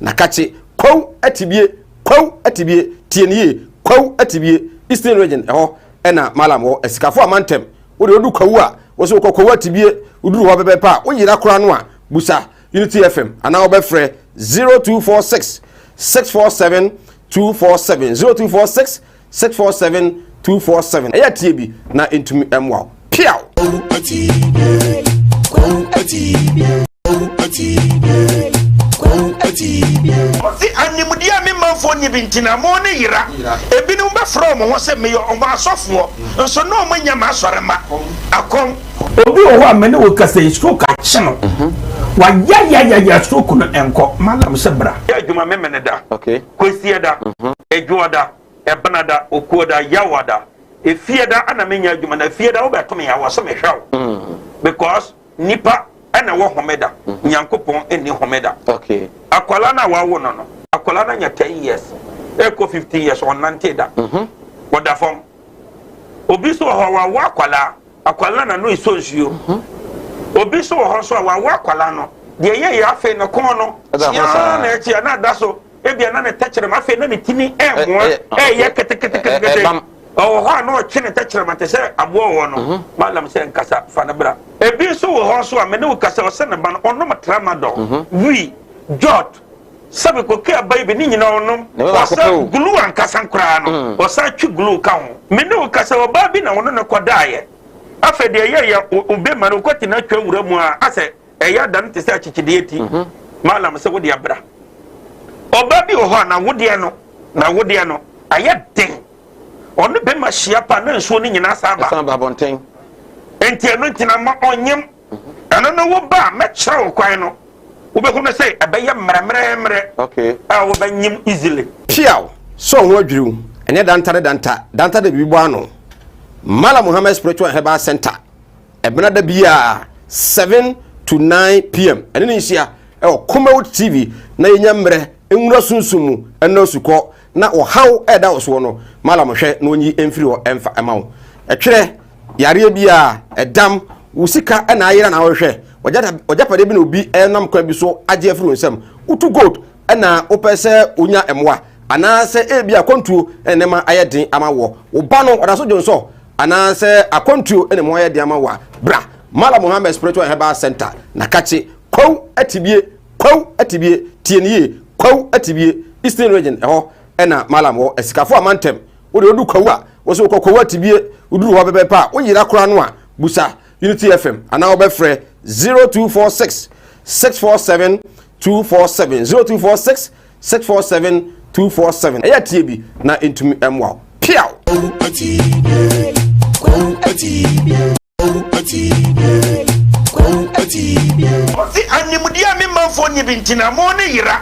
na kache kwaw atibie tienie kwaw atibie Eastern region eho ena Mallam wo esikafo amantem wo de odu kwaw a wo so kwaw atibie uduru ho bebe pa wo yira kora no a busa Unity FM ana wo be frɛ 0246 647 247 0246 647 247 eya tie bi na entumi emwa piao Oti animudia me manfo ni bintina mo ne yira ebinu be from ho se me yo omo asofo nso no mo nya ma asorema akom obi o ho amene wo kasa stroke a chino wa ya stroke no enko Mallam sebra ya adwuma me mene da kwesi da edwo da ebenada okuoda yawada efieda ana menya adwuma na fieda wo beto ya wo so me hwaw because nipa ana wo homeda nyankopon eni homeda akwala na wa wo no akwala na nya 10 years eko 15 years on 90 da woda fom obi so ho wa akwala na no isonsuo obi so ho so wa akwala no de ye ya afi no kon no ya na echi na da so ebia na ne tachere ma afi na ne tini enwo ye kete oh ha no chine tachere ma te se abo wo no Mallam se nkasa fa na bra ebi so wo ho so a me ne wo kasa o se ne ba no ono matrama do wi jot sabe ko ke abai be ni nyina onom wasa glue ankasa nkra no wasa twi glue ka ho me ne wo kasa o ba bi na wono ne kodaaye afa de ye ube ma no kwati na twa wura mu a ase eya dan te se achichide eti Mallam se wo de abra oba bi o ho na wode no aye den onu be ma hia pa na nsuo ni nyina saba bonten enti eno ntina ma onyem eno no wo ba me kyerɛ wo kwan no wo be hu no say abɛyɛ mremremre a wo ba nyim easily piao so ho adwiru ene danta de bibo ano Mallam Mohammed Spiritual Herbal Center ebena da bia 7 to 9 p.m. ene ni hia Kumawood TV na yenya mre enwura sunsumu eno sukọ na o haw eda oso no Mallam hwe na onyi emfiri o emfa emawo etwere yare bia edam wusika na ayira na hwe ojapade bi na obi enam kwa bi so age afiri nsem utu gold na opese onya emwa anase ebia akontuo enema ayedin amawo wo ba no odaso jonso anase akontuo enema ayedin amawa bra Mallam Mohammed Spiritual Herbal Center na kache kwaw atibie tienie kwaw atibie Eastern region eho ena Mallam wo esikafo amantem wo de odu kwaw a wo so kwaw atibie uduru ho bebe pa wo yira kora no a busa Unity FM ana wo be frɛ 0246 647 247 0246 647 247 eya tie bi na entumi emwa piao Oti animudia me manfo ni bintina mo ne yira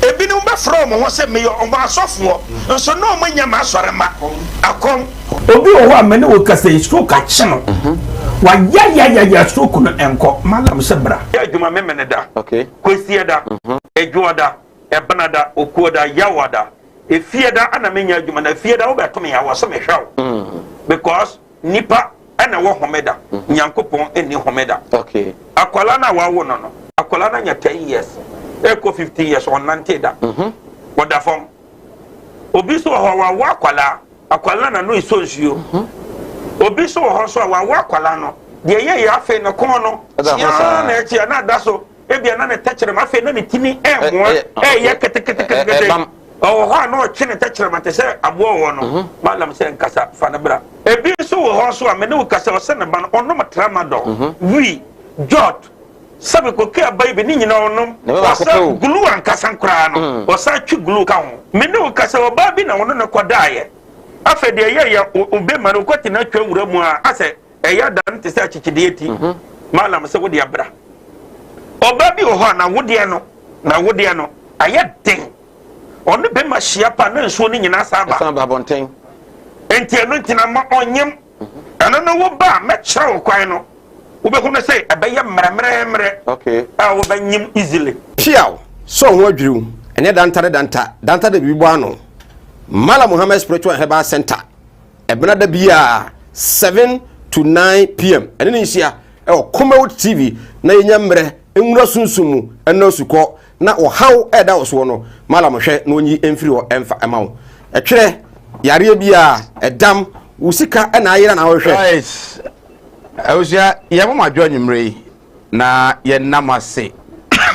ebinu be from ho se me yo omo asofo nso no mo nya ma asorema akom obi o ho amene wo kasa stroke a chino wa ya stroke no enko Mallam sebra ya adwuma me mene da kwesi da edwo da ebenada okuoda yawada efieda ana menya adwuma na fieda wo beto me ya wo so me hwaw because nipa ana wo homeda nyankopon eni homeda akwala na wa wo no akwala na nya 10 years eko 15 years on 90 da woda fom obi so ho wa akwala na no isonsuo obi so ho so wa akwala no de ye ya afi no kon no ya na echi na da so ebia na ne tachere ma afi na ne tini enwo ye kete oh ha no chine tachere ma te se abo wo no Mallam se nkasa fa na bra ebi so ho so a me ne wo kasa o se ne ba no ono matrama do wi jot sabe ko ke abai be ni nyina onom wasa glue ankasa nkra no wasa twi glue ka ho me ne wo kasa o ba bi na wono ne kodaaye afa de ye ube ma no kwati na twa wura mu a ase eya dan te se achichide eti Mallam se wo de abra oba bi o ho na wode no aye den onu be ma hia pa na nsuo ni nyina saba bonten enti eno ntina ma onyem eno no wo ba me kyerɛ wo kwan no wo be hu no say abɛyɛ mremremre a wo ba nyim easily piao so ho adwiru ene danta de bibo ano Mallam Mohammed Spiritual Herbal Center ebena da bia 7 to 9 p.m. ene ni hia Kumawood TV na yenya mre enwura sunsumu eno sukọ na ohaw eda oso no mala mo hwe no nyi emfiri o emfa ema wo etwere yare bia edam usika na ayira na wo hwe guys awusia yemo madwo nyimre na ye namase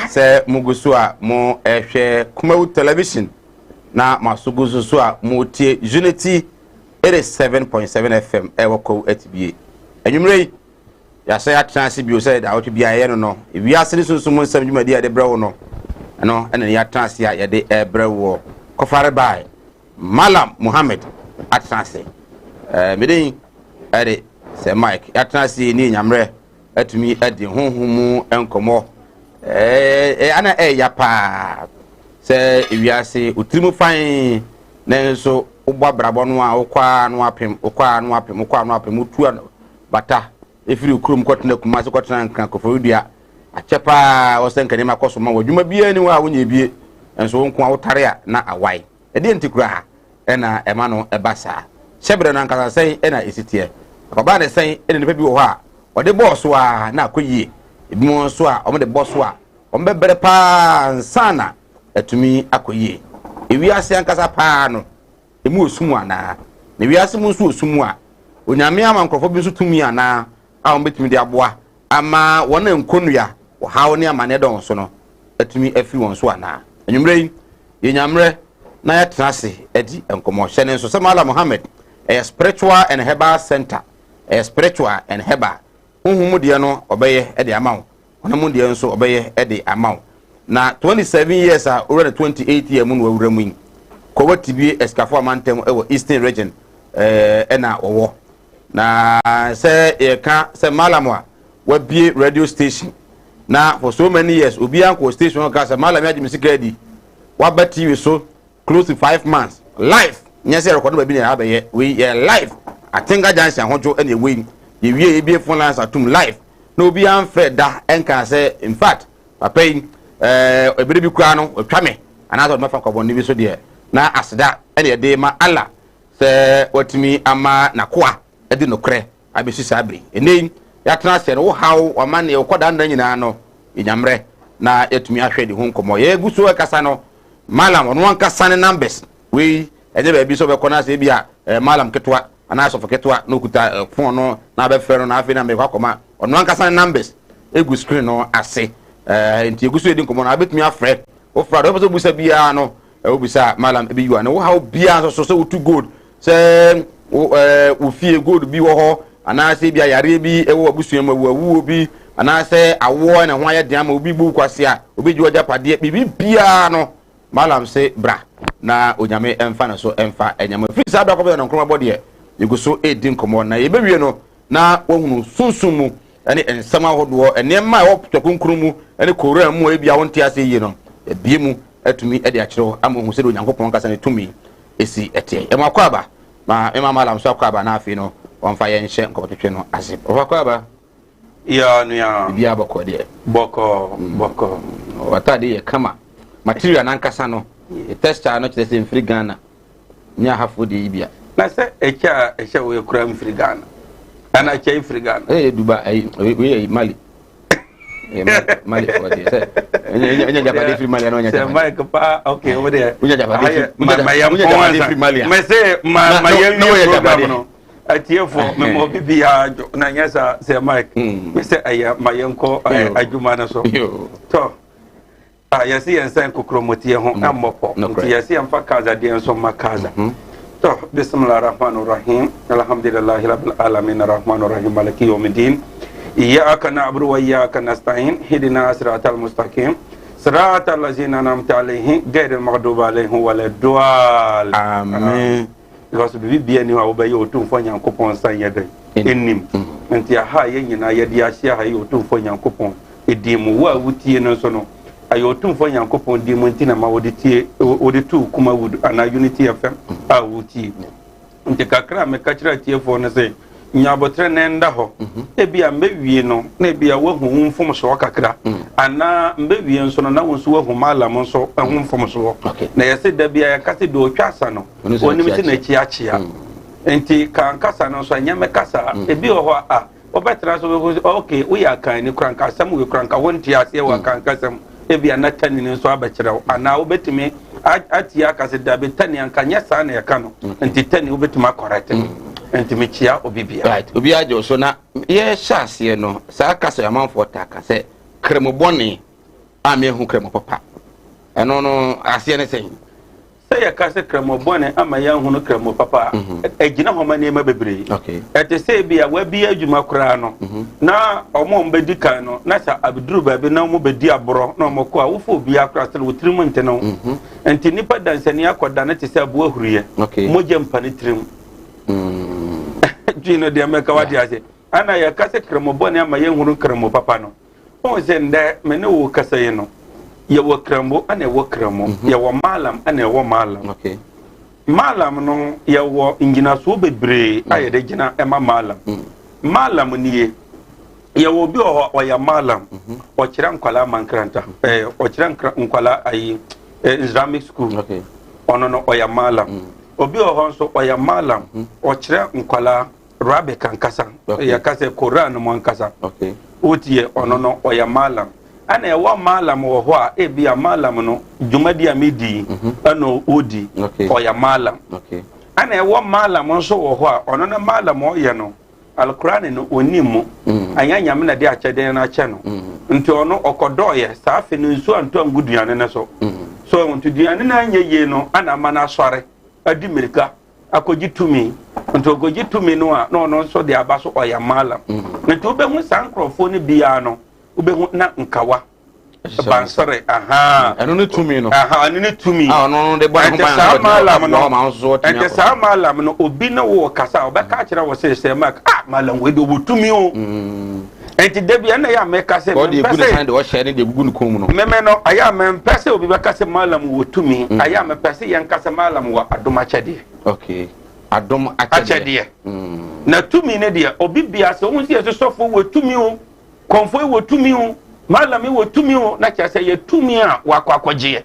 se mugusu a mo ehwe Kumawood television na masugusu so a mo tie Unity 87.7 FM ewoko atibie enyimre ya say atransi bio say da otu bia ye no EWIASE ni SUNSUM nsam dwumadi ade brewo no no ene ya transi a ye de brewo kofare bai MALLAM MOHAMMED atransi medin ade se Mike ya transi ni nyamre atumi ade honhomu enkomo ana ya pa se EWIASE utrimu fan nenso ubwa brabo no a okwa no apem utu bata efiri ukurum kwotena kumase kwotena nkan koforidua achepa osenka ne makoso ma wadwuma bia ni wa wonye bie enso wonko awotare a na awai ede ntikura ha ena ema no ebasa shebre na nkasa sen ena esitie akaba ne sen ene ne bi wo ha ode boss wa na akoyie ebi mo so a omde boss wa ombebere pa nsana atumi akoyie EWIASE ankasa pa no emu osumu ana ne EWIASE mu nso osumu a onyame ama nkrofo bi nso tumi ana a betimi de aboa ama wona nkonua wo hawo ne amane don so no atumi afi won so ana enwumre ye nyamre na ya trase edi enkomo hye ne so se MALLAM MOHAMMED spiritual and herbal center spiritual and herbal humu de no obeye e de amawo ona mu de nso obeye e de amawo na 27 years a over 28 year mu no awuramu ko tibie escafo amantem e wo eastern region na wo na say eka say MALLAM wa bie radio station na for so many years obi anko station ka say MALLAM yaji misikadi wa ba TV so close to 5 months live nyese record ba bi na abaye we live atinga junction hojo ene we ye wie bie phone lines atum live na obi an fe da enka say in fact papa ebere bi kwa no otwa me anazo ma fa kwabon ni bi so de na aseda ene de ma Allah say watimi ama nakoa edi no kre abesi sabri ene ya transfer wo hawo amane e koda ndan nyina no enyamre na etumi ahwe de ho nkomo ye guso ekasa no MALLAM ono ankasa ne numbers we enye ba bi so be kona se bia MALLAM ketwa ana so ketwa no kuta phone no na be fere no na afi na me kwakoma ono ankasa ne numbers egu screen no ase enti eguso edi nkomo na betumi afre wo fra do so busa bia no wo busa MALLAM e bi yu ana wo hawo bia so wo too good se wo fie gold bi wo ho ana se bia yare bi ewo abusuam awu bi ana se awo na ho aye den ama obi bu kwase a obi ji oja pade bi bia no MALLAM se bra na onyame emfa na so emfa enyama free sa bra ko be na nkroma bode yegu so edin komo na ye bewie no na wohunu SUNSUM mu ene ensama hodo enema e wotokunkuru mu ene kora mu e bia wonte ase yi no ebie mu atumi e de akiro ama hu se do nyankopon kasa ne tumi esi ete e makwa ba ma MALLAM so akwa ba na afi no wonfa ye nhye nkopotwe no ase okwa ba ya no ya bia boko de boko watade ye kama material nan kasa no testa no chese mfiri Ghana nya hafo de bia na se echa we kura mfiri Ghana ana cha mfiri Ghana Dubai we Mali Mali for de se nya jabade free Mali no nya jabade se Mike pa okay over there nya jabade free Mali me se ma yel no jabade no atiefo me mo bibia na nyasa se Mike me se aya mayenko adwuma na so to yasi yensan kokromotie ho amopo yasi amfa kaza de enso makaza to bismillahir rahmanir rahim alhamdulillahi rabbil alamin arrahmanir rahim maliki yawmiddin iyyaka na'budu wa iyyaka nasta'in hidina siratal mustaqim siratal ladzina an'amta alaihim ghayril maghdubi alaihim waladdallin amen because bibia ni wa obaye otumfo nyankopon san yede ennim enti aha ye nyina yede ahia ha ye otumfo nyankopon edimu wa wutie no so no ayotumfo nyankopon di montina ma wodi tu Kumawood ana Unity FM a wuti nti kakra me kachira tiefo no se nyabotre ne nda ho ebia mbewie no na ebia wahu mfom so kakra ana mbewie nso no na wonso wahu MALLAM nso ahu mfom so na yese da bia ya kase do twasa no onim ti na chiachia enti kan kasa no so nyame kasa ebi ho a obetra so okay we are kan ni kranka sam we kranka wonti ase wa kan kasam ebi anatani ne so abekere ana obetumi atia akase da betani ankanya sa na yaka no nti tani obetumi correct nti me chia obibia right obia je so na ye hyase no sa akase amanfo taka se kremobone ame hu kremo papa eno no ase ne sen se ya kase kremo bone ama ya hu no kremo papa agina homa ne ma bebre okay ete se bia wa bia adwuma kura no na omo mbedi kan no na sa abduru ba bi na mo bedi abro na mo ko a wo fo bia kura sele wotrim nte no enti nipa dansani akoda na te se abo ahuriye mo je mpane trim jino de ameka wadi ase ana ya kase kremo bone ama ya hu no kremo papa no o se nde me ne wo kase ye no ya wo kremo ana wo kremo ya wo malam ana wo malam okay malam no ya wo ingina so bebre ayede gina ema malam malam niye ya wo bi o ya malam o kira nkwala mankranta o kira nkwala ayi Islamic school okay ono no o ya malam obi o ho so o ya malam o kira nkwala rabe kankasa ya kase Quran mo kankasa okay otie ono no o ya malam ana ewa malam wo ho a ebia malam no dwumadi amedi ana odi o ya malam okay ana ewa malam nso wo ho a ono na malam o ye no alquran no onimu anya nyame na de akyede na akyɛ no nti ono okodoye saa fe no nso anto anguduane ne so so nti duane na anya ye no ana mana asɔre adi mirika akogi tumi nti okogi tumi no a no nso de aba so o ya malam nti obehu sankrofo ne bia no ubehu na nkawa bansare eno ne tumi no eno ne tumi no de bwa no ma nso ente sa malam no obi na wo kasa obeka kira wo se mak malam we do tumi o ente de bia na ya me kasa me de gudu san de wo share de gugu nkom no meme no aya me pese obi be kasa malam wo tumi aya me pese yen kasa malam wo adoma chade okay adoma achade na tumi ne de obi bia se wo si sofo wo tumi o konfo wo tumi o malami wo tumi o na kya se ye tumi a wakwakwagye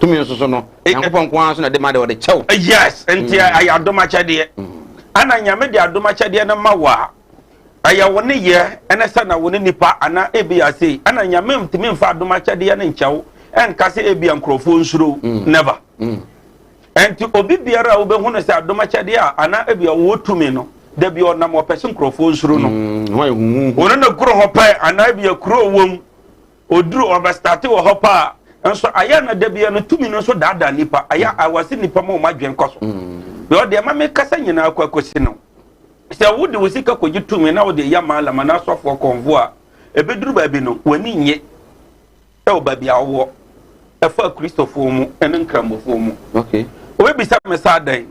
tumi so no yankopon kwa so na de ma de wo de chew yes enti ay adoma kyade ana nyame de adoma kyade na mawa aya woni ye ene sa na woni nipa ana ebia sei ana nyame mtimi mfa adoma kyade na nkyɛw enka se ebia nkrofo nsuro never enti obi biara wo be hu no se adoma kyade a ana ebia wo tumi no da bi onam opese nkrofo nsuro no ono na kuro hopa ana bia kuro wom oduru obastarte wo hopa enso aya na da bia no tumi no so dada nipa aya awase nipa ma o madwen koso be o de ma me kasa nyina akwakosi no se wo de wosika kogi tumi na wo de ya malama na sofo konvo a ebeduru ba bi no wani nye e o ba bia wo e fa Christopher mu enen kramofo mu okay we bisa me sadan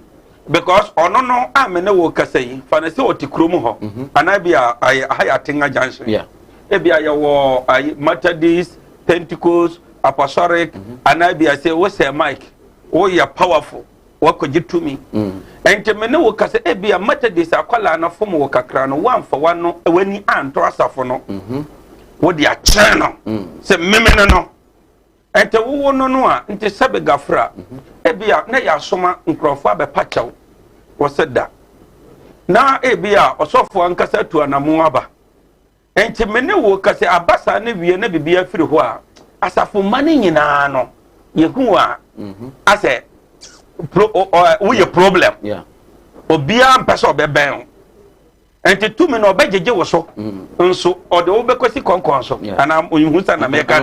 because ono no amene wo kasai fa na se otikrom ho anabia aya tinga junction yeah ebia ya wo Methodist Pentecost Apostolic anabia se wo se Mike wo ya powerful wo kogitumi ente mene wo kasa ebia Methodist akwala na fom wo kakra no wamfa wano wani anto asafo no wo dia kyen no se memene no ente wo no a ente sabe gafra ebia na ya soma nkrofo abepachaw wo seda na ebia osofo ankasa tu anamu aba ente mene wo kasa abasa na wie na bibia firi ho a asafo mane nyina no yehu a ase wo ye problem yeah obia mpesa obeben ente tumi no obejeje wo so nso ode wo bekosi konkon so ana onyihu sa na meka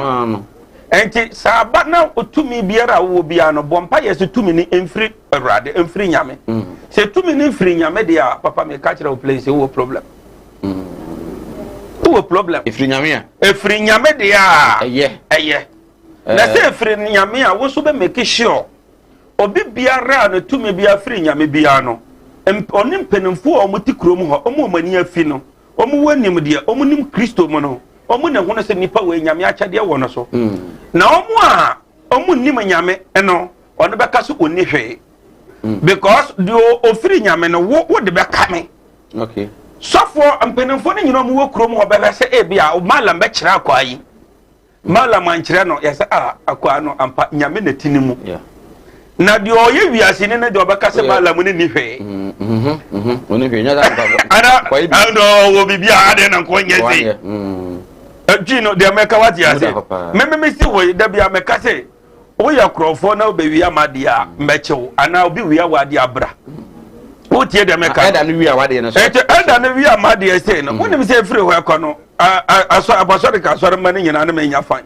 enti saba na otumi biara wo bia no bompa yesu tumi ni emfiri awrade emfiri nyame se tumi ni emfiri nyame de a papa me ka kira o place wo problem wo problem efiri nyame a efiri nyame de a eye na se efiri nyame a wo so be make sure obi biara na tumi bia firi nyame bia no oni mpenimfo o muti krom ho omo mani afi no omo wanim de omo nim Kristo mo no omo na hu no se nipa we nyame akyade wo no so na omo nim nyame eno ono beka so oni hwe because the ofiri nyame no wo de beka me okay sofo mpenimfo no nyina omo wo krom ho bebe se ebia o mallam be kira akwa yi mallam ankyere no yesa akwa no ampa nyame na tinimu yeah na di oye wiase ne de obeka se mallam ne ni hwe oni hwe nya da ana no wo bibia ade na ko nyezi Gino de America what ya say me see we da bia meka say wo ya krofo na obewi amadia mechew ana obi wi awade abra wo tie de America Eda no wi awade no so eda no wi amadia say no wonim say free ho ekono aso abasore ka asore mane nyina na menya fan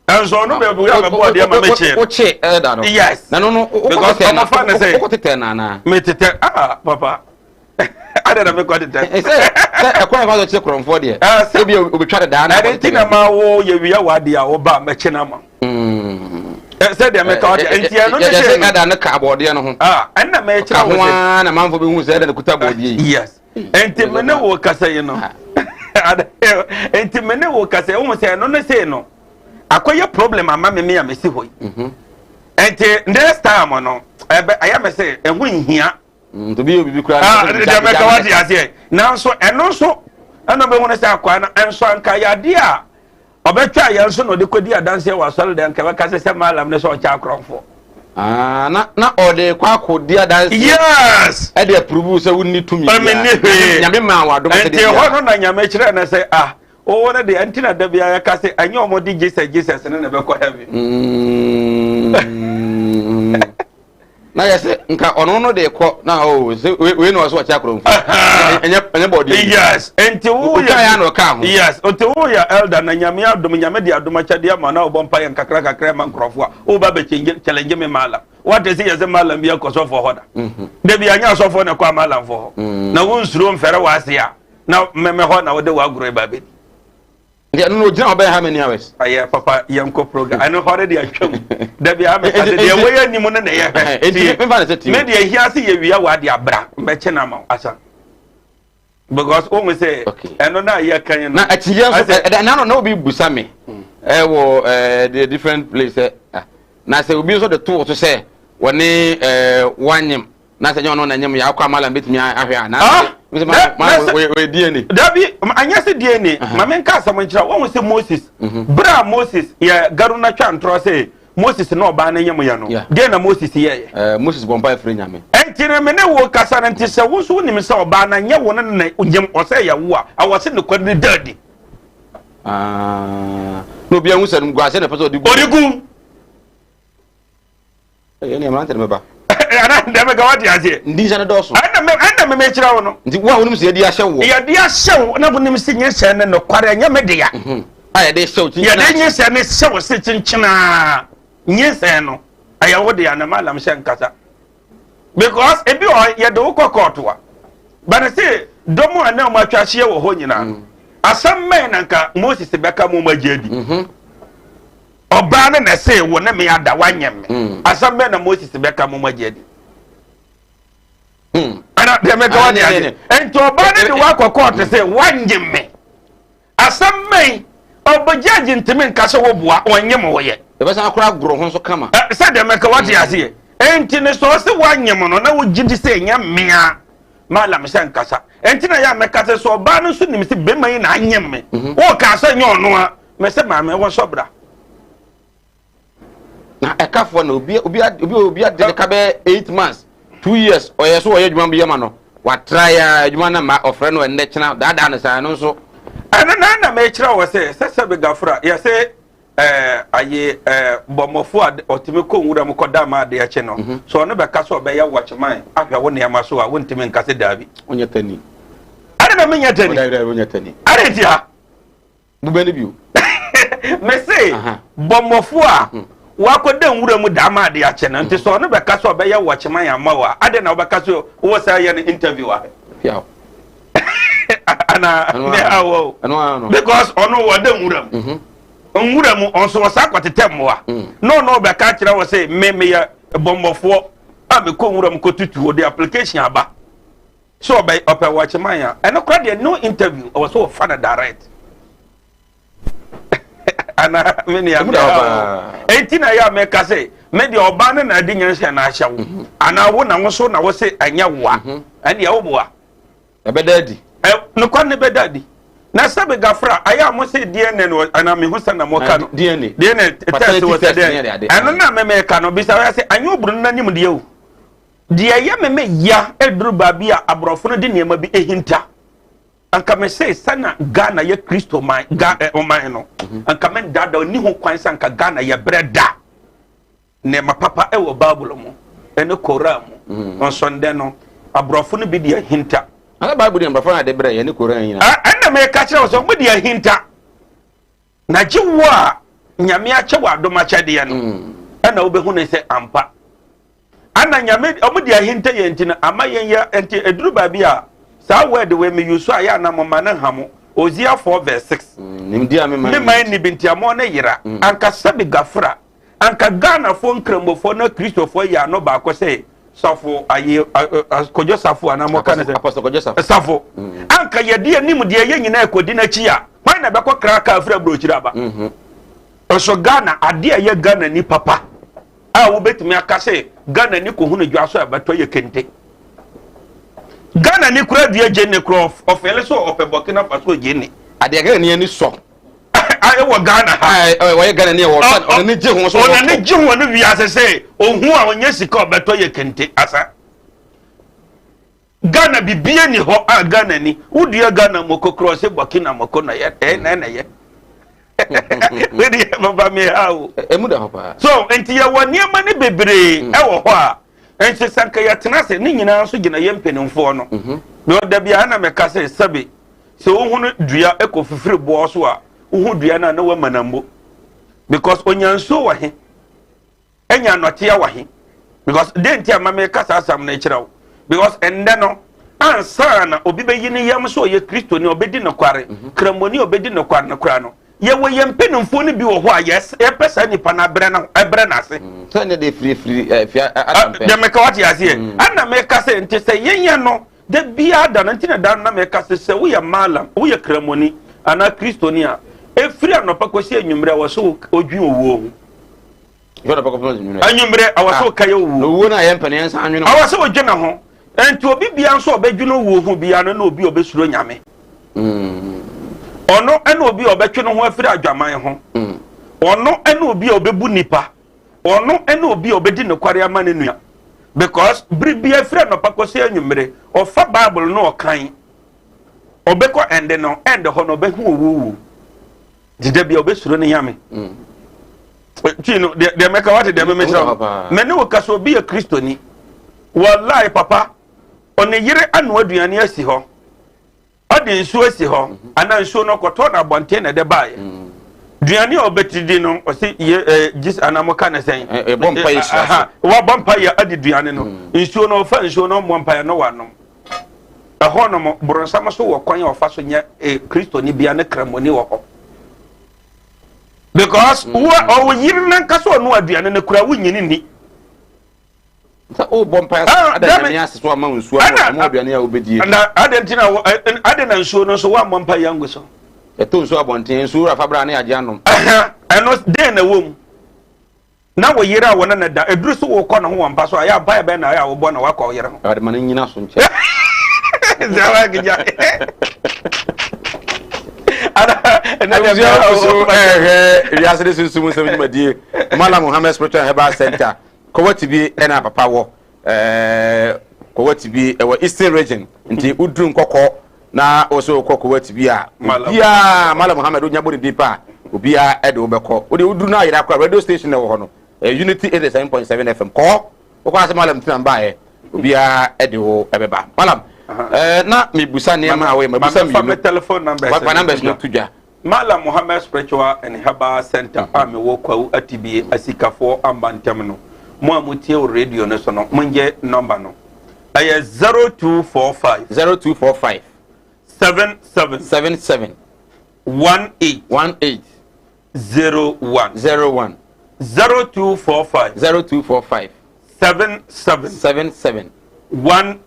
enso no be wi amabo de ma meche wo che eda no yes na no because I'm fan say wo tete na me tete papa ada na me ko tete say ekwan kwa che kromfo de e bi obetwa da na na ma wo ye wi awade a wo ba meche na ma say de America what entia no say eda na ka abode no ho enna me kira wo say na manfo be hu say eda na kuta bode yes enti me ne wo kasa yi no enti me ne wo kasa wo say no say no akoye problem ama me me si hoyi enti next time no aya me say ehu nhia to be obi kura de America what ya say na so eno so eno be hu say akwa na enso anka ya de a obetwa ya nso no de kodi adanse wa sole de nka ka se mallam ne so o cha krofo na ode kwa akodi adanse yes e de approve se wonni tumi nyame ma wa do se de ho na nyame kire na se o wona de antina da bia ya ka se anya o modi Jesus ne be ko heaven na yese nka ono no de ko na we no so cha krofo enya body yes enti wo ya no ka ho yes enti wo ya elder na nyame adom nyame de adom achade ama na obompa ya kakra ma nkrofo a o ba be challenge me mallam what is yes mallam bia ko so for hoda de bia nya so for na kwa mallam for na wo nsuro mfere wase a na me ho na wo de wa gro ba be ya no jina oba ha many hours aya papa yanko program I know already atwam da bia me ade de wo ya nimu na ye me de hia se ye wia wa de abra me che na ma asa because o me say eno na ye kan na atiye so na no obi busa me wo the different place na say obi so the two to say woni wanyem na say no na nyem ya kwa mallam betumi ahwe na we DNA dabi anya se DNA ma men ka asam nkyira wo se Moses bra Moses ya garu na twa ntro say Moses no ba na nyem ya no de na Moses ye Moses bomba free nyame entire me ne wo kasa na ntise wo so nim se oba na nye wo na nyem o say ya wo a wo se ne kwade dadi no bia hu se no gwa se na person odigu ni amante me ba ana ndeme ga wadi aje ndinja na doso ana me kira wo no ndi wa wonum se yedi ahyewo yedi ahyewo na bonim se nyese ne no kware nya me de ya aya de hyewo chinchina yedi nyese ne hyewo se chinchina nyese no aya wo de ya na mallam hye nkasa because ebi o yedi wo kokotoa bana se domo ana ma twa hye wo ho nyina asam men nanka Moses beka mo magyadi oba na say wo na me ada wanyem asam be na Moses beka mo magyadi ana de me ga wani ade ento oba na de wa kokot say wanyem me asam me obajaji ntime nka se wo boa wanyem wo ye e be san akura gro ho so kama se de me ka wati ase enti ne so se wanyem no na wo gidi se nya mea mallam se nkasa enti na ya me ka se so oba no so nim se be man na anyem me wo ka se nya ono a me se ma me wo sobra na ekafo na obi de ka be 8 months 2 years o yeso o yedwuma be yema no wa try adwuma na ma ofre no enne chena dada na sa no so na me kira wo se be gafra ya se aye bomofo otime ko nwura mo koda ma de ache no so no be ka so be ya watchman ahwa wo ne ma so a wontime nka se dabi onye tani are na menya tani onye tani are ti ha bubeni biu me se bomofo a wakoda nwura mu da ma de ache no nti so no be ka so be ya watchman ya ma wa ade na wo be ka so wo sa ya interview a ya ana me awo ano because ono wo da nwura nwura mu onso wasa kwatete moa no be ka kira wo say me ya bombofo a me ko nwura mu ko tutu the application aba so be open watch man ya eno kra de no interview o so fana direct ana me ya enti na ya me ka say me de oba na adi nyanse na ahya wo ana wo na wo so na wo say anya wo a ene ya wo boa e be daddy no kwa ne be daddy na sabe gafra aya mo se DNA no ana me husa na mo ka no DNA test wo se de eno na me ka no bisa ya se anyo buru na nim de o de ya me ya eduru ba bia abrofo no de niam bi ehinta anka me say sana Ghana ye Kristo man oman no anka men dada ni ho kwan sanka Ghana ye breda ne ma papa e wo Bible mo ene Koran mo on sonde no abrofo no bi de hinta ana Bible de abrofo na de bre ye ne Koran yin ana me ka kire so mo de hinta na jiwo a nyame a che wa doma che de no ana wo be hu ne se ampa ana nyame o mo de hinta ye ntina ama yen ya enti eduru ba bi a sa word we me use aya na mama na hamo Ozia 4 verse 6 nimdia me man ni bintiamo na yira anka sabi gafra anka Ghana fo nkremofo na Kristofo ya no ba ko say safo aye kojo safo ana mo kan apostle kojo safo anka ye de anim de ye nyina ekodi na chi a kwan na be ko kraka afra brochira ba so Ghana ade ye Ghana ni papa a wo betumi aka say Ghana ni ko hunu dwaso abato ye kente Ghana ni kura dua jenne kura ofele so opebokina paso jenne ade Ghana ni ani so ai wo Ghana ha wo ye Ghana ni wo on ni je ho so on ni je ho no wiase se ohun a onye sika obeto ye kente asa Ghana bibie ni ho a Ghana ni udua Ghana mokokro se bokina mokona ye na ye we di baba me hawo emu da papa so enti ye woni ma ni bebre e wo ho a enche sanka ya tenase ni nyina so gina yempenimfo no me oda bia na me ka se sabe se ohunu dua ekofifiri bo so a ohu dua na wa manambo because onyanso wa he enya note ya wa he because denti ama me ka sa asam na kirawo because ende no ansa na obi be yini yam so ye Kristo ni obedi no kware kramoni obedi no kware na kura no ye wo yempenimfo ni bi wo ho a yes e pesa nipa na bre na ase so ne de free de me ka wati ase ana me ka se nti se yenya no de bia da ntina da na me ka se wo ye mallam wo ye kramoni ana kristonia e free anopa kwesi anwumre wo so odwin owo yo na pa ko anwumre anwumre awaso kaye owo owo na ye mpane nsa anwuno awaso odwina ho enti obi bia nso obedwino owo ho bia no na obi obesuro nyame ono ena obi obetwe no ho afiri adwaman ho ono ena obi obebu nipa ono ena obi obedi ne kware ama ne nua because bribia afiri no pakosi anwumre ofa Bible no okan obeko ende no ende ho no obehu owu dide bia obesuro ne nyame tino de meka wate de me sha me ne wokaso obi ya kristoni wallahi papa one yire anu aduane asi ho ade nsu asi ho ana nsu no koto na bonte na de bae duane obetidi no o se jis anamoka na sen bompa yesu wa bompa ya ade duane no nsu no fa nsu no bompa ya no wanom ho no mo bronsam so wo kwan ya ofa so nya kristoni bia ne kramoni wo ho because o yiri nan kaso no aduane ne kura wunyini ni sa o bompa ada na aseso ama nsuo ama aduane ya obedie na adentina ade na nsuo no so wa bompa ya nguso eto nsuo abonten nsuo afabra na agye anom eno den na wom na wo yiri a wona na da eduru so wo kɔ na ho wampa so aya ba be na aya wo bɔ na wakɔ yiri ho ade man nyina so nche zawa gija na dia so riase de SUNSUM nsɛm dwumadie MALLAM MOHAMMED Spiritual Herbal Center Kumawood TV ena papa wo Kumawood TV ewa Eastern Region nti udru nkɔkɔ na oso Kumawood TV a bia MALLAM MOHAMMED onya bodi bipa obia ede obekɔ ode udru na yira kwa radio station na wo hɔ no Unity 87.7 FM kɔ okɔ ase MALLAM tina mbae obia ede wo ebeba MALLAM na mebusa ne ma we mebusa mi telephone number what numbers no tudwa MALLAM MOHAMMED Spiritual and Herbal Center ame wo kwa atibie asikafo ambantem no mo amutie radio no so no monje number no ay 0245 0245 77 18 01 0245 77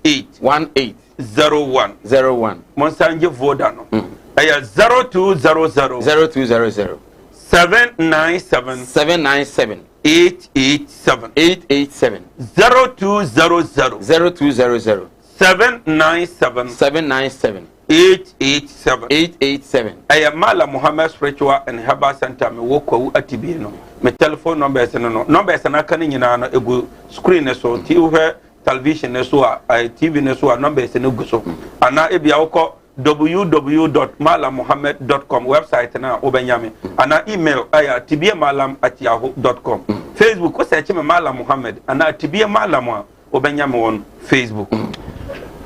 18 01 Monsanje Voda no ay 0200 797 887 0200 797 887 ay MALLAM MOHAMMED Spiritual and Herbal Center me wo kwa atibie no me telephone number ese no number ese na kan nyina no egu screen so ti wo television so a TV so a number ese no gu so ana ebia wo www.mallammohammed.com website na obenyame ana email aya tibiamallam@yahoo.com Facebook ko search me Mallam Mohammed ana tibiamallam obenyame on Facebook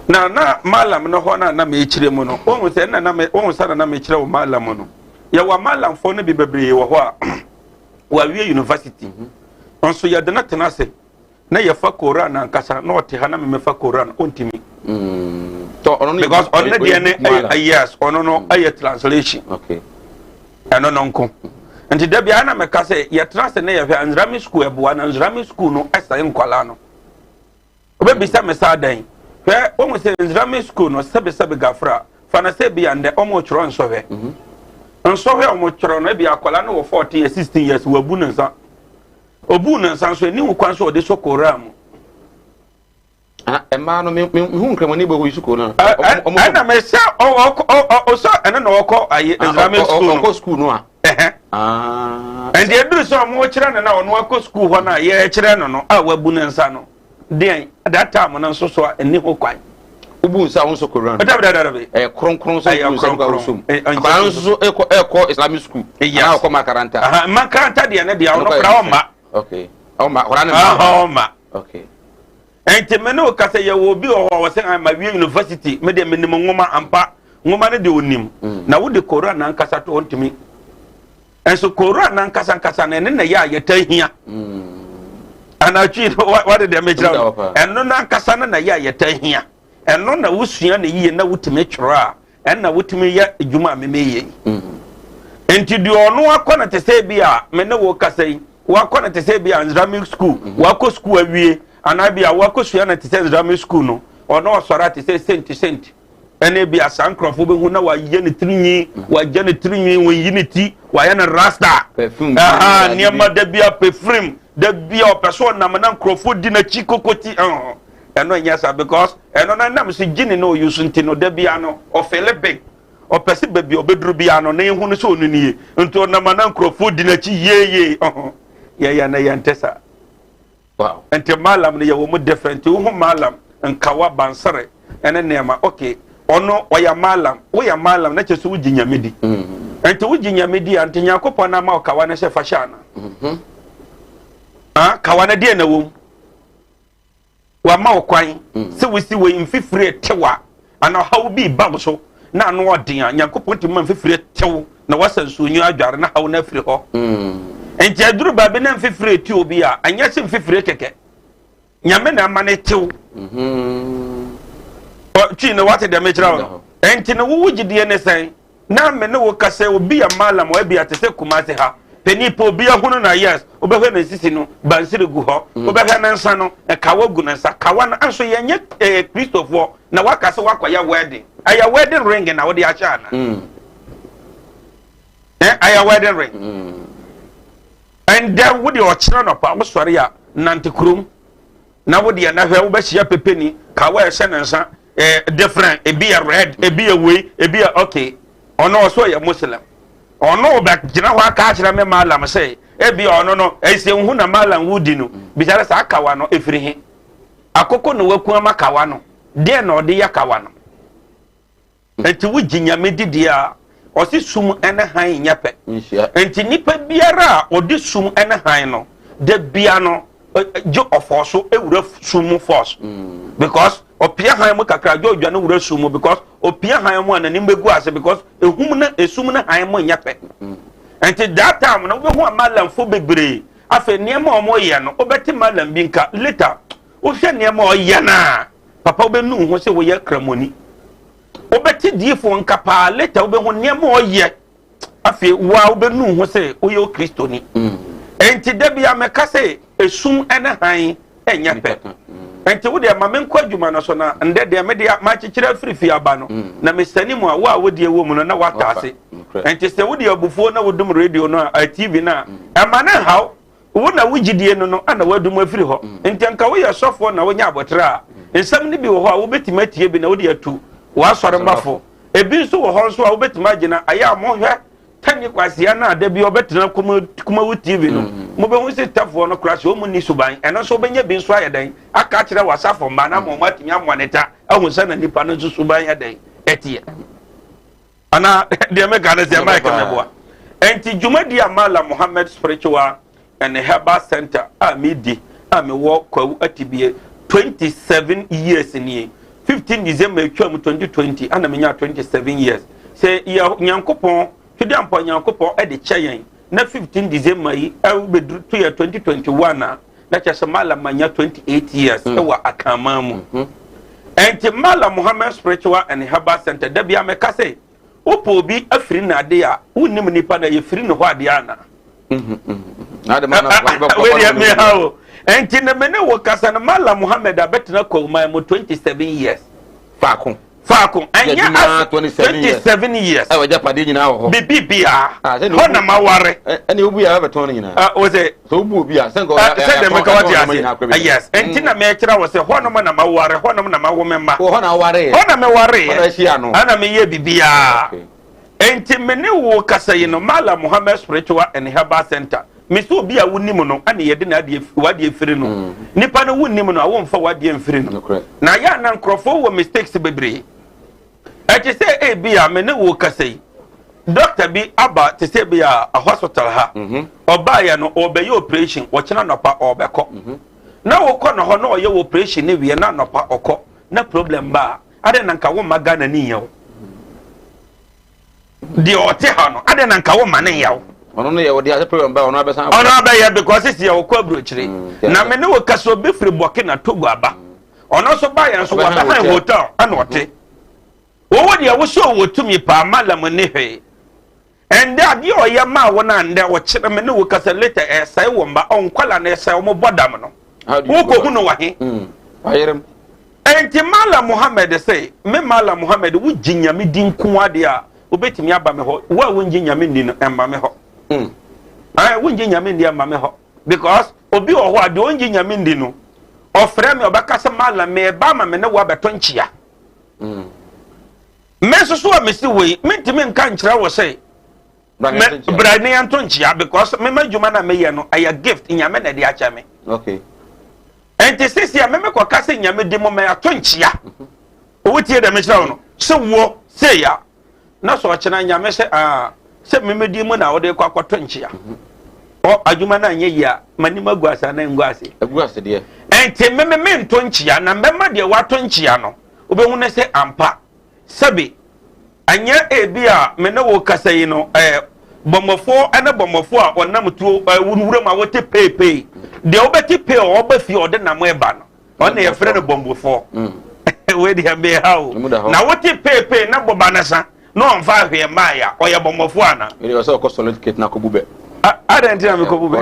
na Mallam no ho na me chire mu no ohun se na me ohun sa na me chire wo Mallam no ya wa Mallam fo no bi bebre wo ho a wa wie university onso ya de na tenase na ya fa Quran na nkasa na ote ha na me fa Quran ontimi because on the DNA yes no translation okay and no nko and the bia na me ka say ya translate na ya fa Nzrami school ebuwa na Nzrami school no esa nkwala no obebisa me sa dan hwe o mo say Nzrami school no sebe gafra fa na say bia nde o mo choro nso hwe nso hwe o mo choro no bia akwala no 14 years 16 years wabu na nsa obu na nsa so ni wo kwan so de so Quran mu Emma no me hu nkremoni bo hu school no ana me say o so ene no woko aye Islamic school school no and the do so mo kire na ono wako school ho na ye kire no a wabu na nsa no den that time no so so eni ho kwan ubu nsa ho so Quran kronkron so so akwa so eko Islamic school na ko makaranta makaranta de na de ono kra o ma okay o ma Quran na ma okay enti me no ka say ye wo bi o wo say ma wi university me de menim ngoma ampa ngoma ne de onim na wo de Quran na nkasa to ontimi enso Quran na nkasa na ne na ya yetahia ana chi what did they make out eno na nkasa na ya yetahia eno na wusua na yiye na wutime twra en na wutime ya adwuma memeye enti de ono akona te say bia me ne wo ka say wo akona te say bia Islamic school wo akọ school awie anabia wakosua na tese Islamic school no ono osora tese sent ene bia sankrofo be hu na wa ye ne trinyi wa je ne trinyi won unity wa ye ne rasta perfume niam da bia perfume da bia opeso na na nkrofo di na chikokoti eno nyasa because eno na nam se gini no yusu ntino da bia no ofele big opese baby obedru bia no na hu no so onuni nto na na nkrofo di na chi ye ya na ya ntesa. Wow. Ente Mallam ne yawo mu different wo Mallam nkawa bansare ene nema okay ono oya Mallam na chesu wujinyamedi ente wujinyamedi ante Yakobon na ma okawa na shefa shana kawa na die na wo wa ma okwan se wisi we mfifire tewa ana hawo bi babso na no odin Yakobon ti ma mfifire tewo na wasansu nyu adware na hawo na afiri ho enti aduru ba be na mfifire ti obi a anya se mfifire keke nyame na amane tew chi na wate de mechira enti na wo gidie ne sen na me ne wo kase obi a Mallam o bia te se Kumase ha peni po obi a hunu na yes obehwe na sisi no bansire gu ho obehwe na nsa no e kawa gu na nsa kawa na anso yenye Christopher na wakase wakwaya wedding aya wedding ring na wo de acha na aya wedding ring and then would your children of sorry nantikrum na would ya na hwe wo be hia pepeni ka wa ehye nensa different e be a red e be a way e be a okay ono so ya Muslim ono ba gina ho aka kira me Mallam say e be ono no e se hu na Mallam wudi no bijara sa akawa no efiri he akoko no waku amakawa no de na ode ya kawa no enti wuginya medidi a osi sum ene han nyape enti nipa biara odi sum ene han no de bia no jo ofoso ewura sum force because opia han mu kakra jo odwa no wura sum because opia han mu anani mbegu ase because ehum na esum na han mu nyape enti that time no be hu Mallam fo bebre afa niam omo ye no obeti Mallam bi nka later o hwe niam o ye na papa obenu ho se wo ye kramoni obeti diefo nkapa later obehu niam oye afi wa obenu ho se oye Kristoni enti debia meka se esum ene han enyape enti wo de mamenko adwuma no so na nde de me de ma kikira frifi aba no na mesani mu a wo a wo de ewo mu no na watase enti se wo de abufuo na wo dum radio no a TV na ama na haw wo na wugidie no no ana wadum afiri ho enti anka wo ye sofo na wo nya abotra ensam ni bi wo ho a wo betima tie bi na wo de atu wa sore mbafo ebi nso wo ho nso a wo betima gina aya mo hwe tani kwasia na da bi obetina Kumawood TV no mo be hu se tafo no crash o mu ni suban eno so benya bi nso ayedan aka kire wasafo mba na mo matimi amoneta ahunsa na nipa no suban ayedan etie ana de me gana se ma ka meboa enti dwumadi amala Mohammed Spiritual and Herbal Center a medi a me wo kwawu atibie 27 years ni 15 December 2020 ana me nya 27 years se nyankopon twede ampo nyankopon e de kyeyen na 15 December yi e bedru to 2021 na kyese mala manya 28 years e wa akama mu enti mala Mohammed Spiritual and Herbal Center da bia me kase opo bi afiri na de a wonim nipa na ye firi ne ho ade ana we me hawo enti na me ne wo kasa na mala Mohammed abetena ko ma mo 27 years Faakon anya 27 years ayo japade nyina ho bibia ho na maware ene obu ya beton nyina o se so obu obi a senko se de me ka wati ase yes enti na me kira wo se ho no na maware ho no na mawomemma ho na ware ho na me ware ho na hia no ana me ye bibia enti me ne wo kasa yi no mala Mohammed Spiritual and Herbal Center me so obi a wonim no ana ye de na ade wade efiri no nipa no wonim no a wo mfa wade efiri no na ya na nkrofo wo mistakes bebre ati say e bia me ne wo kasa yi doctor bi aba te say bia a hospital ha oba ya no obey operation wo kina nopa obekọ na wo kọ no ho na oye operation ne wie na nopa okọ na problem ba ade na nka wo magana ni yawo di ote ha no ade na nka wo mane yawo ono no ye wo dia problem ba ono abesan ono abeya because isi ya wo kọ abrochire na me ne wo kasa obi firi Burkina Togo aba ono so ba ya so wa ba hotel ana ote wo dia wo so wo tumi pa MALLAM ne hwe ende ade o ye ma wo na nde wo kire me ne wo kasa later sai wo mba on kwala na sai wo bodam no wo ko hu no wa he ayerem enti MALLAM Mohammed say me MALLAM Mohammed wo ginyame din ku ade a obetimi aba me ho wo ginyame ni no emba me ho wo ginyame ndi emba me ho because obi o ho ade wo ginyame ndi no ofre me obakasa MALLAM me ba ma me ne wo abeto nchia meso so amesi we mentimi nka nkyira wo say brane anto nchia because me madwuma na me ye no aya gift nyame na de acha me okay enti sisi ya me ko kase nyame de mo me ato nchia o tie de me kyira wo no se wo se ya na so kyena nyame se se me di mo na wo de kwa kwato nchia o adwuma na anye ya mani maguasa na nguase aguase de enti me nto nchia na me ma de wato nchia no obehu ne se ampa sabi anya ebia me na wo kasa yi no bomofo ana bomofo a onam tuo wura ma wote pepe de obeti pe o ba fi ode na mo eba no ona ye frɛ no bomofo we di ambe hawo na wote pepe na boba na sa no onfa hwe maya o ye bomofo ana ele was ko solid kit na ko bube ada ntia me ko bube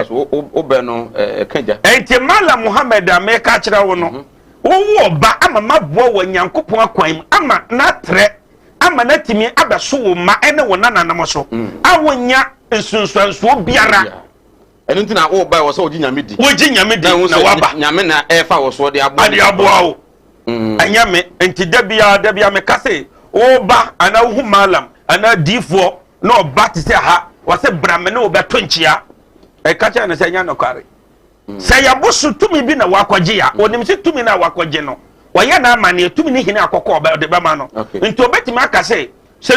o be no kanja enti MALLAM Mohammed America kira wo no wo ba ama maboa wo nyankopon akwan ama na tre ama na timi abeso wo ma ene wo nananam so awonya nsunsuanso biara enu ntina wo ba wo so ogi nyame di na waba nyame na efa wo so de aboa wo anyame enti dabia me kase wo ba ana wo MALLAM ana difo na oba te se ha wo se brame na obeto nchia kacha na se nya no kware se ya bosu tumi bi na wakwaje ya onim se tumi na wakwaje no waya na amane tumi ni hine akokọ oba de bema no nti obetimi aka se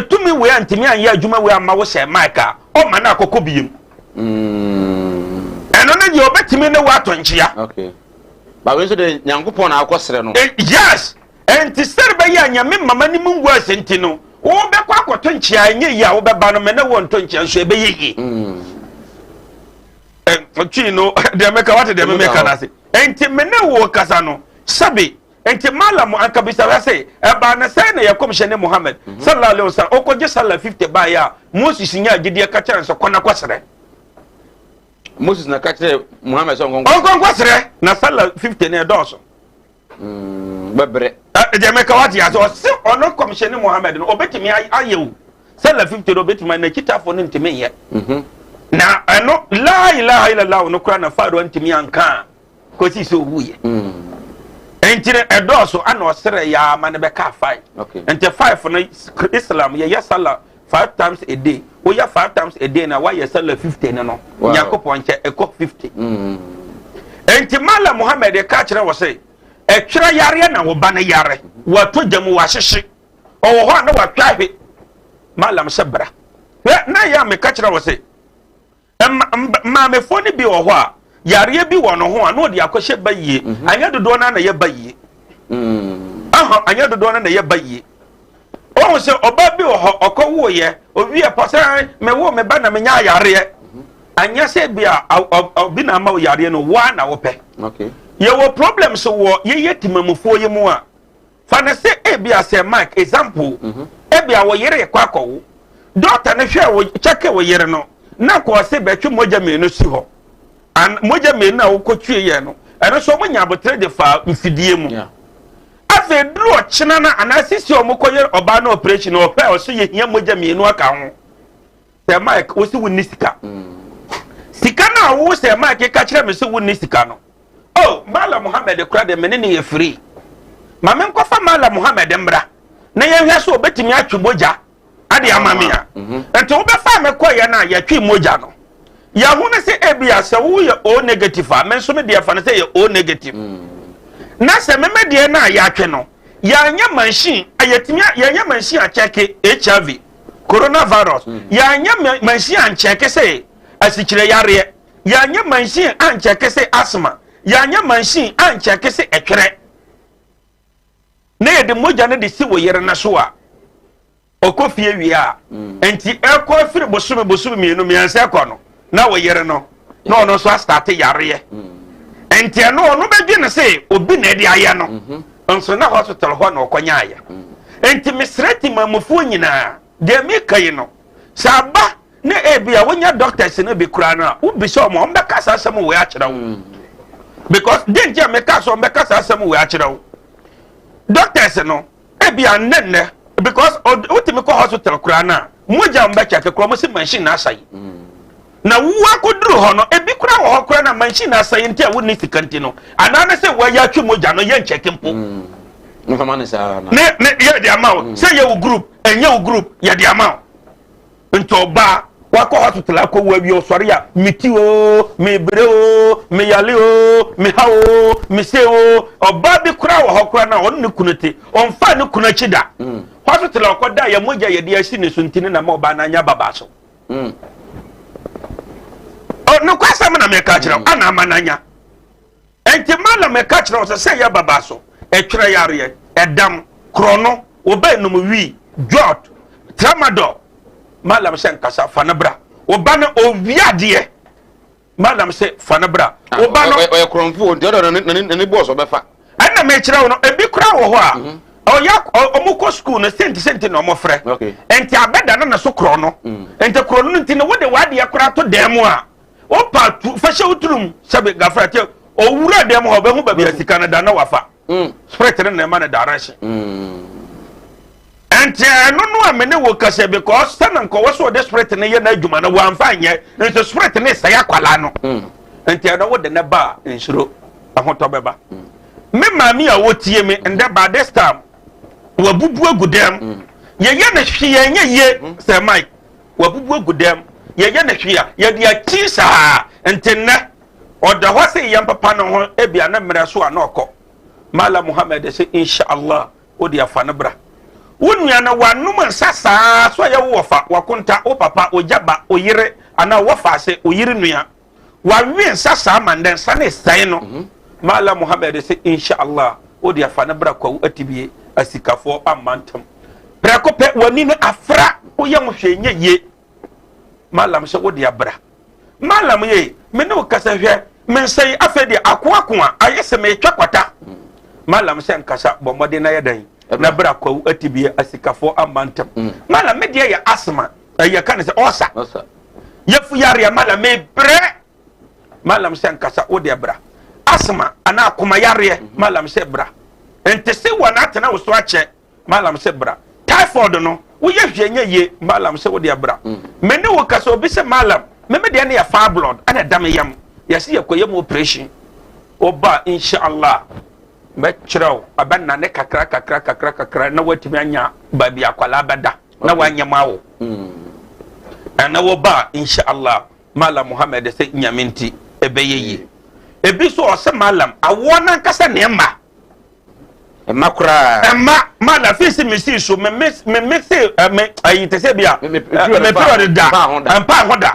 tumi we antimi anya adwuma we ama wo se maika o ma na akokọ biem eno na je obetimi ne wato nchia okay ba we so de nyankopon na akosere no yes enti serbe ya nyame mama ni mungu asenti no wo be kwa akoto nchia anye ya wo be ba no me na wo nto nchia so ebe yeye no de meka wate de meka na se enti me ne wo kasa no sabi enti MALLAM ankabisa wa se ba na sai na yakom shene Muhammad sallallahu alaihi wasallam okoje sallah 50 ba ya Moses nya gidi ka kyan so kona kwasere Moses na ka kire Muhammad so ngon kwasere na sallah 50 ne doso bebre de meka wate ya so se ono kom shene Muhammad no obetimi ayewu sallah 50 obetimi na kitafo ne ntimi ye na ano la ilaha illallah no kura na fado ntimi anka ko si so wuye entire edoso ana osere ya ma ne be ka 5 ente 5 no Islam ye sala 5 times a day o ya 5 times a day na wa ye sala 50 ne no yakopon che eko 50 enti MALLAM Mohammed e ka kire wo se e twere yare na wo ba na yare wa to jamu wa hyehye o wo ho na wa twahwe Mallam Sabra. Na ya me catch wo say. Ma me fo ni bi wo ho a yare bi wo no ho a no de akohye bayie. Anya dodo na ye bayie. Aha anya dodo na ye bayie. O se oba bi wo ho okowo ye owi e posan me wo me ba na me nya yare. Anya se bi a obi na ma wo yare no wa na wo pe. Okay. Ye wo problems wo ye timamufo ye mu a. Fa na se e bi a se Mike example. E bi a wo yere kwa akọwo. Doctor ne hwe wo check wo yere no. Na ko se betwe moja me no si ho. An moja me na wo kotwe ye no. Eno so mo nya abotre de fa mfidie mu. Afe duro china na anasisi omokoye oba na operation o pe o so ye hia moja me no aka ho. Se Mike wo si woni sika. Sika na wo se Mike ka kire me so woni sika no. Oh, Mallam Mohammed kura de menene ye free. Ma men kofa Mallam Mohammed mbra. Na ye hwe so obetimi atwe moja. Ade amame a. Ento wo be fa me koye na ya twe moja no. Ya hu ne se ebia se wo ye o negative a men so me de fa ne se ye o negative. Na se me de na ya twe no. Ya nya machine ayetimi ya nya machine a check HIV coronavirus. Ya nya machine a check se asikire yare. Ya nya machine a check se asthma. Ya nya machine a check se etwere. Na ye de moja ne de si wo yere na so a okofie wi a enti ekọ firi bosume mienu mianse ekọ no na wo yere no na ono so start yare enti no no bedwe ne se obi na de aye no nso na hospital ho na okonya aye enti misreti mamufu nyina de mi kai no saba na ebia wonya doctors na be kura na ubi so mo mbeka sasem we a kire wo because denje meka so mbeka sasem we a kire wo doctors no ebia nenne because ultimate ko hospital kura na moja mbecha ke kura mo si machine na asai na wuwa ko duru ho no ebi kura wo kura na machine na asai ntia wo ni sikanti no anana se wa ya twa moja no ye ncheke mpo no kama ne sa na ne ye de amount say ye wo group enye wo group ye de amount nto ba wa ko hospital ko wa bi osori a miti o me bre o me yale o me ha o me se o oba bi kura wo kura na on ne kunete on fa ne kunachi da hospital ko da ya moja ye de asi ne suntini na ma oba na nya baba so o no kwasa me na me ka kire ana amananya enti mala me ka kire o se ya baba so etwere yare edam krono oba enum wi jot tramadol Mallam se nkasa fanabra oba na owiade Mallam se fanabra oba no o kromfu de do ne boss obefa ana me kire wo no ebi kura wo ho a oya omuko school no senti no mo frɛ enti abeda na so kro no enti kro no nti no wode wade ya kura to demo a opa fashe utulum sabe gafra te owura demo ho be hu ba bi asika na da na wafa spirit na ma na direction enti no amene wo kase because sanan ko wo so de spirit na ye na adwuma na wa amfa nye enti spirit na sai akwala no enti no wode na ba nsuro ahoto beba me mami a wotie me ende ba this time wabubu agudam ye na hwe ye nye ye say Mike wabubu agudam ye na hwe ye de ati saa entenne oda ho se ye papa no ho ebia na mmere so anoko Mallam Mohammed say inshallah odi afa na bra wonua na wanum nsasa so ye wo fa wakunta o papa o jaba o yire ana wo fa se o yire nua wa wi nsasa manden sane sai no Mallam Mohammed say inshallah odi afa na bra kwa atibie asikafo amantam prekope wani no afra wo ye hwenye ye Mallam se odi abra Mallam ye me no kasa hwe men sai afedi akoakoa ayese me twakwata Mallam se nkasa bomode na yedan na bra kwa atibie asikafo amantam Mallam me de ya asma ya kan se osa yefu yare Mallam me bre Mallam se nkasa odi abra asma ana akoma yare Mallam se bra ente se wana tena wo so ache Mallam se bra typhoid no wo ye hwenye ye Mallam se wo de bra me ne wo kaso bi se Mallam me de na ya fa blood ana dam yam ya se yakoyem operation oba inshallah me chiraw abanna ne kakra na watimi anya ba bi akwala bada na wanya mawo ana wo ba inshallah Mallam Mohammed se nyaminti ebeyeye ebi so o se Mallam awona nkasa ne mba makura mala fisi misi so me mixi ayi te se bia me period da ampa hoda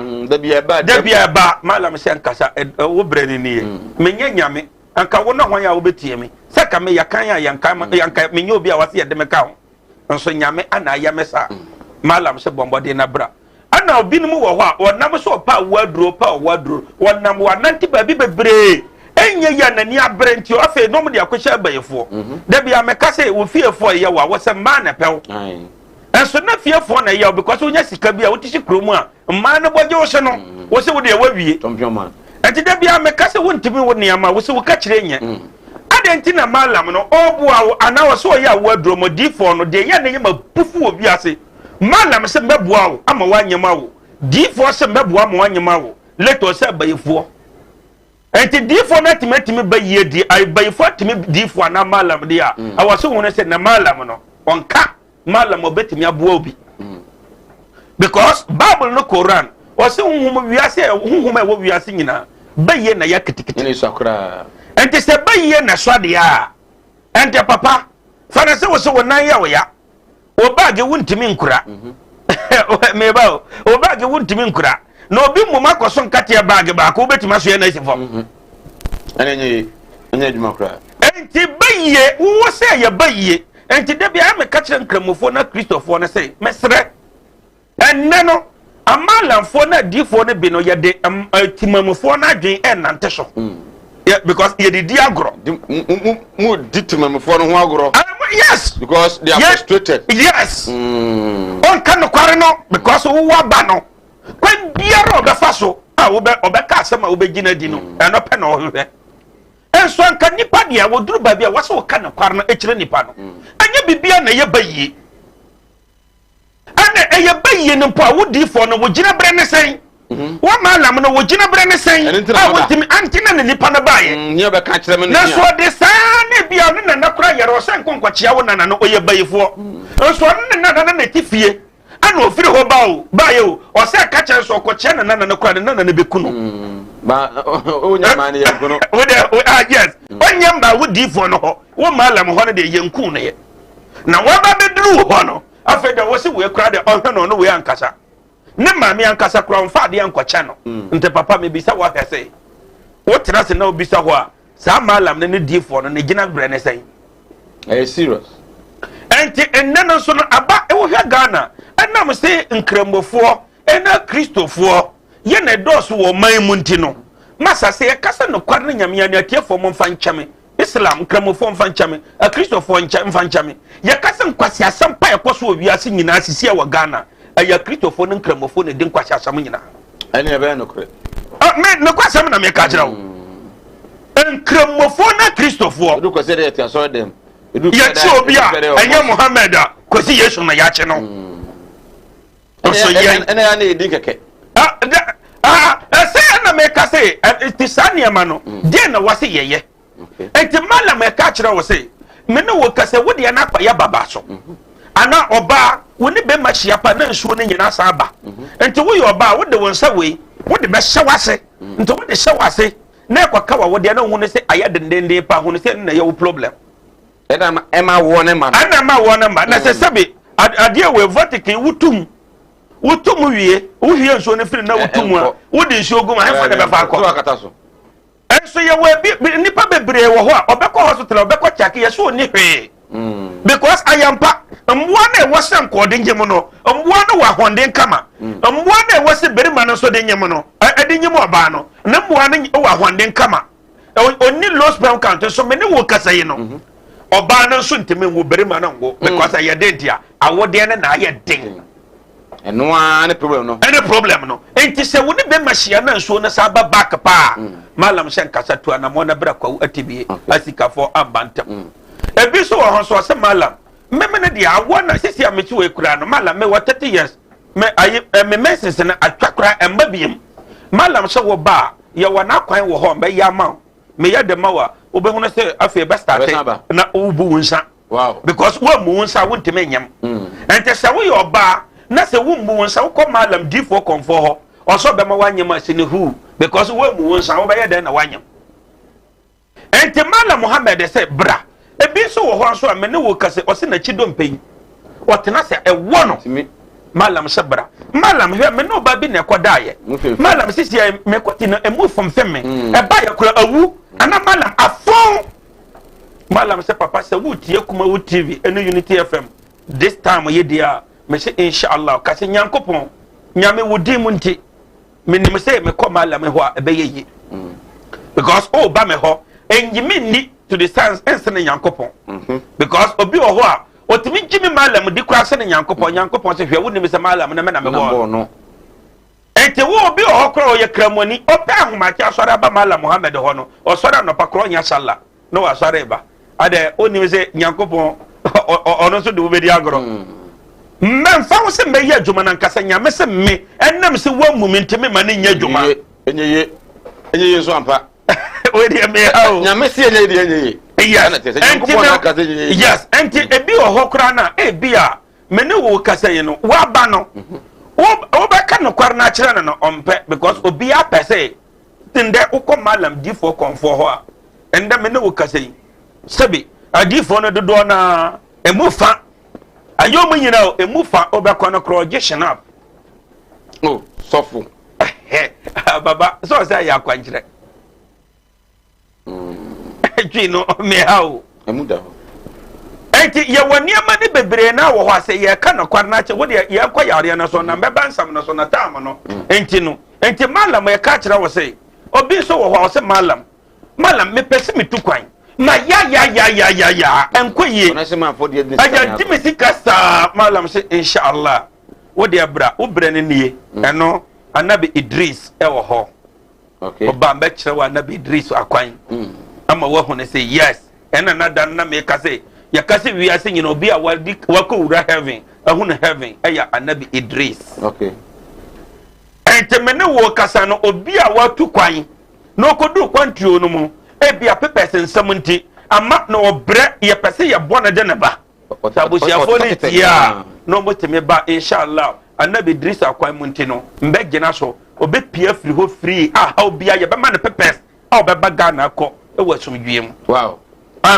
da bia ba mala me se nkasa wo brani ni me nyanyame anka wo na hwan ya wo betie me saka me yakan ya yanka me nyo bia wase yede me ka ho nso nyame ana ya me sa mala me se bombode na bra ana obi mu wo ho a wonam so pa waduro wonam wananti ba bi bebre enye ya nani abrenti o afa no mu de akohya abayefo da bia me ka se wo fiefo ye wa wo se ma na pew enso na fiefo na ye because wonya sika bia wotishi kromu a ma na boje wo se no wo se wo de wawie champion enti da bia me ka se wontimi wo niama wo se wo ka kire nye adenti na mallam no obua wo ana wo so ye awaduro mo difo no de ye na ye mapufu obi ase mallam se mbebua wo ama wanyema wo difo se mbebua ama wanyema wo leto se abayefo enti difo na timetime baye di ay bayefo time difo na mallam dia awaso wona se na mallam no onka mallam obetimi aboa obi because bible no Quran wase hunhum wiase hunhum e wo wiase nyina baye na ya kitikiti ni sakura enti se baye na swade a enti papa fana se wo so wonan ya wo ya o baage wuntimi nkura me ba o baage wuntimi nkura na obi mu makoso nkate baage ba ko betima so ya na isifo enye djuma kura enti baye wo se ya baye enti de bia me ka kire nkramofo na kristofo na se mesre enne no amalamfo na difo na bi no ye de timamofo na adwen enante so yeah, because ye did agro mu ditimamofo no ho agro yes because they are frustrated yes on kan kware no because wo ba no kwan biara obefa so a wo be obeka asema wo be gina di no eno pe no hwe enso anka nipa dia wo duru ba bia wase wo kan kware no ekire nipa no anya bibia na ye bayi ana eye bayi no po a wo difo no wo gina bre ne sen wo mallam no wo gina bre ne sen a wo timi antina ne nipa na baye nye be ka kire me na so de sana bia no na kura yere o sen konkwachia wo nana no oye bayifo enso no nana na tifie ana ofiri ho bawo baye o se ka kire so kochia nana na kura nana na beku no ba onya mani ye kuno wo de yes onya mba wo difo no ho wo mallam ho no de yenku no ye na wo ba bedru ho no afeda wo se we kura de ohwe no we ankasa ne maami ankasa kura mfa de ankwacha no nte papa me bisa wa hwese wo tira se na obisa ho a sa mallam ne difo no ne gina bre ne sen serious enti enne no so no aba e wo hwa Ghana enam se nkramofo ena kristofo ye na dos wo man mu nti no masa se kasa no kwar ne nyame ya ne atiefo mo mfa nchame Islam nkramofo mfa nchame a kristofo mfa nchame ye kasa nkwasi asam pa ekoso owiase nyina asisi wa Ghana aya kristofo ne nkramofo ne din kwasi asam nyina ene ebe no kre me ne kwasi am na me ka jirawo nkramofo na kristofo edu kwasi de tia so dem ye chi obi a enye Mohammed a kwasi Yesu na ya che no so ye ene ya na edi keke say na me ka say tisania ma no de na wase yeye enti mallam e ka kire wo say me ne wo ka say wo de na akpa ya baba so ana oba wo ne be ma hia pa na nsuo ne nyina sa aba enti wo ye oba wo de won sa we wo de be hye wase enti wo de hye wase na ekwa wo de na hu ne say aya dendende pa hu ne say na ye wo problem ena ema wo ne ma ana ma wo ne ma na say sabe ade we Vatican wutum wie wo hie nsuo ne firi na wutum a wo de nsuo gum ahefa de be fa akọ enso ye we nipa bebre wo ho a obekọ hospital obekọ check ye so ni hwe because ayampa mwa na wose nkode nyem no mwa na wa honde kama mwa na wose berima no so de nyem no ade nyem oba no na mwa na wa honde kama oni low sperm count so me ne wo kasa yi no oba no so nteme wo berima no ngo because aye dentia awode ne na aye den eno ane problem no enti se wo ne be mahia na nsuo na sa ba back pa mallam shen kasa to na mo na bra kwa atibie asika for ambantem ebi so ho so se mallam meme ne dia awo na sisi amechi we kura no mallam me wa 30 years me ayi me message na atwakra emba biem mallam se wo ba ye wa na kwan wo ho be ya ma me ya de ma wa obehu na se afi be start na ubu wunsa wow because wo mu wunsa wontime nyam enti se wo ye oba na se wo mu wonsa wo ko mallam difo konfo ho oso be ma wanyem asini hu because wo mu wonsa wo be ye den na wanyem enti mallam Mohammed say bra ebi so wo ho so a me ne wo kase o se na chi dompen o tena se e wo no mallam sebra mallam he me no ba bi na ekodaye mallam sisi me kwati na emu fom femme e ba ya kura awu ana mallam afon mallam se papa se wutie Kumawood TV eno Unity FM this time ye dia me se inshallah kase nyankopon nyame wodi mu nti me nim se me ko mallam ho a be ye because oh ba me ho enjimi ni to the science ensene nyankopon because obi ho a otimi jimi mallam di kwa sene nyankopon se hwe woni me se mallam na me na me bo no ente wo obi ho kro ye kramoni ope ahoma cha sore ba mallam MOHAMMED ho no o sore no pa kro nya sala no wa sore ba ade oni me se nyankopon ono so de wo be di agro men fa wo se me ye adwuma na nkasa nyame se me enam se wo muminte me ma ne nya adwuma enye so ampa we di me ha o nyame se enye di enye yes enti ebi ohokra na ebi a me ne wo kasa ye no wa ba no wo ba ka no kwar na kire no ompe because obi a pese tinde ukọ mallam difo konfo ho a enda me ne wo kasa yi sebi adifo no dodo na emufa ayo mu nyina o emufa obekọ no crojetion up oh sofu baba so say ya kwankyere no me how emuda enti ye woni ama ne bebre na wo ho ase ye ka no kwar na che wo de ye kwa yare na so na beba nsam na so na tam no enti mallam ye ka kire wo se obi so wo ho ase mallam me pese me tukwan ma ya enkoye na se ma for de aja dimisi kasa mallam se inshallah wo de abra wo bre ne nie eno anabi Idris e wo ho okay oba mbe kire wa anabi Idris akwan ama wo ho ne say yes ena na dan na me ka say ya ka say wi ase nyina obi a wako wura heaven ahu na heaven eya anabi Idris okay entemene wo kasa no obi a watu kwan no kodu kwantio no mu ebi a pepese nsam nti ama na obre ye pese ye bona de ne ba tabusia foni tia no moteme ba inshallah anabi Idris akwan mu nti no mbe gina so obe pia free ho free a ha obi a ye be ma ne pepese a obe ba Ghana akọ ewasum dwiem wow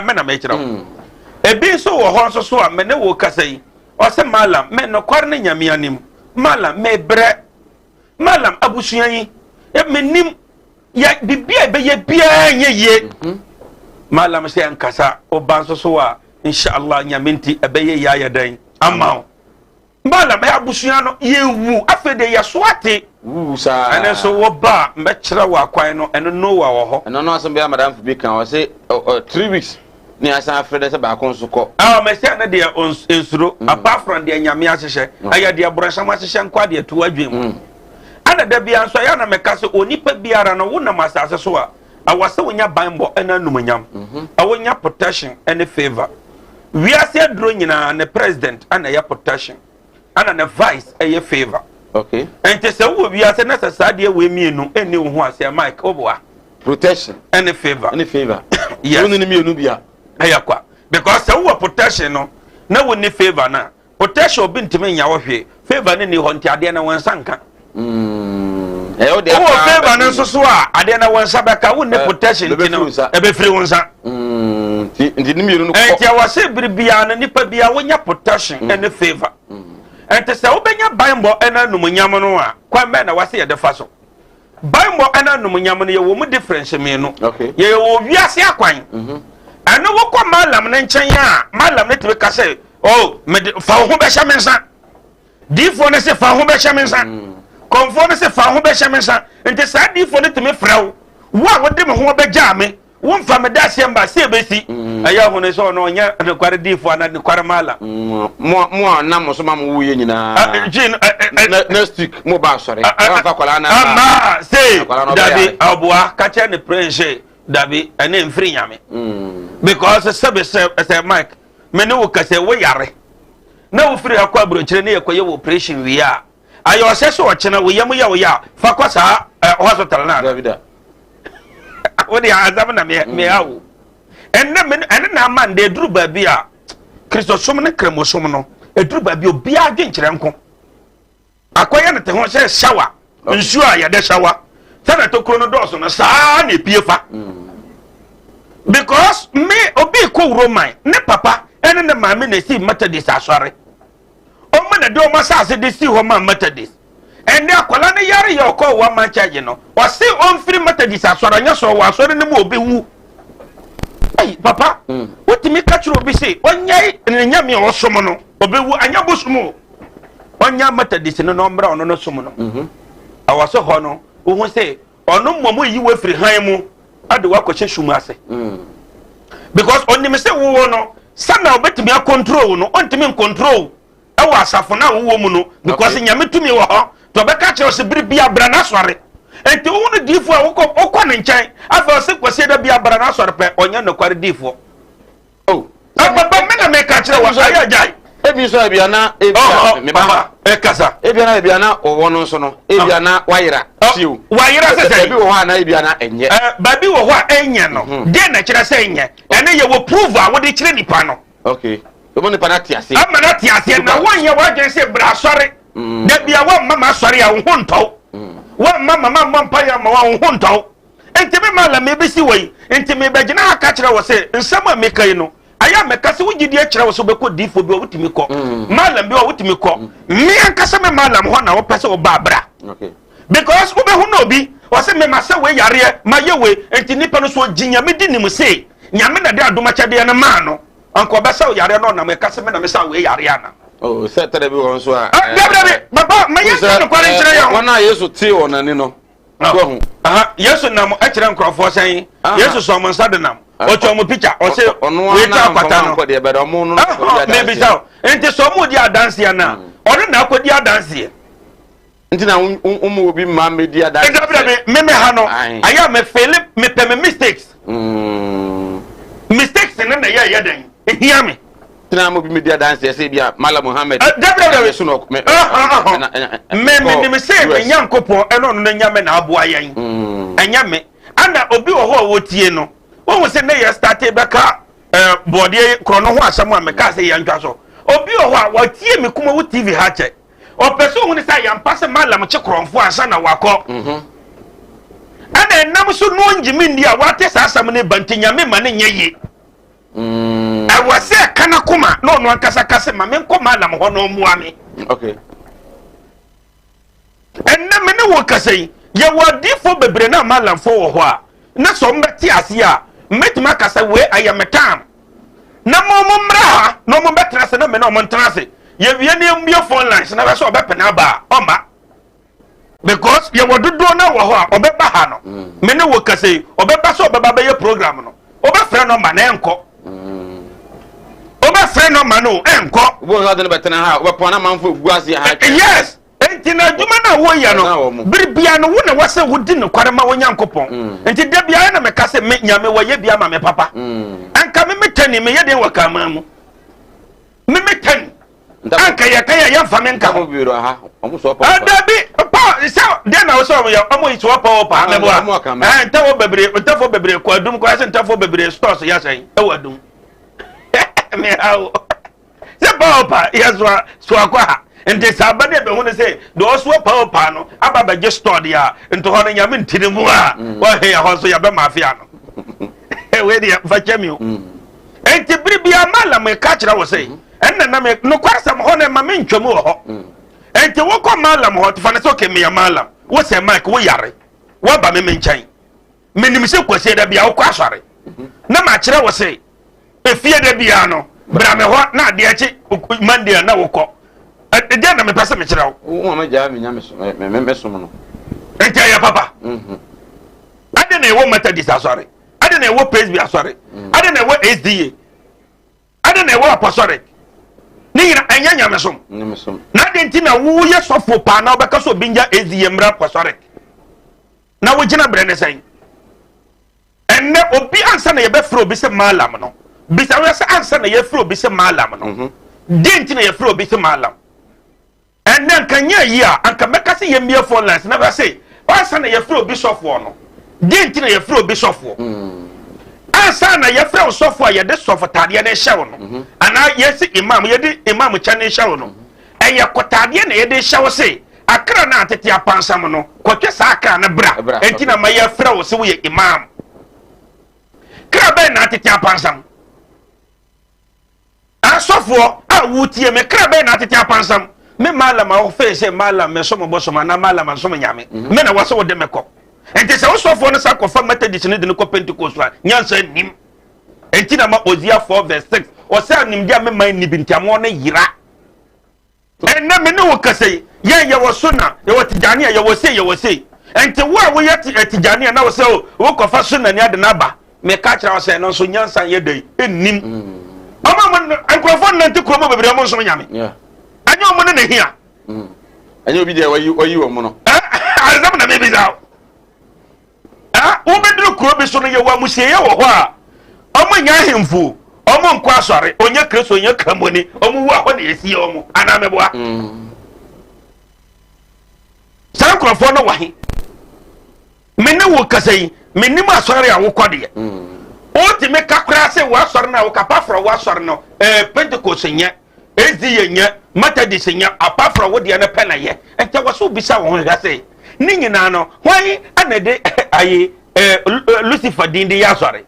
me na me kira ebi so wo ho so so a me ne wo kasa yi o se mallam me no kwar ne nyame anim mallam me bre mallam abusuan yi e menim ya bibia be ye bia nye mallam se ankasa o ban so so a inshallah nyame nti e be ye ya dan ama mallam e abusuan no ye wu afede ye so ate sa ene so wo ba mbe kira wa kwan no eno no wa wo ho eno no asem be madam fi kan o say 3 weeks ni asan afrede se ba kon so ko me say na de ensuro apart from de nyame ahyehe aya de aborasham ahyehe nkwa de to adwem ana da bia nso ya na meka se onipa biara no wona masase so a awase wonya banbo ena numanyam awonya protection and favor we are say dro nyina na president ana ya protection ana na vice eye favor okay ente se wo bia se na sasade we mienu eni wo ho ase Mike oboa protection and favor yes woni ni mienu bia ayakwa because se wo protection no na woni favor na protection obi ntime nya wo hwe favor ne ni ho nti ade na won sanka o de favor na so a ade na won sabaka woni protection ti no e be free won sa nti ni mienu no ko enti awase biribia na nipa bia wonya protection and favor enti se wo benya Bible ena numonyam no a kwan be na wase ye defa so Bible ena numonyam no ye wo mu difference me no ye wo wiase akwan ana wo kwa mallam na nchen ya mallam ne tibe ka se oh me fa ho be hya mensa difo ne se fa ho be hya mensa konfo ne se fa ho be hya mensa enti sa difo ne time frawo wo a wo de me ho be gya me wo mfa me da se mba se be si aya ho ne so no nya ne kware difo ana ne kware mallam mo na mo so ma mo wuye nyina next week mo ba sore fa kwala na ama say dabi aboa ka che ne prince dabi ene mfiri nyame because say Mike me ne wo kase wo yare na wo firi akwa brochire ne yekoye wo operation wi a ayo se so ochena wo yam ya wo ya fa kwasa hospital na David wo dia azam na me awo enne na man de duru ba bi a Kristo som ne kremosom no eduru ba bi obi adwenkyere nko akoye ne te ho se shower nsu a ya de shower sana to krono doso no saa na epie fa because me obi ko Roman ne papa ene ne maame na si Methodist asore o ma na de o ma sa ase de si ho ma Methodist ene akola ne yare ye ko wa man charge no o se on free Methodist asore nya so wa asore ne mo obewu ai papa wotimi ka chiro bi se onyai ne nyame o somo no obewu anya bosumo onya Methodist no no mbra ono no somo no awaso ho no wo se ono momo yi we free han mu ade wa ko hwehwum ase because onim se wo no sana obetimi a control no ontimi control e wa asafo na wo mu no because nyame tumi wo ho to be ka che se biri bia bra na sore enti wo no difo a wo ko ne nkyɛn afa se kwase da bia bra na sore pe onya no kware difo oh baba me na me ka che wa aya jai ebi so ebia na me ba kasa ebia na owo no so no ebia na wayira siu wayira se ebi wo ha na ebia na enye babi wo ho enye no de na kire se enye ene ye wo prove a wo de kire nipa no okay obo nipa na tiase ama na tiase na wonye wa gen se bra sore de bia wo mama sore a wo honto wo mama mpa ya ma wo honto enti me mala me besi wei enti me be gina aka kire wo se nsam a me kai no aya mekase wugidi a kire wo so be ko difo bi wutimi ko malam bi wutimi ko me ankasa me malam ho na wo pese wo babra okay because wo be hu no bi wo se me mase we yare ma ye we enti nipa no so ginya me di nim se nyame na de adoma kyade na ma no anko be se wo yare no na me kase me na me sa we yare ana oh se tere bi won so a baba ma ye no kware kire yo wona Yesu ti wonani no go hu Yesu nam a kire nkrofo sen Yesu so mo nsade nam o cho mo picture o se we ta kwata no de be do mo no maybe so enti so mo di adanse na ono na akodi adanse enti na obi ma me di adanse me ha no aya me fail me pe me mistakes mistakes na ya dan ehia me tina mo bi me di adanse se bia MALLAM MOHAMMED so no me me say me nyankopon eno no nyame na aboa yen anya me ana obi wo ho wo tie no wo se na ya start beka body krono ho asam a me ka se ya ntwa so obi wo ho a wo tie me Kumawood TV ha che o person hu ni say ya mpase MALLAM che kronfo asa na wakọ ana enam so no njimi ndi a wate sa asam ne bantinya me ma ne nyeye I was say kana kuma no no ankasa kase ma men ko MALLAM ho no mu ame okay enna me ne wo kasai ye wadi fo bebre na MALLAM fo wo ho a na so mbeti ase a metima kasa we ayametam na mo mra ha no mo betra se na me na mo ntrase ye wie ne mbie phone lines na be so obepena ba oma because ye wododo na wo ho a obeba ha no me ne wo kasai obeba so obeba be ye program no obefra no ma na enko friend no mano enko wo ha de betena ha wo pona manfo guase ha yes enti na djuma na wo ya no birbia no wo na wase wodi no kware ma wonya nkopon enti da bia na me kase me nyame wo ye bia ma me papa anka me metani me ye den waka ma mu me metani anka ya kan ya fa me nka mo biro ha omo so pa adabi pa so de na wo so ya omo yi so pa me bo enta wo bebre ko adum ko ase enta wo bebre stores ya sen e wo adum me how se papa yaswa so akwa ente sabade be hu se do so papa no aba ba je store dia ento ho no nyame ntirimu a wa he ya ho so ya be mafia no e we dia fa chemi o ente bribia MALLAM ka kira wo se enna na me no kwasam ho na ma me ntwam ho ente wo ko MALLAM ho to fa na so ke me ya MALLAM wo se mic wo yare wo ba me nkyɛn menim se kwase da bia wo kwa asare na ma kira wo se efie de bia no bra me ho na de achi Monday na wokọ de na me pese me kire wo ma ja me nyame me so no enti ya papa ade na ewo Methodist asore ade na ewo Praise Be asore ade na ewo SDA ade na ewo apostolic ni gira anya nyame som na de enti na wo ye sofo pa na obeka so binja SDA mra apostolic na wo gina bre ne sen enne obi ansa na ye be fro bi se MALLAM no bisa we se ansa na ye fro bi se MALLAM no denti na ye fro bi se MALLAM enne nkanya yi a anka meka se ye mie phone lines na ba se ansa na ye fro bi sofo no denti na ye fro bi sofo ansa na ye fro sofo a ye de sofo tade na hyew no ana ye se imam ye de imam cha na hyew no eye kotade na ye de hyew se akra na atete apansam no kwatwe sa akra na bra enti na ma ye fro se wo ye imam kra be na atete apansam for wutie me kra be na tete apansam me mallam a fe se mallam me so mo boso na mallam so mo nyame me na wase wo de me ko enti se wo so for no sa ko fa methodist ne de no ko pentecost a nyansa nim enti na ma Hosea 4 verse 6 o se anim dia me man ni bintiamo na yira enna me ne wo kasei ye wo so na ye wo tijani ye wo sei enti wo ye tijani na wo se wo ko fa so na ni ade na ba me ka kira wo se no so nyansa ye dei ennim Mama, microphone na ti kromo bebere mo so nyame. Yeah. Anyo mo ne hia. Anyo bi de wayi wo mo no. Azam na me bi za. Wo bedru kro bi so no ye wa musie ye wo ho a. Omo nya hemfu, omo nkwa asore, onye kreso onye kamoni, omo wu aho na yesi omo. Ana me boa. San microphone no wahi. Me ne wo kasai, me ni ma asore a wo kode. O ti me kakra se wa sɔre na o kapa fro wa sɔre no Pentecost nya ezi nya Methodist nya apa fro wo de na pɛ na ye enta wo so bisa wo ho se ni nyina no hwan anade ayi Lucifer din de ya sɔre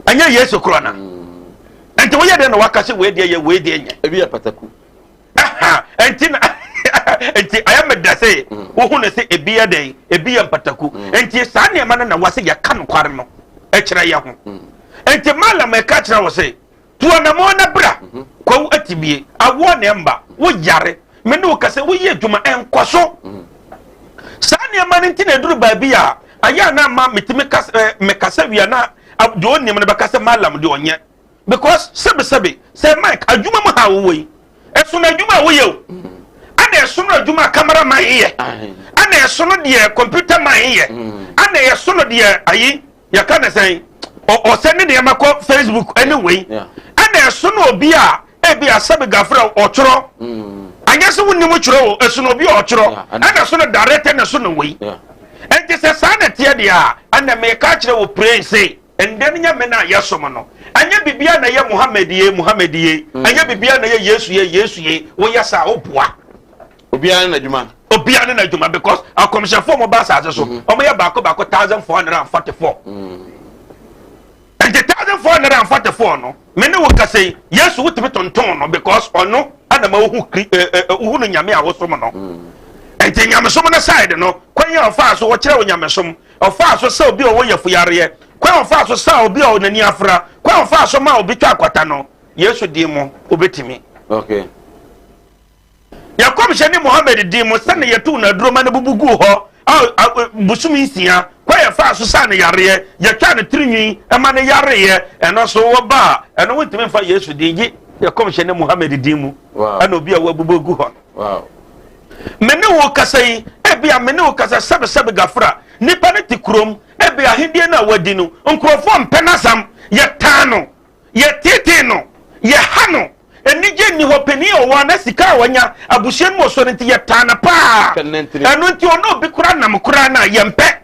anya Yesu krona enta wo ye de na wakase we de nya ebi ya pataku entina enti ayameda se wo hu ne se ebi ya de ebi ya pataku enti sa ne ma na wase ya kan kware no ekira ya ho enti mallam e ka kira wo se tuo na mo na bra kwa atibie awo ne mba wo yare me ne wo kase wo ye dwuma enkoso sa ne ma ne ntina duru ba bi a aya na ma metime kase me kase wi na do ne me ba kase mallam de onye because sebe say Mike adwuma mo ha wo yi eso na adwuma wo ye o ana eso na adwuma camera man ye ana eso no de computer man ye ana eso no de ayi ya kana say o send ne makọ Facebook anyway ana eso no obi a ebi asabe gafra o choro anya se wonni mo choro eso no obi o choro ana eso no director na so no we enti se sa na tie dia ana me ka kire wo pray say enden nya me na yesom no anya bibia na ye Muhammad ye anya bibia na ye Yesu ye wo ya sa oboa obia na adwuma because a commission for mo ba sa so o ya bako 1444 and the 1444 no me ne wo ka say Yesu wutimi tonton no because ono ana ma hu no nyame a wo som no and the nyame som na side no kwan ya ofa so wo kire wo nyame som ofa so sa obi o wo yafu yare kwan ofa so sa obi o nani afra kwan ofa so ma obi twa akwata no Yesu di mo obetimi okay ya komshe ni Mohammed di mo sane yetu na duro ma ne bubugu ho busumi nsia kwa ya fa so sane yare ya twa ne trinwi e ma ne yare ye eno so wo ba eno wintimi fa Yesu di gi ya komshe ni Mohammed di mu ana obi a wabubugu ho mene wo kasai ebia mene wo kasa sebe gafra nipa ne tikrom ebia hindie na wadi no nkrofo mpenasam ye tano ye tete no ye hano enije ni hopeni o wana sika wanya abushen mo so nti ye tana pa eno nti ono bi kura na mkura na yempe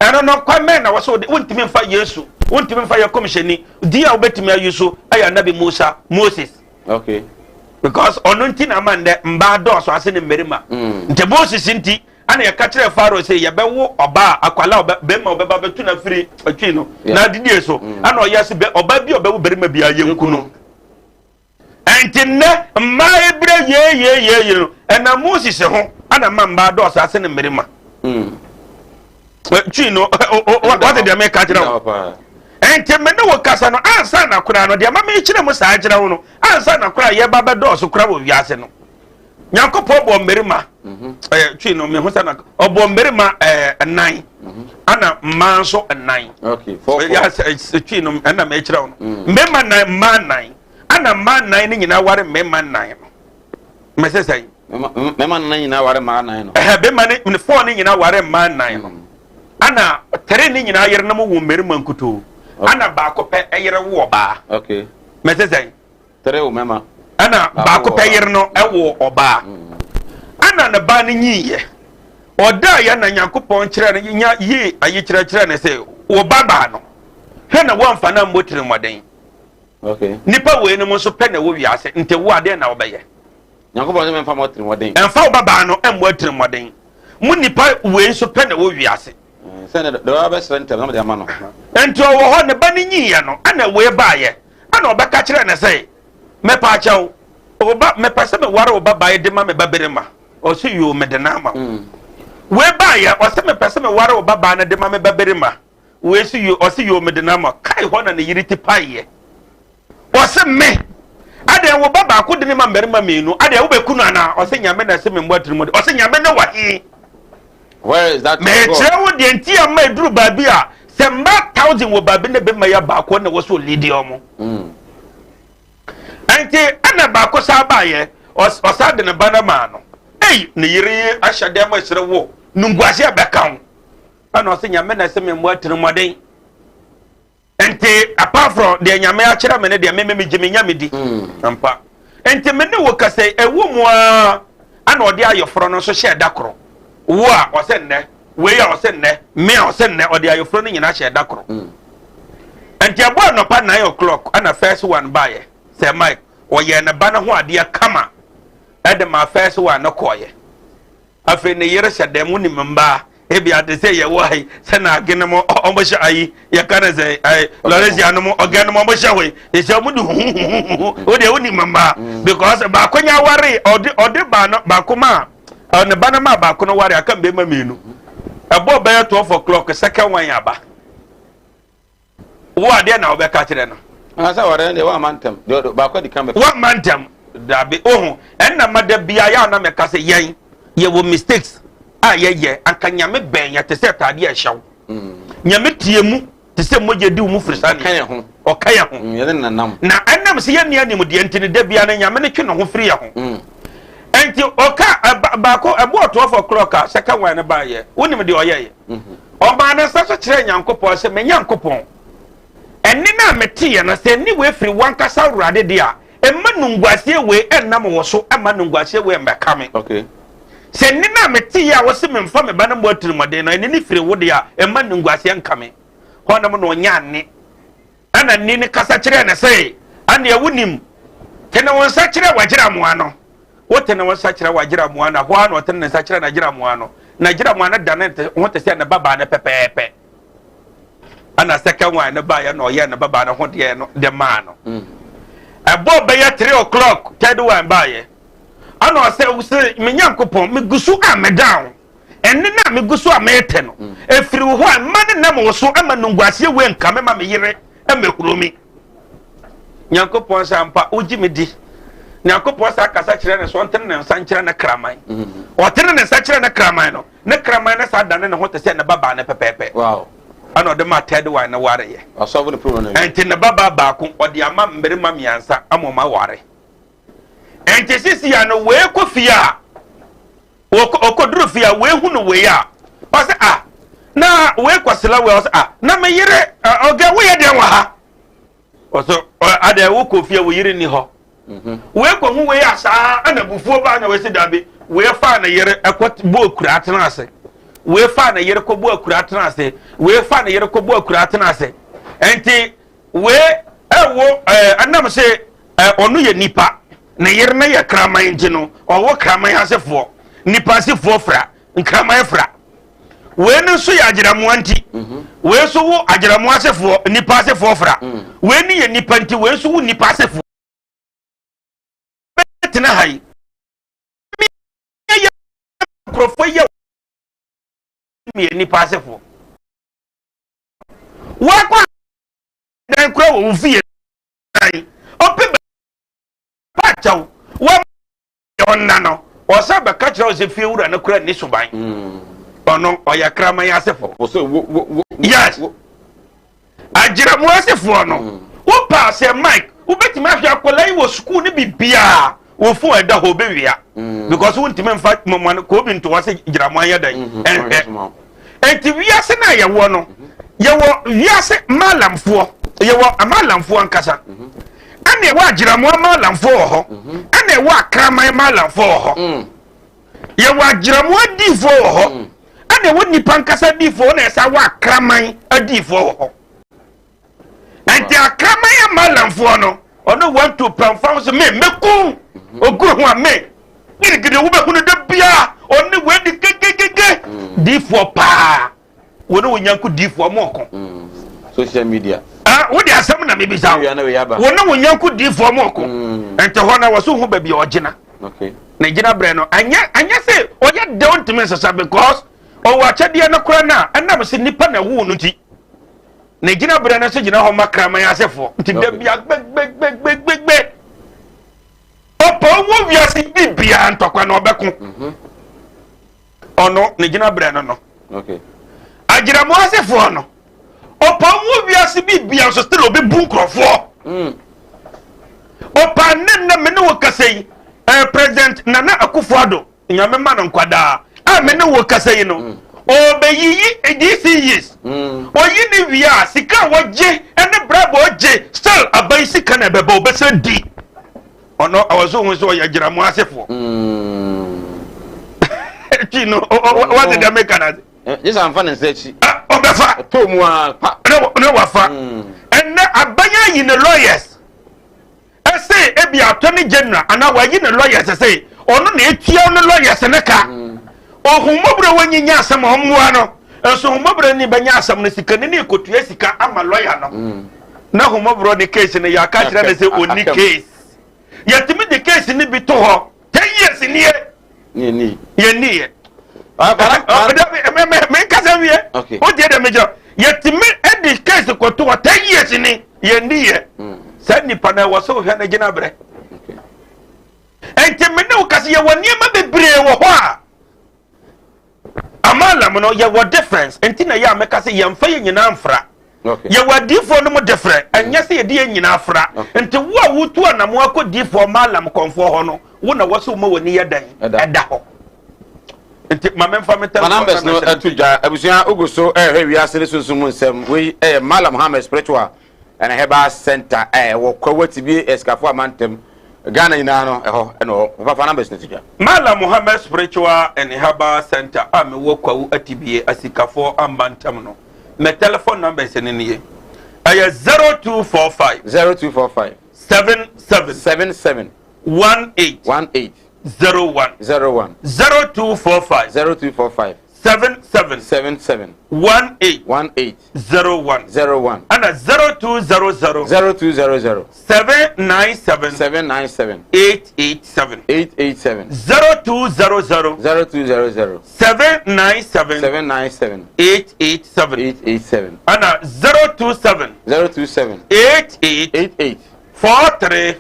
eno no kwa me na waso wontimi mfa Yesu wontimi mfa ya komisheni dia obetimi ayuso aya nabi Musa Moses okay because ono nti na mande mba do so ase ne mmerima nti Moses nti ana ya kachire Faro say ye bewo oba akwala oba bema obeba betu na firi atwi no na didie so ana oyase be oba bi obewu berima bi ayenku no entine ma ebre ye ena Moses ho ana mamba do so ase ne mmerima atwi no what dey make kachire enti me ne wo kasa no ansa na kura no de ma me kire mu saa kire ho no ansa na kura ye baba do so kura wo wiase no nyankopo bo mmerima twi no me ho sa na obo mmerima nan ana manso nan okay ya twi no ana me kire ho no mema nan man nan ana man nan ni nyina ware mema nan me se sai mema nan nyina ware man nan no bema ni fo ni nyina ware man nan no ana tere ni nyina yere na mo wo mmerima nkuto ana ba ko pe yere wo ba okay me se sai tere o mema ana ba ko pe yere no ewo oba ana na ba ni nyiye oda ya na Nyankopon kire ne nya yi ayi kire ne se wo baba no he na wo mfa na mbotire moden okay nipa we no so pe na wo wiase nte wo ade na wo beye Nyankopon se mfa motire moden emfa wo baba no embotire moden mu nipa we so pe na wo wiase se na do abesre ntem na de ama no enti wo ho ne ba ni nyiye no ana we baaye ana obeka kire ne se me pa chaw oba me pese me ware oba bae de ma me baberema o se yo me de na ma we ba ya o se me pese me ware oba ba na de ma me baberema we se yo o se yo me de na ma kai ho na ne yiriti paye o se me ade wo baba ko de ne ma mberema menu ade wo be kunu ana o se nyame na se me mbo atiri mo o se nyame na wahi. Where is that? Me chewo de ntia ma eduru babi a se mba 1000 wo babi ne be ma ya ba ko na wo so lidi omo ante ana ba ko sa ba ye o sa de ne bana ma no ne yiri ahya de ma sere wo nunguase abeka ho ana o se nyame na se me mbo atiri mo den ente apart from de nyame a kira me ne de me gimi nyame di ampa ente me ne wo kase ewo mu ana ode ayofro no so hye dakoro wo a o se nne we ya o se nne me o se nne ode ayofro no nyina hye dakoro ente abo no pa 9 o'clock ana first one bae se Mike o ye ne ba na ho ade kama ede ma first one no koye afi ne yere hye dem ni mba ebi ade se ye wo ai se na agene mo ombo sha ai ya kana ze ai lorezi anu mo ogene mo ombo sha we e se mu du o de woni mamba because ba konya ware ode ba no ba kuma ne ba na ma ba kono ware aka mbe ma menu abo ba ya 12 o'clock second one aba wo ade na obeka kire no asa ware de wa mantem ba kwa di kan be wa mantem da be ohun enna mada bia ya na me ka se yen ye wo mistakes ye anka nyame ben ya te se tade a hyew nyame tie mu te se moje di mu frisa ne ho o kaya ho ye na nam na annam se ye ne anim de ntine da bia na nyame ne twe no ho firi ya ho enti oka ba ko abo 12 o'clock second one ne ba ye wonim de oye ye o ba na sa so kire nyankopon se me nyankopon enni na mete ye na se ni we firi wan kasa wurade de a emma nungwasie we ennam wo so emma nungwasie we mbeka me okay se nina meti ya wo se memfa me ba na mo atirimode na ni firi wo de a emma nungwase nkame honam no nya ne ana ni ne kasa kire na se ana ya wunim tene won sa kire wagira mo ano wo tene won sa kire wagira mo ano ho ano tene sa kire na gira mo ano na gira mo ano da na ho te se na baba na pepepe ana second one na ba ya no ye na baba na ho de no de ma no abo be ya 3 o'clock third one ba ye ano se me nyankopon me gusu amedown enne na me gusu amete no efiri ho a man na mo so ama nungwase we nka me ma me yire emekuromi nyankopon sampa oji me di nyankopon sa kasa kire ne so ntene ne nsa kire na kraman o tene ne nsa kire na kraman no ne kraman na sa dane ne ho te se ne baba ne pepepe wow ano de ma third one na ware ye aso the problem enti ne baba ba ko odi ama mbere ma miansa amoma ware enti sisi ya no we ko fia okoduru fia we hu no we ya o se na we kwasela we o se na me yire oga we ye den wa ha o so ade wo ko fia we yire ni ho we ko hu we ya sa ana bufuo ba na we se dabe we fa na yire ekot bo okura atena ase we fa na yire ko bo okura atena ase we fa na yire ko bo okura atena ase enti we ewo anam se onu ye nipa na yere na ya kraman jino owo kraman asefo nipa asefo fra nkraman fra we no so ya agiramu anti we so wo agiramu asefo nipa asefo fra we ni ye nipa anti we so wo nipa asefo betina hai ya krofo ya mi nipa asefo wa kwa dan kro wo fie ai ope pachaw wa onna no o sa be ka kire o se fie wura na kura ni suban ono o ya kraman ya sefo o so yes ajira mo asefo no wo pa se Mike wo betima ahwe akola yi wo school ni bibia wo fu eda ho be wia because wo ntime mfa mo ko bi nto wase jira mo ya dan enti wiase na ye wo no ye wo wiase malamfo ye wo amalamfo ankasa ane wa agiramu malamfo ho ane wa akraman malamfo ho ye wa agiramu adifo ho ane wo nipa nkasa difo na esa wa akraman adifo ho ante akraman ya malamfo no ono want to perform so me meku oguru ho ame girigiri wo be hunu da bia oni we di gegegege difo pa wo no nyanku difo mo ko social media ah wo de asem na me bisa wo na wo nyanku di fo mo ko ente ho na wo so hu ba bi ogina okay na gina bre no anya se oye don't me sasa because o wa chade na kora na anam se nipa na wo no ti na gina bre na se gina ho makrama ya sefo nti da bia gbegbe opo wo wiase bibia ntokwa na obeko ono na gina bre no okay agira mo asefo no opo wo wiase bibia so still obi bunkrofo opa nna me ne wo kasei president Nana Akufo-Addo nyame ma no nkwada a me ne wo kasei no obeyiyi EDCs oyi ni via sika woje ene brabo oje still abai sika na beba obese di ono awazo hu so ya gira mo asefo Chino what did they make an yes I'm fun and say obefa to mu a pa no wafa ene abanya yi ne lawyers say ebi attorney general ana wa yi ne lawyers say ono na etia no lawyers ne ka ohumobro wanyinya asem homwa no enso humobro ni banya asem no sika ne ekotua sika ama lawyer no na humobro ni case ne ya ka kira ne say oni case yatimi the case ni bi to ho 10 years ni ye me kasa wie o die de mejo yatimi edi case ko to 10 years ni ye sani pana waso hwa na gina bre ente me ne ukasi ye woni ma bebre wo ho a MALLAM no ye wo difference enti na ya meka se ye mfa ye nyina mfra ye wadifo no mo different anya se ye de nyina afra enti wo a wutu na mo akodifo MALLAM konfo ho no wo na waso ma woni ye dan eda ho enti ma memfa metal numbers no atuja abusia oguso wiase ne SUNSUM nsem we MALLAM MOHAMMED spiritual and Heba Center wo kwati bi escafo amantem Ghana ina no eho eno papa numbers ne tija MALLAM MOHAMMED spiritual and Heba Center am wo kwawu atibie asikafo amantem no me telephone numbers ne ne aya 0245 77 18 01 0245 77 18 01 and 0200 797 887 0200 797 887 and 027 88 43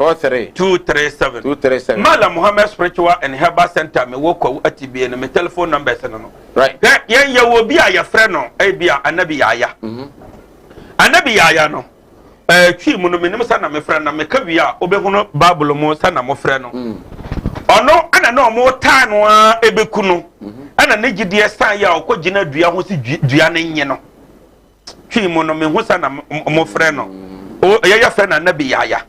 237 MALLAM MOHAMMED spiritual and Heba Center me wo kwawu atibie ne me telephone numbers no right ye wo bi a ye frɛ no e bia anabi yaya anabi yaya no twi mu no me nim sa na me frɛ na me ka wi a obehuno bible mu sa na mo frɛ no ono ana na mo ta no a ebeku no ana ne gidie san ya okogina dua ho si dua ne nye no twi mu no me hu sa na mo frɛ no o ye frɛ na anabi yaya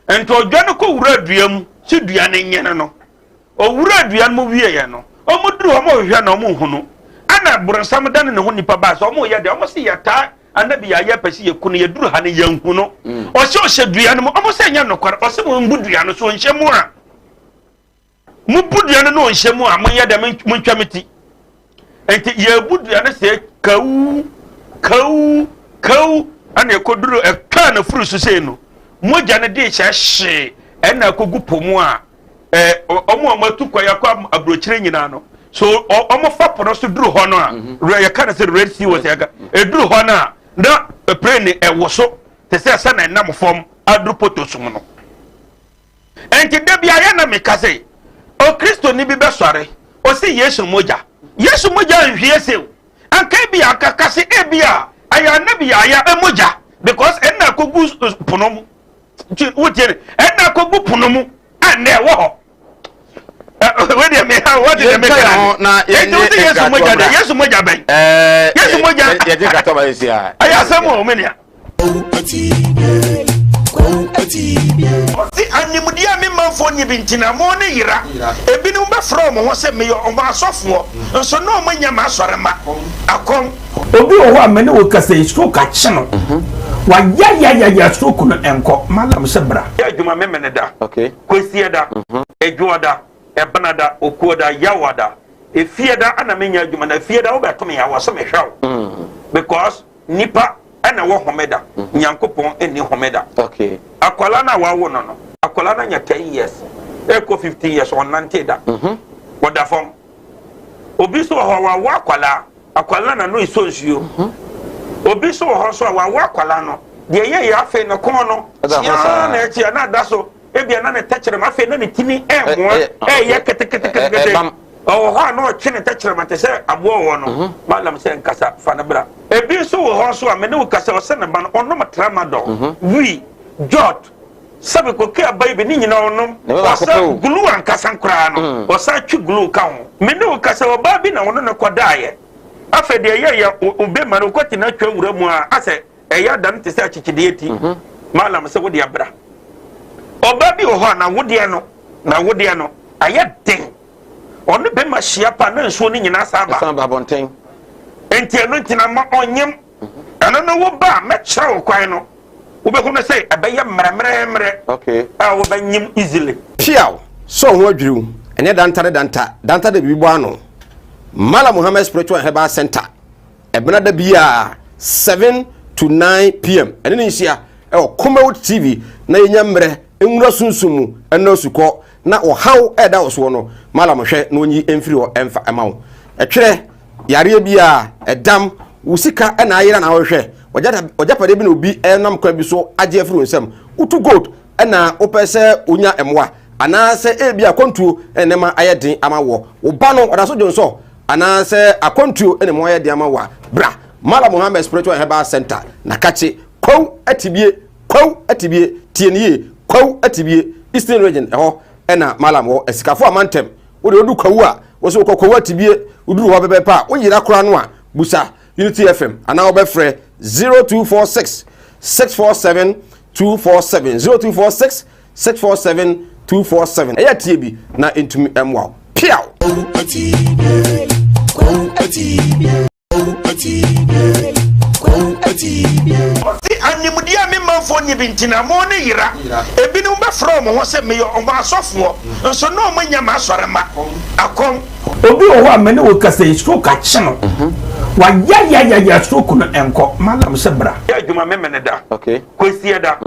ento odwa no ko wura dua mu si dua ne nye no o wura dua mu wie ye no o mudru o mo hwa na o mo hunu ana bursam dan ne ho nipa ba so o mo ye de o mo si yata anabi yaya pesi ye kunu ye duru ha ne ye hunu o se o se dua no mo o mo se nya no kwar o se mo mbu dua no so nhye mu a mu budua no no nhye mu a mo ye de mo ntwameti enti ye budua no se kau ana ekoduru e ka na furu so se no moja ne de hye ena kogu pomu a omo amatu kwaya kwa abrochire nyina no so omo fa pono so duru ho no a ya kana se red sea was ya duru ho na plane woso te se sa na nam fom aduru potosum no enti de bia ya na mekase o Kristo ni bi besware o se Yesu moja nhwie se anka bia akakase e bia aya na bia ya emoja because ena kogu pono mu wutiere ena kogu pono mu ane wo ho we dey me what dey make na Yesu moja ben Yesu moja ye dey gato ba isi a aya samu o menia ti animdia me manfo nyi bintina mo ne yira ebinu be from ho se me o ma asofo nso no manya ma asore ma akom obi o ho amene wo kasa isko ka chino wa ya stroke no enko MALLAM sebra ya juma memene da okay kwesi da ejuoda ebanada okuoda yawada efie da ana menya juma na efie da wo beto me yawo so me hwawo because nipa ana wo homeda nyankopon eni homeda okay akwala na wa wo no akwala na nya 10 years eko 15 years on nanteda woda fom obi so ho wa akwala na no iso nsuo obi so ho so wa akwala no de ye ya afi no kon no ya na echi na da so ebia na ne tachere ma afi na ne tini ye kete oh ha no chine tachere ma te se abo wo no mallam se nkasa fa na bra ebi so ho so a me ne ukasa o se ne ba no ono matrama do wi jot sabe ko ke abai ni nyina onom wasa glue ankasa nkra no wasa twi glue ka ho me ne ukasa o ba bi na ono ne kodaye afa de ye ube ma no kwati na twa wura mu a ase eya dan te se achichide eti mallam se wodi abra oba bi ho na wode no aye den onu be ma hia pa na nsuo ni nyina saba bonten enti eno ntina ma onyem ana no wo ba me kyerɛ kwan no wo be kono say abɛyɛ mremremre okay wo ba nyim easily piaw so ho adwiriw ene danta de bibo ano MALLAM MOHAMMED Spiritual Herbal Center ebena da bia 7 to 9 p.m. ene ni nsia Kumawood TV na yenya mre enwura sunsumu eno suko na ohaw eda oso no MALLAM hwe na onyi emfiri ho emfa emawo etwere yare bia edam wusika ena ayira na hwe ojapade bi na obi enam kwa bi so age afiri nsem utu gold ena opese onya emwa anase ebi akontuo enema ayedin amawo oba no odaso jonso anase akontuo enema ayedin amawa bra MALLAM MOHAMMED Spiritual Herbal Center na kache kwaw atibie tienie kwaw atibie Eastern Region eho ena MALLAM wo esikafo amantem wo de odu kwaw a wo so kwaw atibie uduru ho bebepa wo yira kora no a busa Unity FM ana obefre 0246 647 247 0246 647 247 eya tie bi na entumi emwa piaw oti animdia me manfo ni bintina mo ne yira ebinu be from ho se me o ma asofo nso no mo nya ma asore ma akom obi o wa me ne wo kasa isko ka chino wa ya stroke no enko MALLAM se bra ya adwuma me ne da okay kwesi da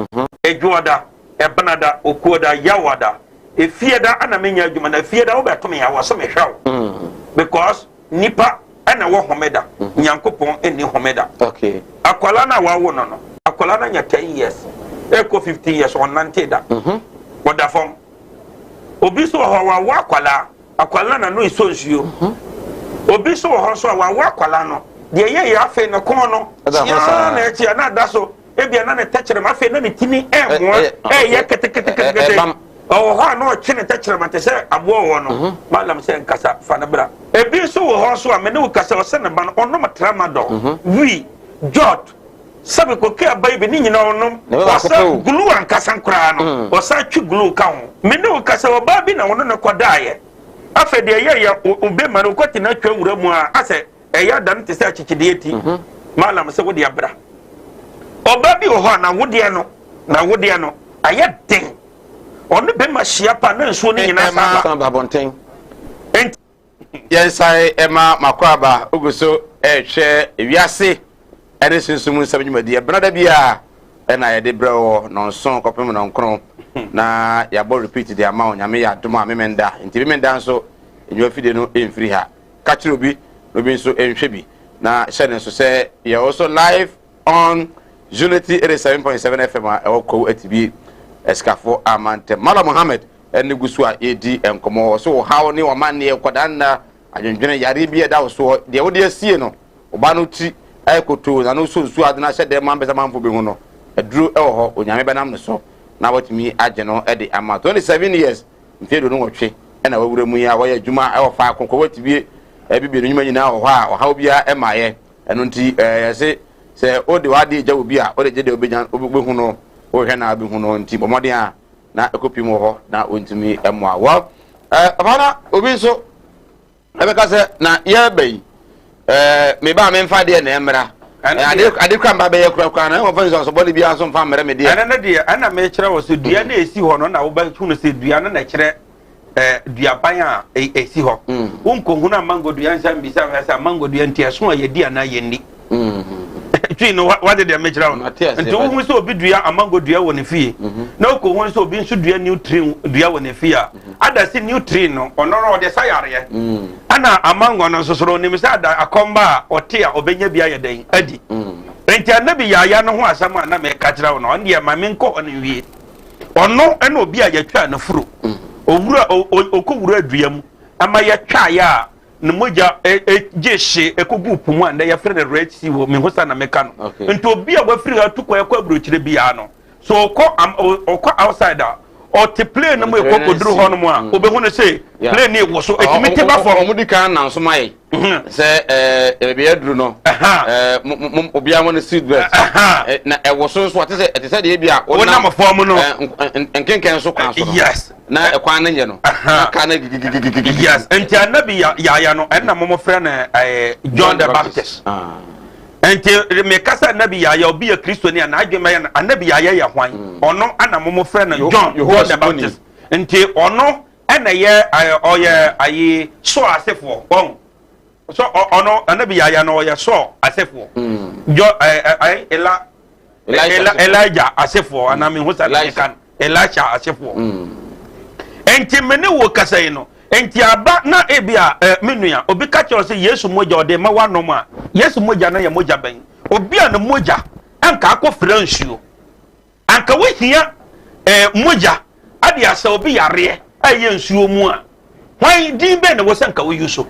edwoda ebenada okuoda yawada efieda ana menya adwuma na efieda wo beto me yawo so me hwaw because nipa ana wo homeda nyankopon eni homeda okay akwala na wa wo no akwala na nya 10 years eko 15 years on nanteda woda fom obi so ho wa akwala na no iso nsuo obi so ho so wa akwala no de ye ya afi no kon no ya na echi na da so ebia na ne tachere ma afi na ne tini ye kete oh ha no chine tachere ma te se abo wo no MALLAM se nkasa fa na bra ebi so ho so a me ne ukasa o se ne ba no ono matrama do wi jot sabe ko ke abai bi ni nyina onom wasa glue ankasa nkra no wasa twi glue ka ho me ne ukasa o ba bi na ono ne kodaye afa de ye ube ma no kwati na twa wura mu a ase eya dan te se achichide eti MALLAM se wodi abra oba bi ho na wode no aye den onu be ma hia pa na nsuo ni nyina saba bonten yensai ema makwaba oguso ehwe ewiase ene SUNSUM nsabnyumadi ebna da bia ena ye de brewo no nson kopem no nkron na ya bo repeat the amount nyame ya dom amemenda nti bemenda nso enyo fide no emfiri ha ka kire obi nso enhwe bi na share nso say you also live on Unity 87.7 FM eko atibi eskafo amante MALLAM MOHAMMED ene gusu a edi enkomo so hawo ne wamanne ekodanna adwendwene yare bi eda so de wo de asie no oba no ti aikoto na no so adena hye de man beza manfo be hu no aduru ewo ho onyame benam ne so na watimi age no ede ama 27 years mfedo no wotwe ena wawura mu ya wo ya dwuma ewo fa akonko watibie bibi no nyuma nyina ho a ohaw bia emaye eno nti yese se ode wade gya obi a ode gye obejan obehu no o hwe na abehu no nti bomode a na ekopi mu ho na ontimi emwa wa abana obi so ebeka se na ye bai me ba me mfa de na emra ade kwa mba be ye kura na wo fanso so body bia so mfa mra me de ana de ana me kire wo so dua na esi ho no na wo ba hu no se dua na kire dua ban a esi ho wonko hu na mango dua nsa mbisa sa mango dua ntia so ye di ana ye ni twi no what did they measure on nti wo so obi dua amango dua wo ne fie na ko ho so obi nso dua new tree dua wo ne fie a ada si new tree no ono ro de sayare ana amango no sosoro ni misa ada akomba ote a obenya bia ye den adi nti anabi ya no ho asam na me ka kira wo no on de ma me nko ono wie ono ena obi a yatwa na furo owura okowura dua mu ama yatwa ya no moja jeshe ekogu pumu anda ya frere red sea wo me hosa na meka no nti obi a wafiri atukwa yakwa brochire bia no so okọ outsider o te play na mo ekọ koduru ho no mo a obehu no say play na ewo so etimite ba for omudi kan na so mai se ebi aduru no obi a mo ne seed bet na ewo so so ate se de bia o na mo form no enkenken so kan so yes na ekwan na ye no ka na yes enti anabi ya no enna mo frɛ na John the Baptist enti me kasa anabi ya obi ya Kristo ni na adwema ya anabi ya hwan ono ana mo frɛ na John the Baptist enti ono ena ye oye ayi so asefo on so ono anabi ya no ye so asefo jo Elijah asefo ana me hosa kan Elisha asefo enti mene wo kasa yi no enti aba na ebia menua obi ka kyo se Yesu moja ode ma wanom a Yesu moja na ye moja ben obi a no moja anka akọ fransuo anka wo hia moja ade asa obi yare aye nsuo mu a hwan din be na wo sanka wo yuso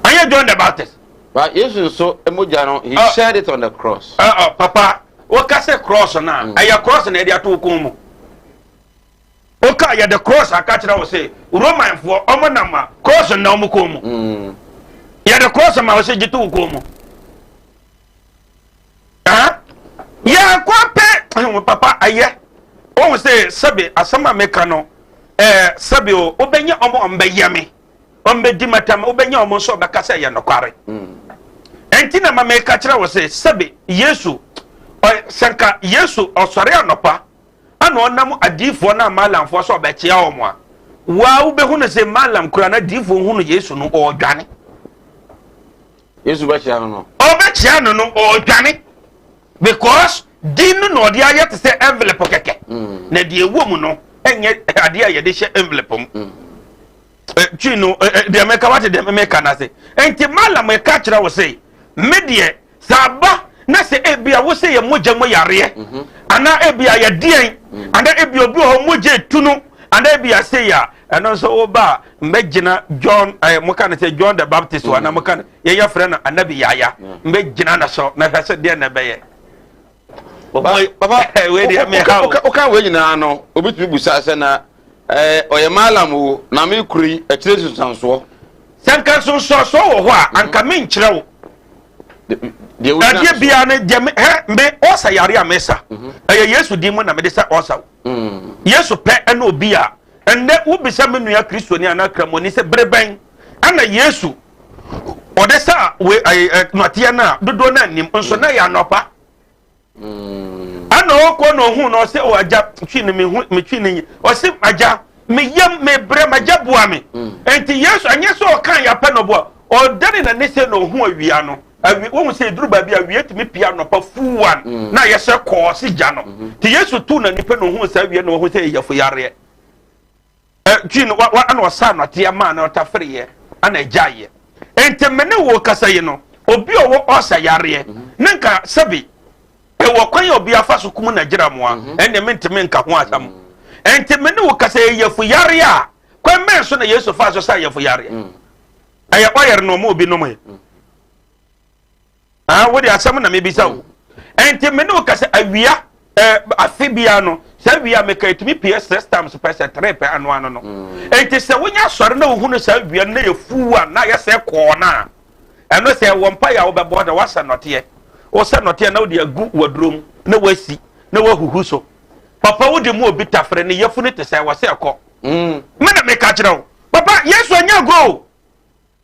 anya John the Baptist but Yesu so moja no he shared it on the cross papa wo ka se cross na aya cross na ede ato ko mu oka ya the cross akachira wo say Roman for omonama cross na omukomu ya the cross ma wo say jitu ukomu ya kwape papa aye o say sabe asama meka no sabe o obenya ombeyame ombedi matam obenya omo so bekasa ya nokware enti na ma meka kira wo say sabe Yesu sanka Yesu osore anopa ana onam adifo na MALLAM fo so be chia omo a wa wo be hu ne se MALLAM kura na adifo hu no Yesu no odwane Yesu be chia no o be chia no odwane because din no odi aye te se envelope keke na de ewo mu no enye ade aye de she envelope mu twi no de meka wate de meka na se enti MALLAM e ka kira wo se medie saba na se ebia wo se ye moja mo yare ana ebia ye dien ana ebia obi ho moja tunu ana ebia se ya eno so oba mbegina John mo kan se John the Baptist wana mo kan ye ya frɛ na anabi yaya mbegina na so na hwɛ se de na bɛyɛ baba we de me ha o kan we nyina no obi tu busa se na oye MALLAM wo na me kuri akire susanso sanka so wo ho a anka me nkyerɛ wo de bia ne jeme me osa yare amesa Yesu di mu na me de sa osa Yesu pe na obi a enne wo bisa menua Kristo ni anakramoni se breben ana Yesu ode sa we notia na dodo na nim nso na ya nopa ana okọ no hu no se o aja twi ne me twi ne o se aja me yam me bre maja bua me enti Yesu anye so kan ya pe no bo o dani na ne se no hu awia no won say duru ba bia wie timi pia no pa fuwan na yese ko si gya no ti Yesu tu na nipa no hu sa wie no hu say yefo yare twi no wa ana osa no te ma na otafere ye ana gyaye ente mene wo kasaye no obi owo osa yare nanka sabi e wo kwan obi afa so kum na gira mo a ene menteme nka ho asam ente mene wo kasaye yefo yare a kwan men so na Yesu fa so sa yefo yare aya oyere no mo obi no mo wo de asam na me bisa wo enti me no kase awia afibia no se awia me ka etimi PS 6 times per 3 per anu no enti se wonya sore na wo hu no se awia na ye fuwa na ye se ko na eno se wo mpa ya wo be boda wasa note wo se note na wo de agu wadrom na wasi na wo huhu so papa wo de mu obi tafre ne yefu ne te se wo se ko me na me ka kire wo papa Yesu anya go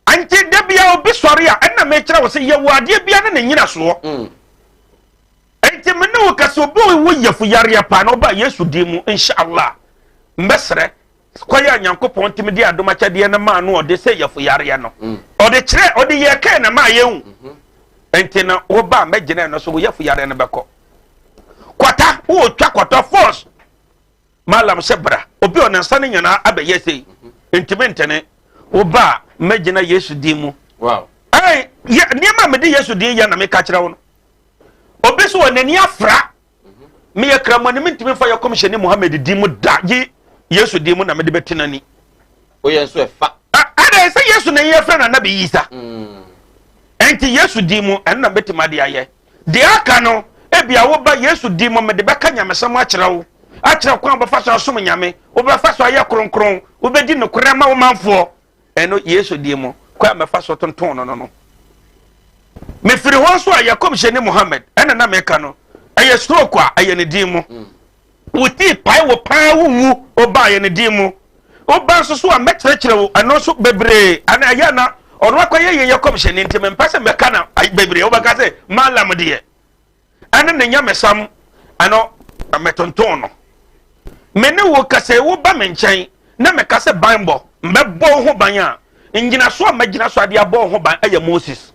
anti debia obi sori a na me kire wo se ye wade bia na nyina so anti me no ka so bo wo yefu yare pa na oba Yesu di mu inshallah mbesre kwaya nyankopon timi di adoma kyade na ma no ode se yefu yare no ode kire ode ye ka na ma yehu enti na wo ba megina no so wo yafu yare ne beko kwata wo twa kwata force mallam sebra obi onansa ne nyana abaye sei enti mentene wo ba megina Yesu dimu wow ai ya niema me di Yesu di ya na me ka kire wo no obi so wonani afra me ya kramo ne mentime fa ya commission ni MOHAMMED dimu da gi Yesu dimu na me de betinani o Yesu efa ada se Yesu na ye fra na na be yisa enti Yesu dimu en na betima de aye de aka no ebia wo ba Yesu dimu me de beka nyamesam akira wo akira kwa ba fa so asom nyame wo ba fa so aye kronkron wo be di no korema wo manfo eno Yesu dimu kwa me fa so tonton no me firi ho so aye commission ni MOHAMMED en na me ka no aye stroke a aye ne dimu wuti pai wo pa wo wu o ba aye ne dimu o ba so a mekyerɛkyerɛ wo ano so bebre ana aye na ono akoye ye commission nti me mpase me ka na bebre o ba ka se mallam de ana ne nyamesam ano ametonton no me ne wo ka se wo ba me nkyɛn na me ka se banbo mbɛbɔ ho ban a ngina so a magina so ade abɔ ho ban aye Moses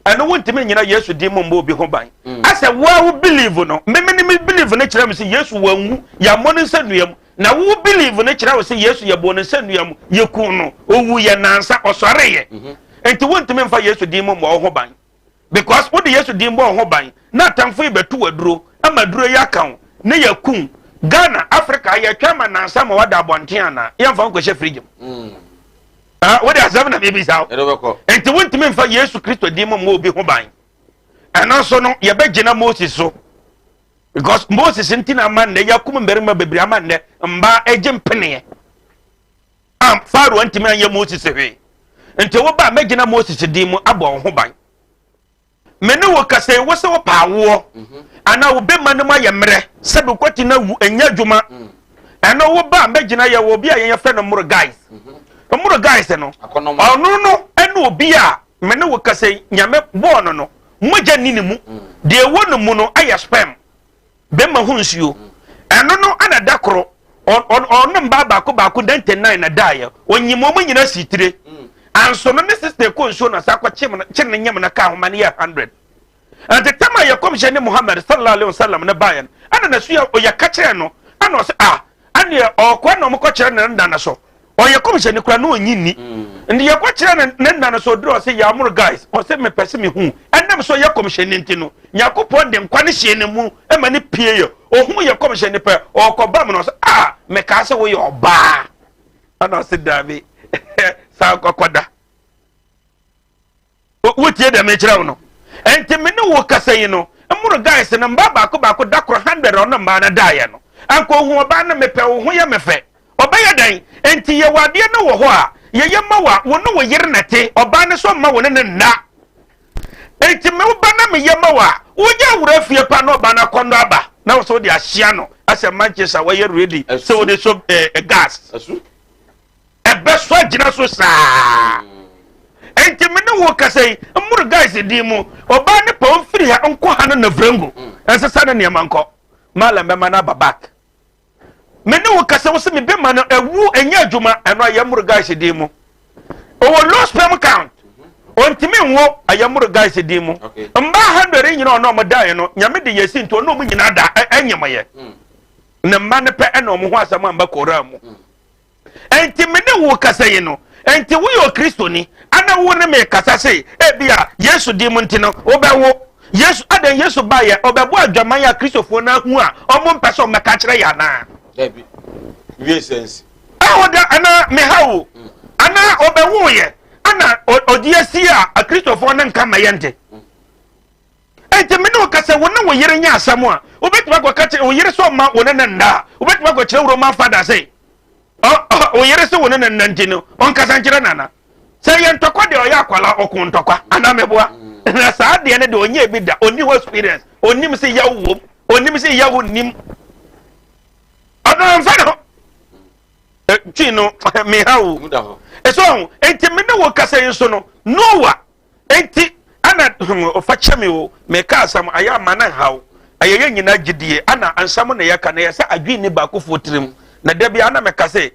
ana wontime nyina Yesu di mo mbo bi ho ban ase wo believe no me believe ne kyerɛ me se Yesu wanwu ya mo ne nsanuam na wo believe ne kyerɛ wo se Yesu ye bo ne nsanuam ye ku no owu ye nansa osɔre ye enti wontime mfa Yesu di mo mbo ho ban because wo de Yesu di mbo ho ban na tamfo ibetu waduro ama duro ya kan ne ya kun Ghana Africa ya twama nansa ma wada abonten ana ya mfa nko hye frigim what is happening baby sao enti wontime mfa Yesu Kristo di mo mbo bi ho ban ana so no ye begina Moses so because Moses ntina man ne yakum mberima bebri aman ne mba ejempene Faro ntime anye Moses hwe enti wo ba megina Moses di mo abo ho ban mene wo kase wo se wo paawo ana wo be manema ye mre se be kwati na wu enya dwuma ana wo ba megina ye wo bi a ye fe no muro guys no ono no ene obi a mene wo kase nyame bo no moja nini mu de wo no mu no aya spam be ma hu nsuo eno no ana dakoro on mba baako dan 10 na dae onyimo mu nyina sitire anso no ne sister ko nsuo na sakwa chim nyam na ka homa ne 100 and the time ya commission ni MOHAMMED sallallahu alaihi wasallam na bayan ana na suya o ya kache no ana o se ani o kwa no mko kire ne nda na so o ya commission ni kura no onyini ndi ya kwa kire ne nda na so dro se ya amur guys o se me pese me hu enam so ya commission ni ntino yakopon de nkwa ne hye ne mu e ma ne pie yo o hu ya commission ni pe o ko ba me no so me ka se wo ye oba ana se dabe sa kokoda wotie de me kire no enti me ne wo kasa yi no amur guys na mba baako dakoro 100 on mba na dae no anko hu oba na me pe wo hu ya me fe oba ya dan enti ye wade na wo ho a ye ye ma wa wo no wo yire nate oba ne so ma wo ne na enti me oba na me ye ma wa wo ja wura fie pa na oba na kondo aba na wo so de ahia no ase Manchester wo ye ready so de so gas asu ebe so agina so saa enti me ne wo kasai amur guys di mu oba ne pa ofiri ha nko ha na vrango ensesa na ne manko mallam be mana babak me ne wo kasai wo se me be mana ewu enya adwuma eno ayamur guys di mu o low sperm count ontimi nwo ayamur guys di mu mba 100 nyina ono mo dae no nyame de yesi nto no mo nyina da enyemaye na mba ne pe eno mo ho asama mba koramu enti me ne wo kasai no enti wo yo Kristo ni ana wo ne me kasa sei bia Yesu di mu ntino obewo Yesu adan Yesu ba ye obebo adwaman ya Kristofo na hu a omo mpese o meka kire ya na debi wie sense oda ana me hawo ana obewo ye ana odiasi a Kristofo na nka mayente enti me ne kasa wo na wo yire nya asam a obetuma go kache wo yire so ma wo ne nda obetuma go kire wo ma fada sei o yere se wona nan ntino on kasankire nana se ye ntokwa de o ya kwala okun ntokwa ana meboa na saa de ne de onye bi da oni ho experience onim se ya wo onim se ya wo nim ana mfa no tino me hawo eso enti me ne wo kasa yin so no noa enti ana o fa cheme wo me ka asam aya manan hawo ayeye nyina gidie ana ansam na yaka na yesa adwi ne ba ko fotirim na debi ana me kase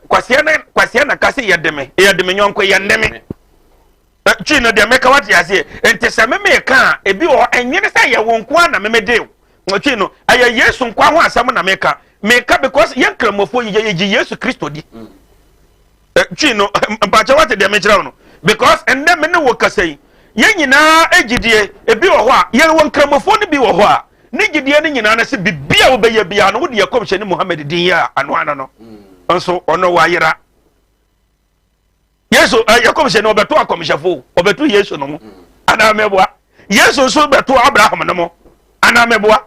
kwasia na kase yedeme nyonko yendeme Chino de make what you say, and Tessameme can, a be or and you say, you won't want a meme. Chino, I yes, some Kwa, someone America, make up because young Cramofo, yes, Christo. Chino, but what the damage because and then many workers say, Yen na ejidie, a be or what, young one Cramophone be or what, Nigidian in Anna be obey a biano with your commission Mohammed Dia and one no. And so, or no wire. Yes, your commission over to a commission for over 2 years no more. And I remember, yes, also better to Abraham no more. And I remember,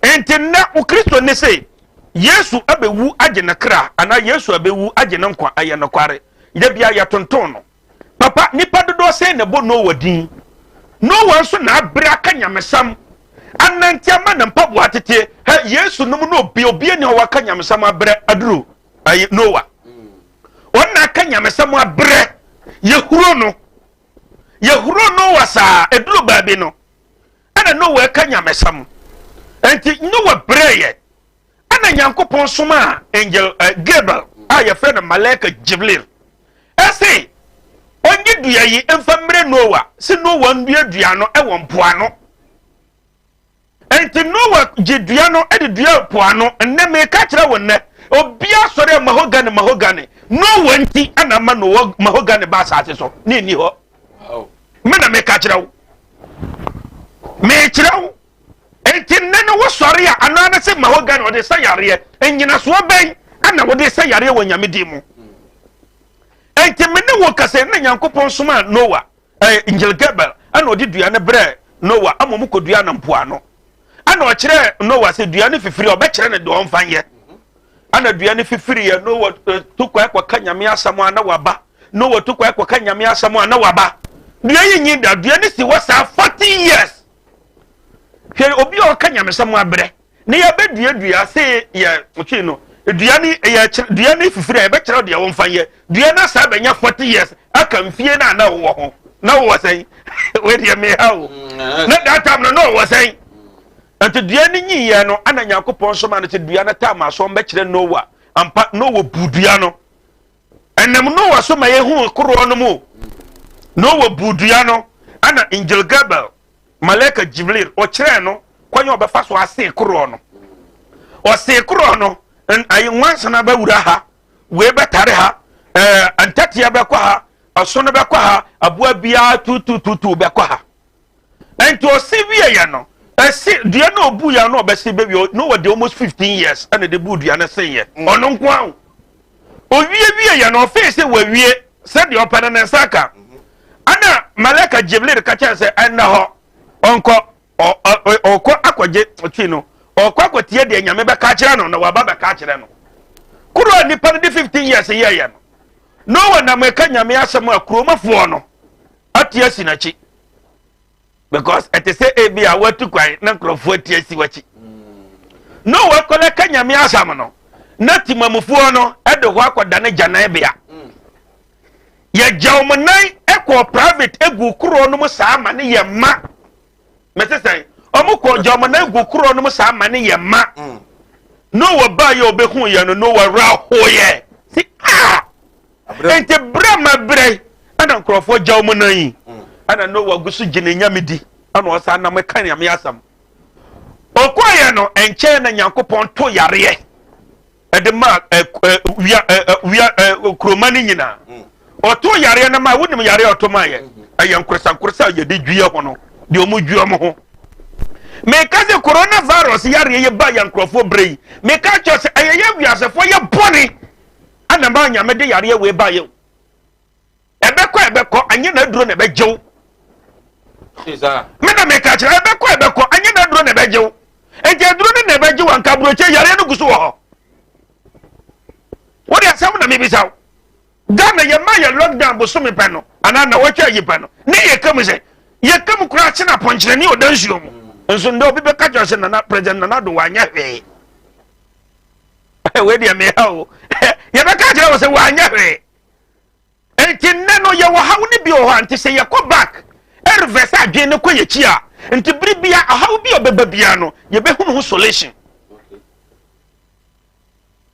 and now Christo say, yes, abe wu agena kra, and I yes, abe wu agena kwa ayano kware. Yebia ya tontono. Papa, nipa do say ne bo no wadin. No one so na bra kanya mesam. Anantiama na mpabu atete, he Yesu no no bi obi ani ho wakanya mesam abra aduru. Ay Noah. Onna kanya mesam abra yehuro no wasa eduru baabi no. Ana no we kanya mesam. Enti no breye. Ana Nyankopon soma angel Gabriel aya friend Malaka Jibril. Ese onye dua yi emfamre Noah se Noah ndua dua no e wo mpoano. Enti Noah gidua no e de dua poano enne me ka kire wonne obia sore mahogany Noah nti ana ma no mahogany ba saate so ni ni ho. Me na me ka kire wo. Me kire wo. Enti nene wo sore a anana se mahogany o de sayare enyina so ben ana wo de sayare wo nyamedi mu. Enti mene wo kase na Nyankopon soma Noah angel Gabriel ana odi dua ne bre Noah amomu kodua na mpoano. Ana o kire Noah se dua ne fifiri obekire ne de onfanye. Ana dua ne fifiri ye Noah tukwa kwa kanyame asamo ana waba. Noah tukwa kwa kanyame asamo ana waba. Dua yi nyida dua ne si wasa 40 years. Hwe obi o kanyame asamo abre. Ne ya be dua se ye ochino dua ne fifiri e be kire de onfanye. Dua na sa benya 40 years aka mfie na wo ho. Na wo say we de me hawo. Na that time no wo say ante dua ni nyiye no ana Nyankopon so ma no te dua na time aso mbe kire Noah ampa Noah budua no enem Noah so ma ye hu koro no mu Noah budua no ana angel Gabriel Malaka Jibril o kire no kwanye obefa so ase koro no o se koro no ayi wansa na ba wura ha we betare ha antatia be kwa ha aso no be kwa ha aboa bia tutututu be kwa ha enti o se wie ye no ese dua no obu ya no obese baby no we dey almost 15 years and the bu dua na say ye ono nko an o wie ya no face we wie se de opana na saka ana Malaka Jibril ka cha se ana ho onko okọ akwaje otino okọ akwatie de nyame be ka kire no na waba be ka kire no kuro ni pa de 15 years ye no no one na me ka nyame asem akuromafo no atia sinachi because it say ebi a watu kwai na nkrofo tie si wachi no we kole kanya mi asam no na timamufuo no edo ho akoda ne jana bia ye jawmanai ekọ private egu kuro no mu saa ma ne ye ma mesesai omukọ jawmanai egu kuro no mu saa ma ne ye ma no we ba ye obehu ye no we ra ho ye si ente brama bre ana nkrofo jawmanai ana no wagusu gine nyamedi ana osa na mekan yame asam okoye no enche na Nyankopon to yare edema kromani nyina oto yare na ma wonim yare otomaye ayankursa ye de dwie ho no de omu dwie mo ho me ka se coronavirus yare ye ba yankrofo brei me ka cho se ayeye wiasefo ye boni ana ma nyame de yare we ba ye ebekọ anye na duro na bejew Isa mena me ka kire ebekọ anye na duro na bejew eje duro na bejew anka broche yare no guso ho wodi asam na me bisaw Ghana ye ma ye lockdown bo so me pe no ana na wacha yi pe no ne ye kam se ye kam kura che na ponchire ni odansuo mu nso ndo obi be ka kire se na president na do wanya hwe we dia me hawo ye be ka kire wo se wanya hwe enti neno ye wo hawo ni bi o ho anti se ye ko back reverse adwen ne ko ye chi a enti bribia hawo bi obeba bia no ye be hunu solution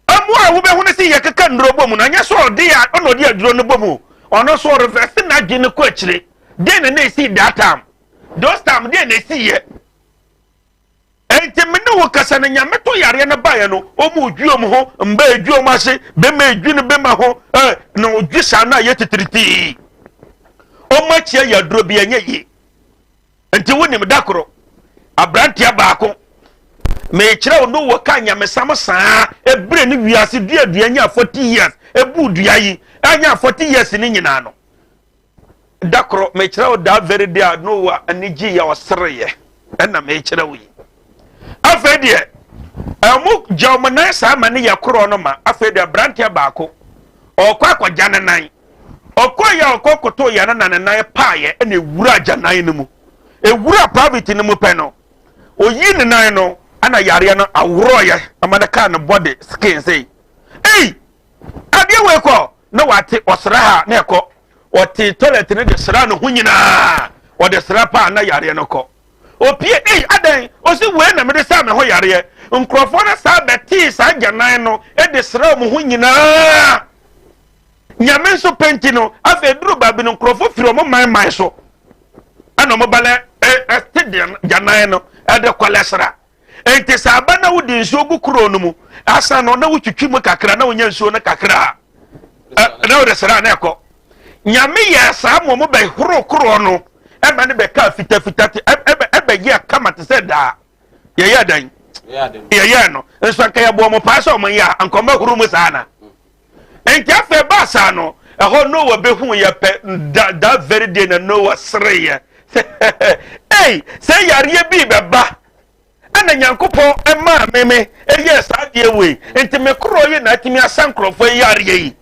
amwa wo be hunu se ye keka ndro bomu na nya so ode ya ono de aduro no bomu ono so reverse na adwen ne ko akire then na see that time those time then na see ye enti me ne wo kasa na nyame to yare na ba ye no omu odwuom ho mba edwuom ase be ma edwu ne be ma ho na odwu sa na ye titiriti o ma chia ya duro bi anya yi enti wonim dakoro abrantia baako me kire no wo ka nyame sam saa ebre ne wiase dua nya 40 years ebu dua yi anya 40 years ni nyina no dakoro me kire da very day no wa anigi ya osreye na me kire wi afedie amu jawmana sa mane yakoro no ma afedie abrantia baako okwa akwaja nanan okwa ya okokoto ya nanan paaye na ewura janan no mu ewura private no mu pe no oyi nanan no ana yare no awro ya amana ka no body skin say ade we ko na wate osra ha na eko ote toilet ne de sra no hunyina o de sra pa na yare no ko opie adan o si we na me de sa me ho yare nkrofo na sa beti sa janan no e de sra mu hunyina nyame so penti no afa duru ba bi no nkrofo firi mo man so ana mo bale stadium janan no e de kolesra ente saba na wudi nsuo gu kuro no mu asa no na wutwitwi mu kakra na wonya nsuo na kakra na wo de sra na ekọ nyame ya sa mo be horo kuro no e ba ne be ka fita e be ya kama te se da ye ya dan ye no nso aka ya bo mo pa so mo ya ankoma horo mu sana ente afa ba sa no e ho no wo be hu ye pe da very day na no wo sre ye say yare bi be ba ana nyankopo ema meme yes adie we enti me kro ye na timi asankrofo yare yi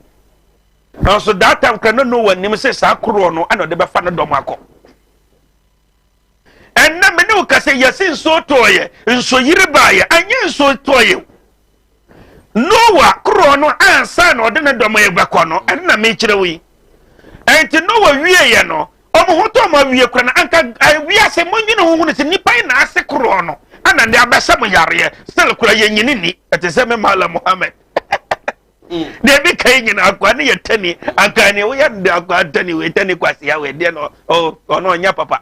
so that time kan no wanim se sa kro no ana de be fa no dom akọ enna me ne o kase yesin so toye nso yire baaye anye nso toye Noah kro no ansa na ode ne dom ye gbakọ no enna me kire wi enti Noah wie ye no omo hoto ma wie kra na anka wie ase monwene ho ne se nipa na ase kro no ana ndi abesa mo yare still kura ye nyini ni etese me MALLAM MOHAMMED de bi kai nyina akwa ne yetani anka ne wo ya ndi akwa tani we tani kwasi ya we de no ono nya papa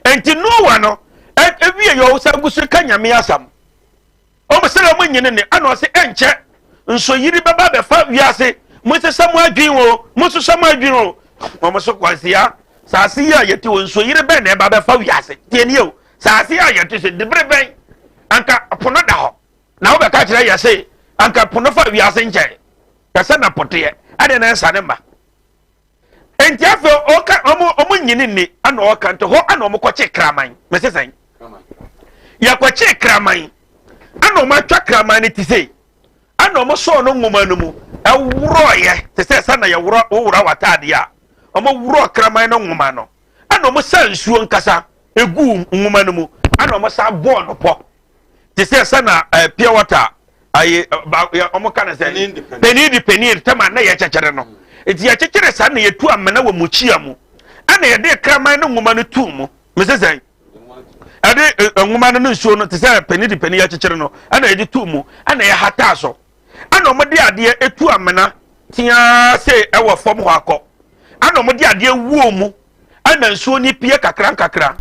enti Noah no ewie yo sa gusu kanyame asam o mesele mo nyini ni ana o se enche nso yiri baba be fa wiase mo se samu adwin wo mo so samu adwin wo mo so kwasi ya saasi ya yeti wo nso yiri be na baba fa wiase tieni o saasi a yete se debre ben anka pono da ho na wo be ka kire ya se anka pono fa wiase nche kasa na pote ade na nsa ne ma enti afa oka omo nyini ni ana oka nto ho ana omo kwache kraman me se san ya kwache kraman ana omo atwa kraman ni tise ana omo so no ngoma no mu ewuro ye te se sa na ya wuro watade a omo wuro kraman no ngoma no ana omo sansuo nkasa egu nwuma no mu ana omo sa ball no po te se sana pure water aye omo kana se penny tema na ye chechere no enti ye chechere sa na ye tu amena wa muchia mu ana ye de kraman no nwuma no tu mu mesesen ade nwuma no nsuo no te se penny ye chechere no ana ye de tu mu ana ye hata so ana omo de ade etu amena tia se ewo fom ho akọ ana omo de ade wuo mu ana nsuo ni pie kakra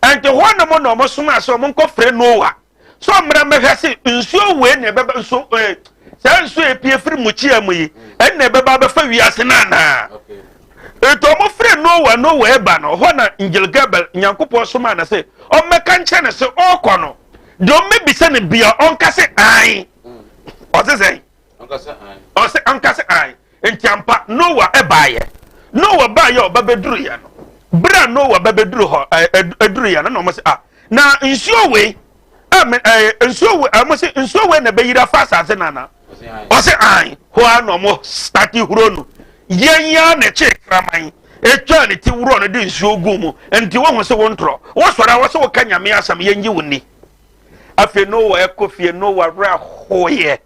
ante ho na mo no mo soma so mo nko fre Noah so mra mehwese nsuo we na beba nso sa nsuo epie firi muchia mu yi en na beba be fa wiase na na eto mo fre Noah eba no ho na Angel Gabriel nyankopɔ soma na se o meka nche na se o kɔ no do mebisa ne bia onka se an o se sei o se onka se an entiampa Noah eba ye Noah ba ye o babeduru ya no bra Noah babeduru ho eduru ya no mo se na nsuo we nsuo we mo se nsuo we na be yira fa asase na o se an ho ano mo start huro no yenya na che kraman etwa ne ti wuro no de nsuo gu mu enti wo ho se wo ntro wo sora wo se wo kanyame asam yenyi woni afi Noah ekofie Noah ra hoye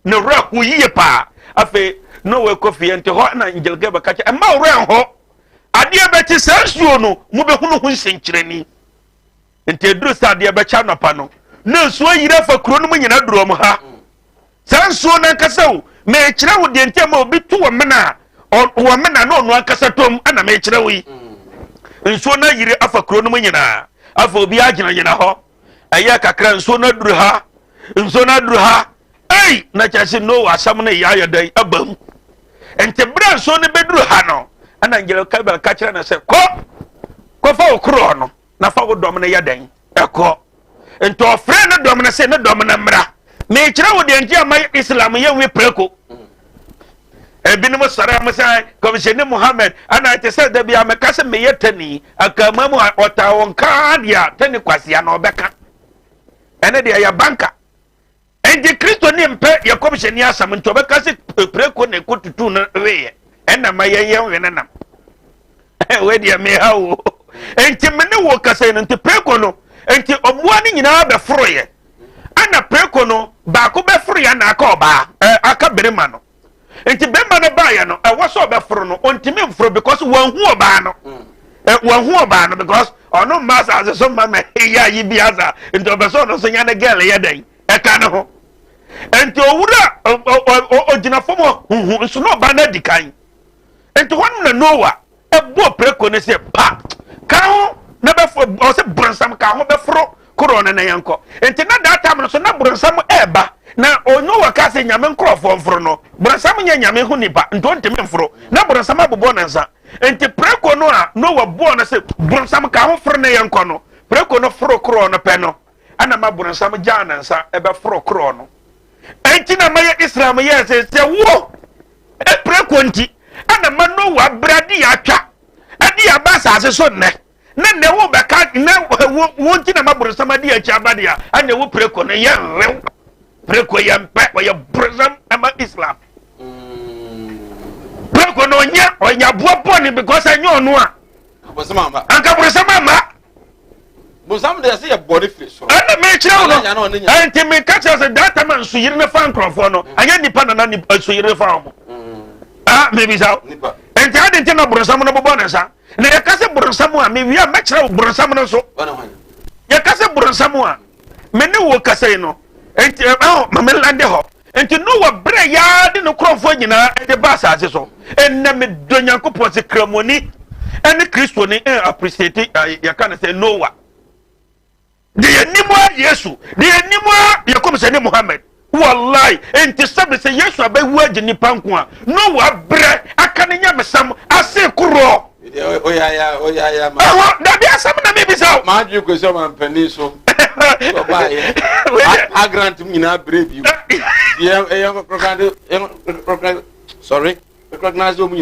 ne ra hoye pa afi Noah ekofie enti ho na Angel Gabriel ka che ma wo ho ade beti sansuo no mu be hunu hu nsenkyereni enti eduru sa ade be cha nopa no na nsuo yira fa kuro no mu nyina duro mu ha sansuo na nkasaw me kyerɛ wo de enti ma obi tu wo mena wo me na no ankasa tom ana me kire wi nsuo na yiri afa kuro no nyina afa obi agina ho aya kakra nsuo na duru ha ei na kyase no asam na ya dai abam ente bra nsuo ne beduru ha no ana ngelo kabel ka kire na se ko fa okuro no na fa wo dom na ya dan eko ente ofre na dom na se na dom na mra me kire wo de enti ama Islam ye wi preko ebinim sara masa komishene Mohammed ana te se da bia mekase meyetani akamamu otawon kadia tani kwasia na obeka ene de ya banka enje Kristo ni mpe ya komishene asam nto beka se preko ne kotutu na weye ena mayeyen wenenam we dia me hawo enti mene wo kase no nti preko no enti omuwa ni nyina be foroye ana preko no ba ko be foro ya na aka oba aka berema no enti bemba ne ba ya no waso be foro no ontimi mforo because wan hu oba no wan hu oba no because ono masa as so mama ya yi biaza enti obeso no so nya na girl ya dan eka ne ho enti owura ogina fomo hu so no ba na dikan enti won na noa ebo preko ne se pa ka ho na be fo o se bronsam ka ho be foro korona na yanko enti na data am so na bronsam eba na onyo wakase nyame nkrofo mforo no bronsam nya nyame hu nipa nto nteme mforo na bronsam abobo na nsa enti preko no a no wabo na se bronsam ka ho foro na yanko no preko no foro korona pe no ana ma bronsam jana nsa ebe foro korona enti na ma Islam ye se wo preko nti ana ma no wa bradi ya twa adi ya ba sa se so ne na wo beka na wo nti na ma bronsam adi ya cha badia ana wo preko no ye rew preko ya mpe ya bronsam ama Islam preko no nya buo ni because anyo no a bronsam ma anka bronsam ma bronsam de say body free so ana me kire no anti me catch us that man so yire na fan crofo no anya nipa na ni so yire fa mo maybe so nipa anti ade na bronsam no bobo na sa na ya kase bronsam a me wi a me kire bronsam no so ya kase bronsam a me ne wo kase no enti mamelande ho enti no wa bre ya de no krofo nyina de basa ase so enna me donyankopɔ se kramoni ene Kristo ni appreciate ya kana se Noah de yanimwa Yesu de yanimwa yakom se ne Mohammed wallahi enti sabe se Yesu abawu agini panko a Noah bre aka ne nyamesam ase kuro oya ma da bi asam na me bisa ma ju ko so man pani so so ba ye a grant me na brave you sorry recognize them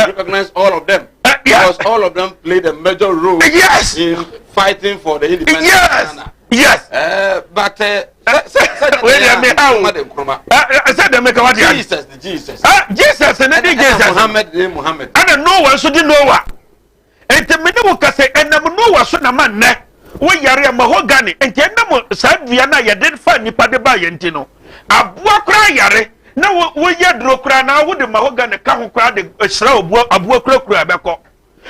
recognize all of them because all of them played a major role in fighting for the independence of Ghana. Yes. But Jesus and Jesus Muhammad and no one should know what and the minute can say and no one should a man we yare mahogany and tenamo Saviana ya did find ni pade ba yentino abua kra yare na we yedro kra na wo de mahogany ka ho kra de sra abua kra beko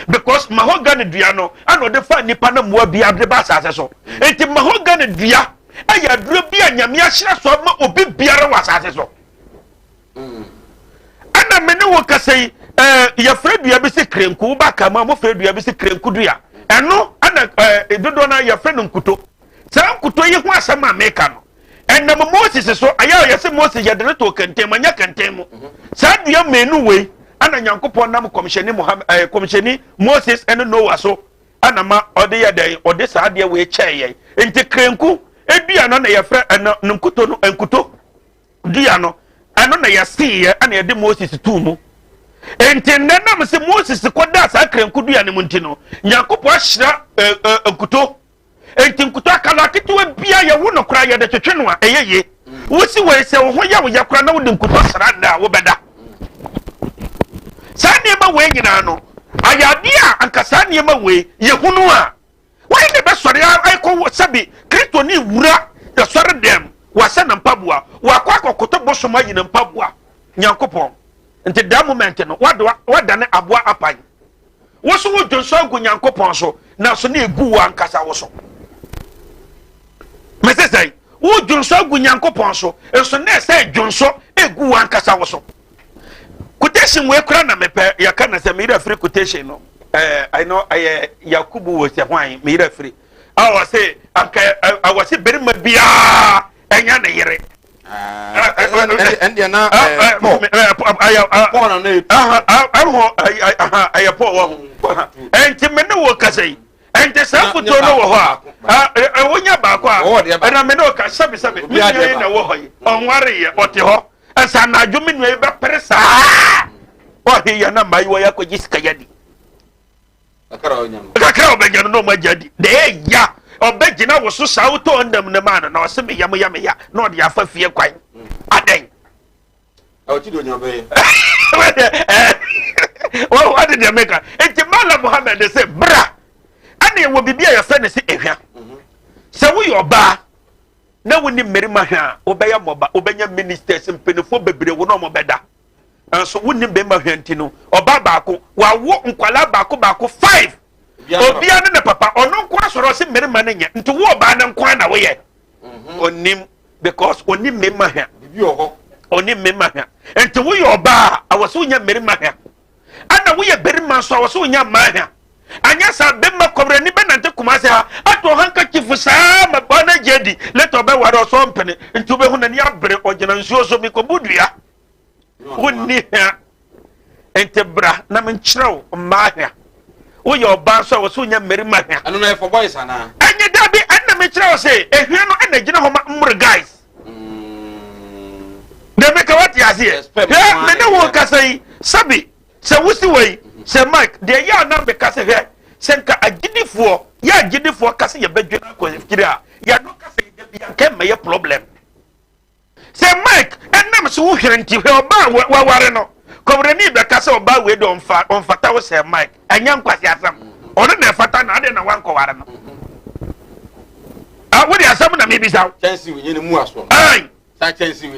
because mahogany dua no ano de fa nipa na moa bia de ba sase so enti mahogany dua aya duro bia nyame ahira so ma obi biara wa sase so ana mene wo kasei ya fredua bi se krenku ba kama mo fredua bi se krenku dua eno ana dodo na ya fred nkuto sa nkuto yi ho asem America no enam Moses so aya ya se Moses ya de to kantem anya kantem sa dua menu we ana nyankopon nam komisheni Muhammad komisheni Moses eno Noah so ana ma ode ya dai ode sa de we cheye enti krenku edua no na ya fred eno nkuto no nkuto dua no ano na ya see ana ya de Moses tu mu enti nenam se Moses koda sa krenku dua ne munti no nyankopon ahira nkuto enti nkuto akala ketewa bia ya wo no kra ya de twetwe no a eyeye wo si we se wo ho ya wo ya kra na wo de nkuto srada wo beda sani ma we nyina no ayade a anka sani ma we yehunu a why ne be sori ai ko sabi Kristo ni wura ya sori dem wasa na mpabua wakwa akokoto bosoma nyina mpabua nyankopon nti that moment no wada ne aboa apan wo so wo dwonso agu nyankopon so na so na egu wa ankasa wo so mesesai wo dwonso agu nyankopon so eso na ese dwonso egu wa ankasa wo so quotation we kura na mepe ya kana se me referee quotation no I know Yakubu was a wine me referee I was say I was say berima bia enya na yere and you now I and me no work say and the self to know what when you back and I know ka sabi me na wo hoy on ware or te ho asa na adwumi no e be presa o he ya na mai wo ya ko jisika yadi kakra obenya no ma jadi de ya obegina wo so sa wuto ndam ne ma na o se me yam ya na o de afa fie kwan aden o ti do nyobe oh what did you make it Mallam Mohammed say bra ane wo bibia ya fa ne se ehwa se wo yo ba na woni mmerima hwa obeya moba obenya ministers mpenefo bebre wo no mo beda so woni bemma hwa ntino oba baako wa wo nkwala baako 5 obia ne papa ono nko asoro se mmerima ne nya nti wo ba na nkwa na wo ye onim because onim mmerima hwa bibi oho onim mmerima hwa nti wo yo ba awoso nya mmerima hwa ana wo ye berima so awoso nya ma hwa anya sa bemma kobre ni benante kumase ha ato hanka chifu saa mabana jedi leto be waro so mpene nti be huna ni abre ogena nsuo so mi ko budua wonni ha ente bra na men kyerɛw ma ha wo ye oba so wo so nya mmerima ha ano na for boys ana anya dabi anna me kyerɛw se ehwe no ana gina ho mre guys de me ka wati ase ya me na wo kasai sabi se wusi wei se Mike de ya na be kase hwe se nka agidifo ya agidifo kase ye badwe na ko fikiri a ya no kase de bia ke me ye problem se Mike enam so wo hwere nti hwe oba wa ware no kobre ni be kase oba we do onfata wo se Mike anya nkwasi asam ono na fata na ade na wanko ware no wo de asam na me bisa chance we nyene mu aso ai sa chance we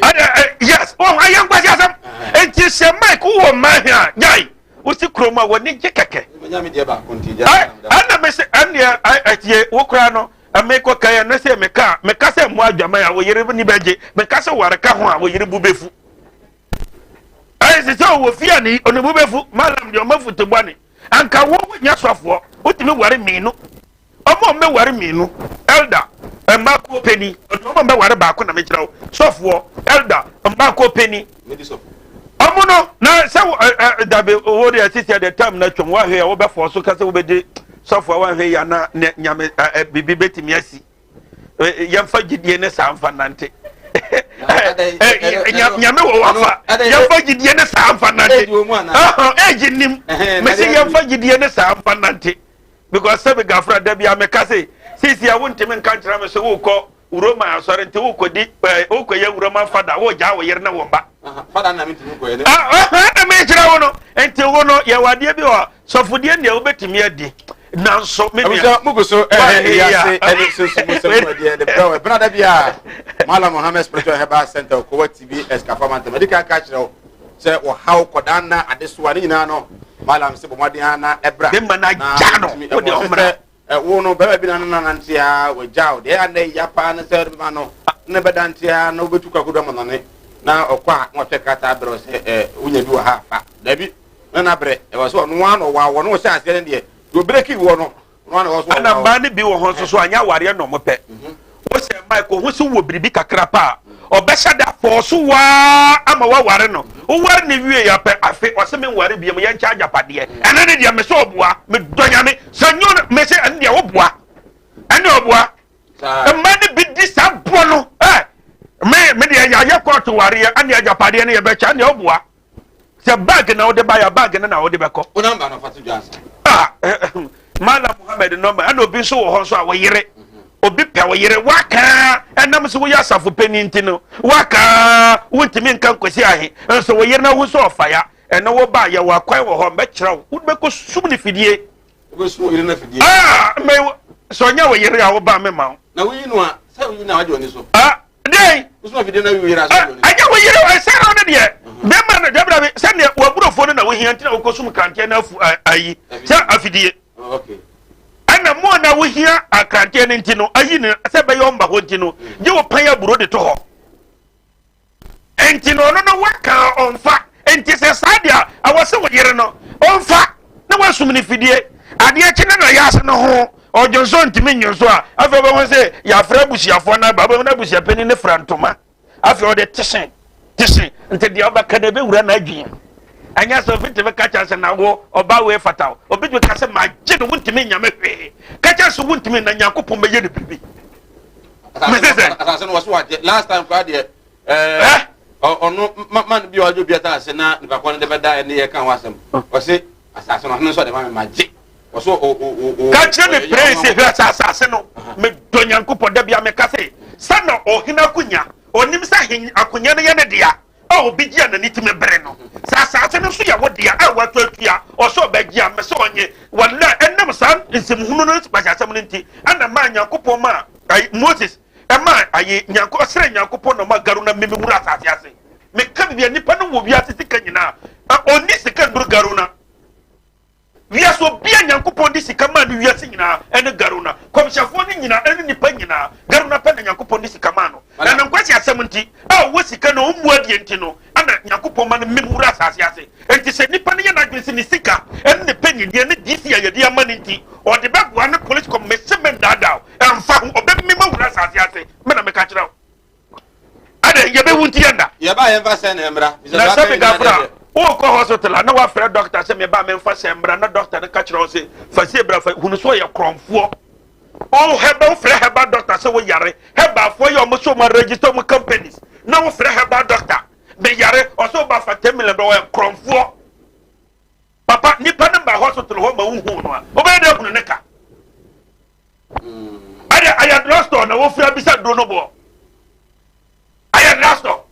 yes anya nkwasi asam enti se Mike wo ma hia jai usi kroma woni jekeke nyame de ba kontija ana me se ania atie wo kra no ameko kaya na se meka se mu adwama ya wo yere ni beje meka se ware ka ho a wo yere bubefu ai se so wo fia ni oni bubefu Mallam de o mafuto bwane anka wo nya sofo utimi ware minu omo me ware minu elder mbako peni omo me ware ba ko na me kira sofo elder mbako peni me sofo amuno na se dabe wo de assist at the time na twom wa hwe wo be for so ka se wo be de sofo wa hwe ya na nyame bibi betimi asi yamfa gidie ne samfa nante nyame wo wafa yamfa gidie ne samfa nante ejinim me se yamfa gidie ne samfa nante because se be gafra da bia me ka se sisi ya wontimi nka kira me se wo ko uroma asore nte wo ko di wo ko ye uroma fada wo ja wo yere na wo ba fada na mitimi ko ye na me kira wo no ente wo no ye wade bi wo sofodie ne wo betimi adi nanso me bia muguso ya se ene sunsumu de bro brother bia Mallam Mohammed Spiritual Herbal Center ko TV escapament medical catch se wo haw ko danna adesuwa ni nyina no Mallam se bomade ana ebra be mana jano wo de omra wo no baba bi na nantia wo jaw de ande yapa na se ma no ne bedantia no betuka ko do mo ne na okwa mo te kata bro se unya bi wo ha fa dabi na bre e wo so no wa no wa wo no sha ase ne do breki wo no no na wo so ana ba ne bi wo ho so anya ware no mo pe wo se Michael ho so wo biribi kakra pa obesha da for so wa ama wa ware no wo ware ne wie ya pe afi o se me ware bi me yan cha japade ene ne dia me so oboa me donya me sanyo me se ene dia oboa ene oboa e ma ne bi di sabo no me dia ya court ware ene japade ne ye be cha ne oboa se bag na wo de ba ya bag na wo de be ko o namba no fatu jansa Mallam Mohammed number and obi so wo so a wo yere obi pe wo yere waka enam so wo ya safo peni ntino waka wontimi nkan kwesi ahe enso wo yere na wo so ofaya ena wo ba ya wa kwan wo ho me kira wo be ko sum ni fidie wo so yere na fidie me so nya wo yere ya wo ba me ma na wo yi no a sa wo yi na waje oni so dey wo so fidie na wo yere aso oni anya wo yere wa sa na de be ma na dabra be sa ne wo burofo no na wo hia ntina wo ko sum kante na afu ayi sa afidie okay ana mo na wo hia akante ne ntino ayi ne se be yo mba ho ntino je wo pan ya buro de to ho entino no no waka onfa enti se sadia awose wo yere no onfa na wasum ni fidie ade akine na yase no ho ojonso ntimi nyonso a afi obo se ya fra busiafo na baba na busia pani ne frantoma afi o de tisen enti de obaka na be wura na adwin anya so fiti be kacha se na wo oba we fataw obi be ka se ma je no ntimi nyame hwe kacha so ntimi na nyankopon be ye de bibi asase no was what last time kwa de ono man bi ojo bi ata ase na nipa ko ne be da ne ye kan wasem o se asase no so de ma je o so kacha me praise he asase no me do nyankopon da bia me ka se sana o hina kunya onim sa akunya ne ye ne dia obi gia na nitime bere no asase no so ya wodia a watoatua o so ba gia me so onye walla enam san nsimhunu no ba asem no nti ana ma nyankopon ma Moses ema aye nyanko sere nyankopon no magaru na meme wura asase ase me ka bia nipa no wo bia sika nyina oni sika nduru garu na wia so bia nyankopon di sika ma no wia se nyina ene garu na komshafo ni nyina ene nipa nyina garu na pa na nyankopon di sika ma no na nkwasi asem nti wo sika no mu adie nti no ana nyankopon ma no meme wura asase ase enti se nipa no ye na dwese ni sika ene ne panyi die ne disi ya de ama nti o de bagwa na police commission dada emfa obe meme wura asase ase me na me ka kira ada ye be wunti yanda ye ba ye mfa se na emra na sabe gafra o ko hospital na wa frɛ doctor se me ba me mfa se mra na doctor ne ka kira o se fa se bra fa hunu so ye kromfo o heba frɛ heba doctor se wo yare heba fo ye o mo so ma register mo companies na wo frɛ heba doctor be yare o so ba fa 10 million do ye kromfo papa nipa na ba hospital ho ma hu no a o be de hunu ne ka aya drugstore na wo frɛ bisa do no bo aya drugstore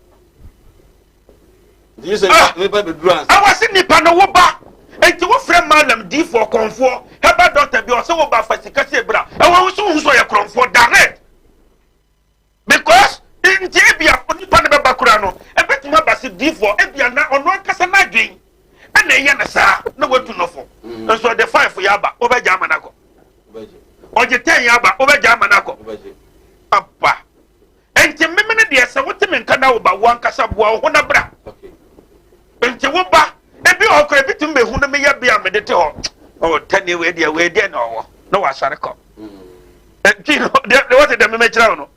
you say we ba be duru I was in nipa no wo ba enti wo frɛ mallam di for konfo heba doctor bi o se wo ba fa sika se bra e wo so ya konfo direct because enti bia nipa ne be ba kura no e betuma ba se di for e bia na ono akasa na dwen ana ye na sa na watu no fo so the 5 ya ba wo be ja manako oje 10 ya ba wo be ja manako papa enti memene de se wo teme nka na wo ba wo ankasa boa wo na bra enti wo ba ebi okra bitum be hu na me ya bia me de te ho o tani we de na wo no wa sare ko enti no de what de me kira no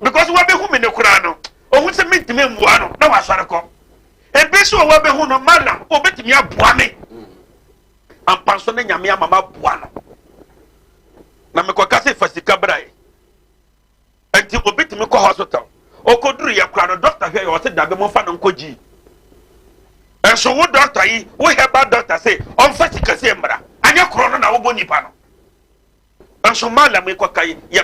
because wo be hu me ne kura no o hu se mentime mboa no na wa sare ko ebi so wo be hu no mallam o betimi aboa me ampanso na nyame amama boa no na me ko kase fasika brai enti o betimi ko hospital o ko duru ya kura no doctor hwe o se dabe mo fa no nkoji enso wo doctor yi wo heba doctor say on fasika se mbra anya kro no na wo bo nipa no enso mallam ko kai ya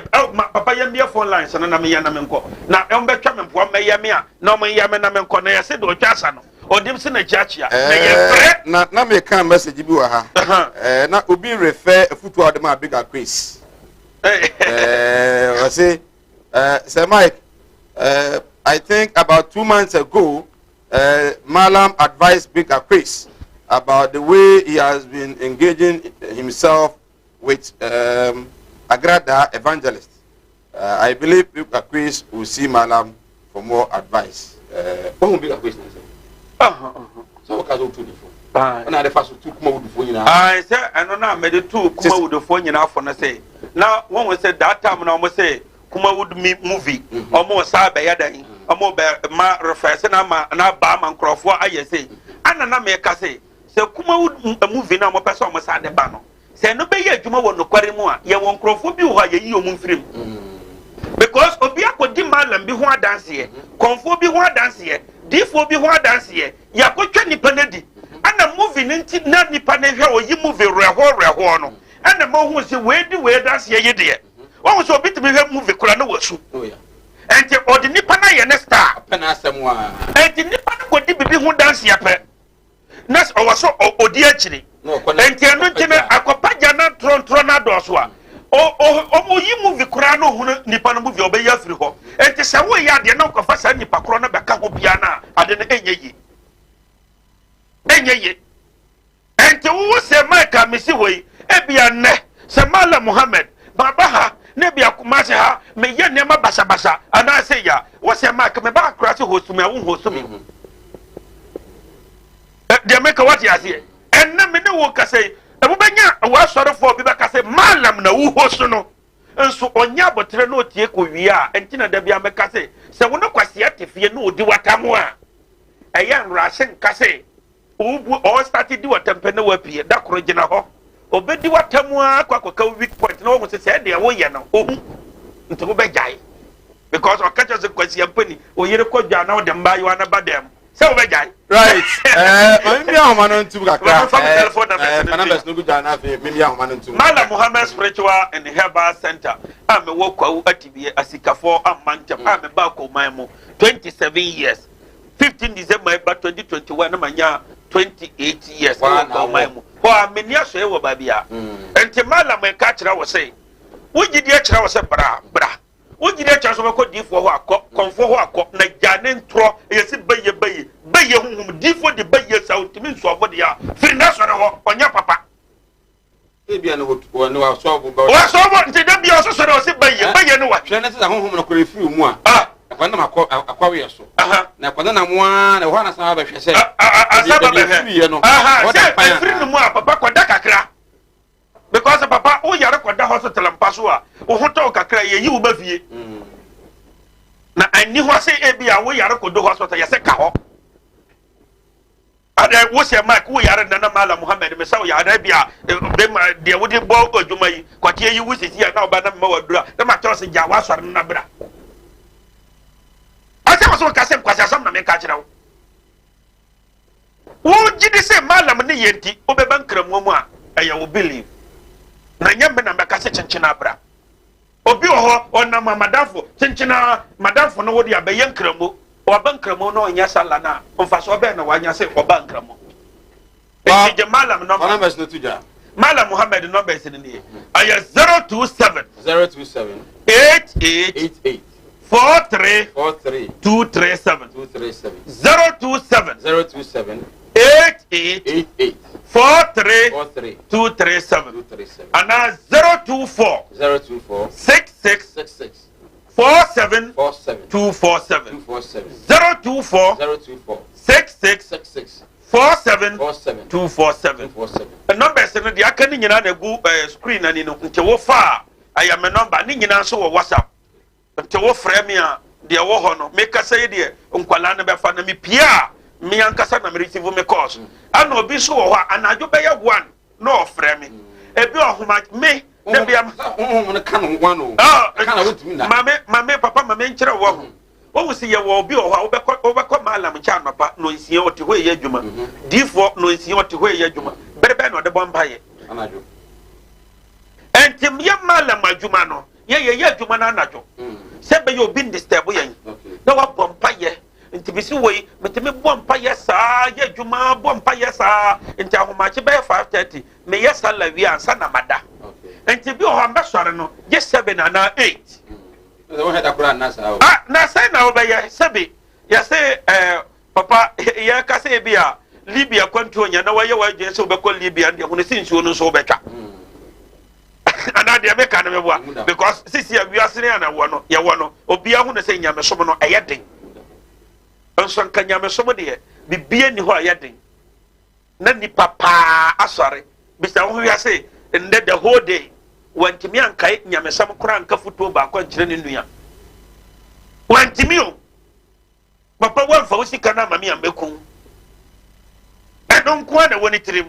papa ya mbia phone lines na me ya na me nko na e mbetwa me mpo me ya me a na mo ya me na me nko na ya se do twa asa no odim se na chiachia na ye frɛ na me kan message bi wa ha na obi refer futu odem a bigger quiz I say Sir Mike, I think about 2 months ago Mallam advised Bigger Quiz about the way he has been engaging himself with Agrada evangelist. I believe Bigger Quiz will see Mallam for more advice. What will Bigger Quiz say? So what can you do? Na the first two Kumawood phone na. I say I no na me the two Kumawood phone na for na say. Now when we say that time na we say Kumawood movie omo sa be yadan omo be ma refer say na ba man krofo aye say ana na me ka say Kumawood movie na omo person omo sa de ba no say no be ye adwuma wo no kware mu a ye won krofo bi ho a ye yi omo mfirim because obi akodi mallam bi ho adanse ye konfo bi ho adanse ye difo bi ho adanse ye yakotwa nipa na di ana movie nti na nipa na hwe oyi movie reho no ana mo hu se we dance ye de wo so bit me hwe movie kura na wasu enti odi nipa na ye ne star pena asem wa enti nipa na kodi bibi hu dance ye pe nas o waso odi akiri enti eno ntine akopaja na tron na do so a o mo yi movie kura no hu nipa na movie obeya afiri ho enti se wo ya de na kofa sa nipa kura na beka ho bia na ade na enye enti wo se Mike mesi hoyi ebia ne se Mallam Mohammed baba ha ne bia kumase ha me ye nema basa ana se ya wo se Mike me ba krase hosumi a wo hosumi de make what you say and na me ne wo ka say e wo benya wa sori for bi ba ka say mallam na wo hoso no nso onya botre no tie ko wi a entina da bia me ka say se wo no kwase atefie no odi watamo a eya nrashen ka say ubu o started di watampe na wapie da koro gina ho obedi watamu akwa weak point na wo se de wo ye no ohu nto be jai because o catch us kwasi ampani o yere ko dwa na o de mba yo na badam se wo be jai right mimi ahoma no ntu kakra numbers no gudwa na fe mimi ahoma no ntu Mallam Mohammed Spiritual and Herbal Center am wo kwa atibie asikafo amantem am ba ko man 27 years 15 December 2021 na manya 28 years ko man mu ho amenia so e wo ba bia enti Mallam e ka kira wo sei wo gidi e kira wo sei bra wo gidi e kira so ko difo ho akọ konfo ho akọ na jane ntro yesi baye hunhum difo de baye sauntimi nso ofo de ya firi na so re ho onya papa ebia no no wa so bo wa so bo nti da bia so so re o se baye no wa hwe na se hunhum no ko refiri mu a akwana akwawe yeso na akwana na moa na ho na sa ba hwe se asaba be he no o da free no mu a papa kwada kakra because papa o yare kwada hospital mpaso a o hoto kakra ye yi wo ba fie na ani ho se e bia wo yare kodo hospital ye se ka ho ada wo se mark wo yare na Mallam Mohammed me sa wo yare bia be ma de wo de bo odwuma yi kwatie yi wo sisi na oba na ma wadura na ma tro se ja wa sore na bra ase wo so ka se kwase asam na me ka kira wo gidi se Mallam ne yenti wo be bankramu mu a eya wo believe na nyambe na mbaka se chenchena bra obi ho ona madafo chenchena madafo no wodi abaye nkramo o bankramo no nya sala na mfa so be na wanya se o bankramo e je Mallam no numbers no tuja Mallam Mohammed numbers ni aya 027 88 43 237 027 88 43 237 and now 024 66 47 247 024 66 47 247 the numbers no dia kan nyina na gu screen ani no nke wo fa aya me number ni nyina so wo WhatsApp nke wo frame a de wo ho no me ka say de nkwala na be fa na me pia me ankasa na me receive me calls ana obi so wo ho anajo be ya one no frame ebi ohuma me na bia no kan one o kan wotumi na mame papa mame nkire wo ho wo si ye wo obi ho wo be Mallam cha anapa no nsie oti ho ye adwuma difo no nsie oti ho ye adwuma berebe no de bomba ye anajo entim ye Mallam adwuma no ye adwuma na anajo se be ye obi disturb ye na wa bomba ye nti bisi woi meteme bomba ye sa ye adwuma bomba ye sa nti ahomache be 5:30 me ye sala wi ansa na mada nti bi ho ambasore no ye 7 and 8 no he da kura na sa na say na obeye sebe ya say papa ya ka say bia Libya kwanto nya na waye waje se obekọ Libya ndi ho ne sinsuo no so obetwa ana de me ka na meboa because sisi ya wiase na wo no ye wo no obia ho ne say nya mesom no eyeden nso nka nya mesom de bibie ni ho ayeden na ni papa asore bisa ho wiase nde the whole day wantimi ankai nya mesam kura nka futo ba kwa nkire ne nua wantimi o papa wanfa usika na mami ambekun edon kwa na woni tirim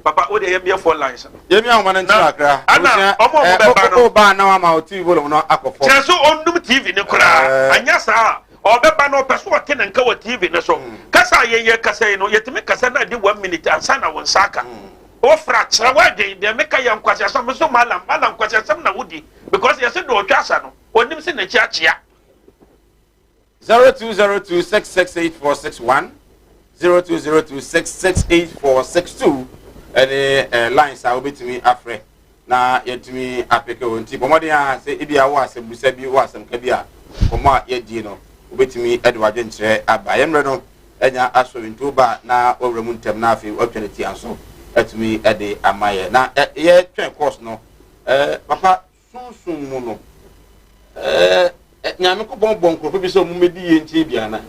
papa o de yembe for lines yemi ahoma na ntira akra ana omo be o ba na wa ma o TV volume no akofo so ondum TV ne kura anya sa o be ba no peso o tene nka wa TV ne so kasa ye kasa no yetimi kasa na di 1 minute ansa na won saka o fracture wa de meka ya nkwase so so Mallam nkwase sam na wudi because you say do twasa no onim se na chiachia 0202668461 0202668462 and lines are obetimi afre na yetimi apeke wonti pomode a se ebia wo asem busa bi wo asem ka bia komo a yedie no obetimi edwadwe nkyere aba yemre no enya aso ntu ba na owramu ntem na afi otweneti anso atumi ede amaye na ye twen course no papa sunsum mu no nyame ko bon ko bi so mu medi ye nti bia na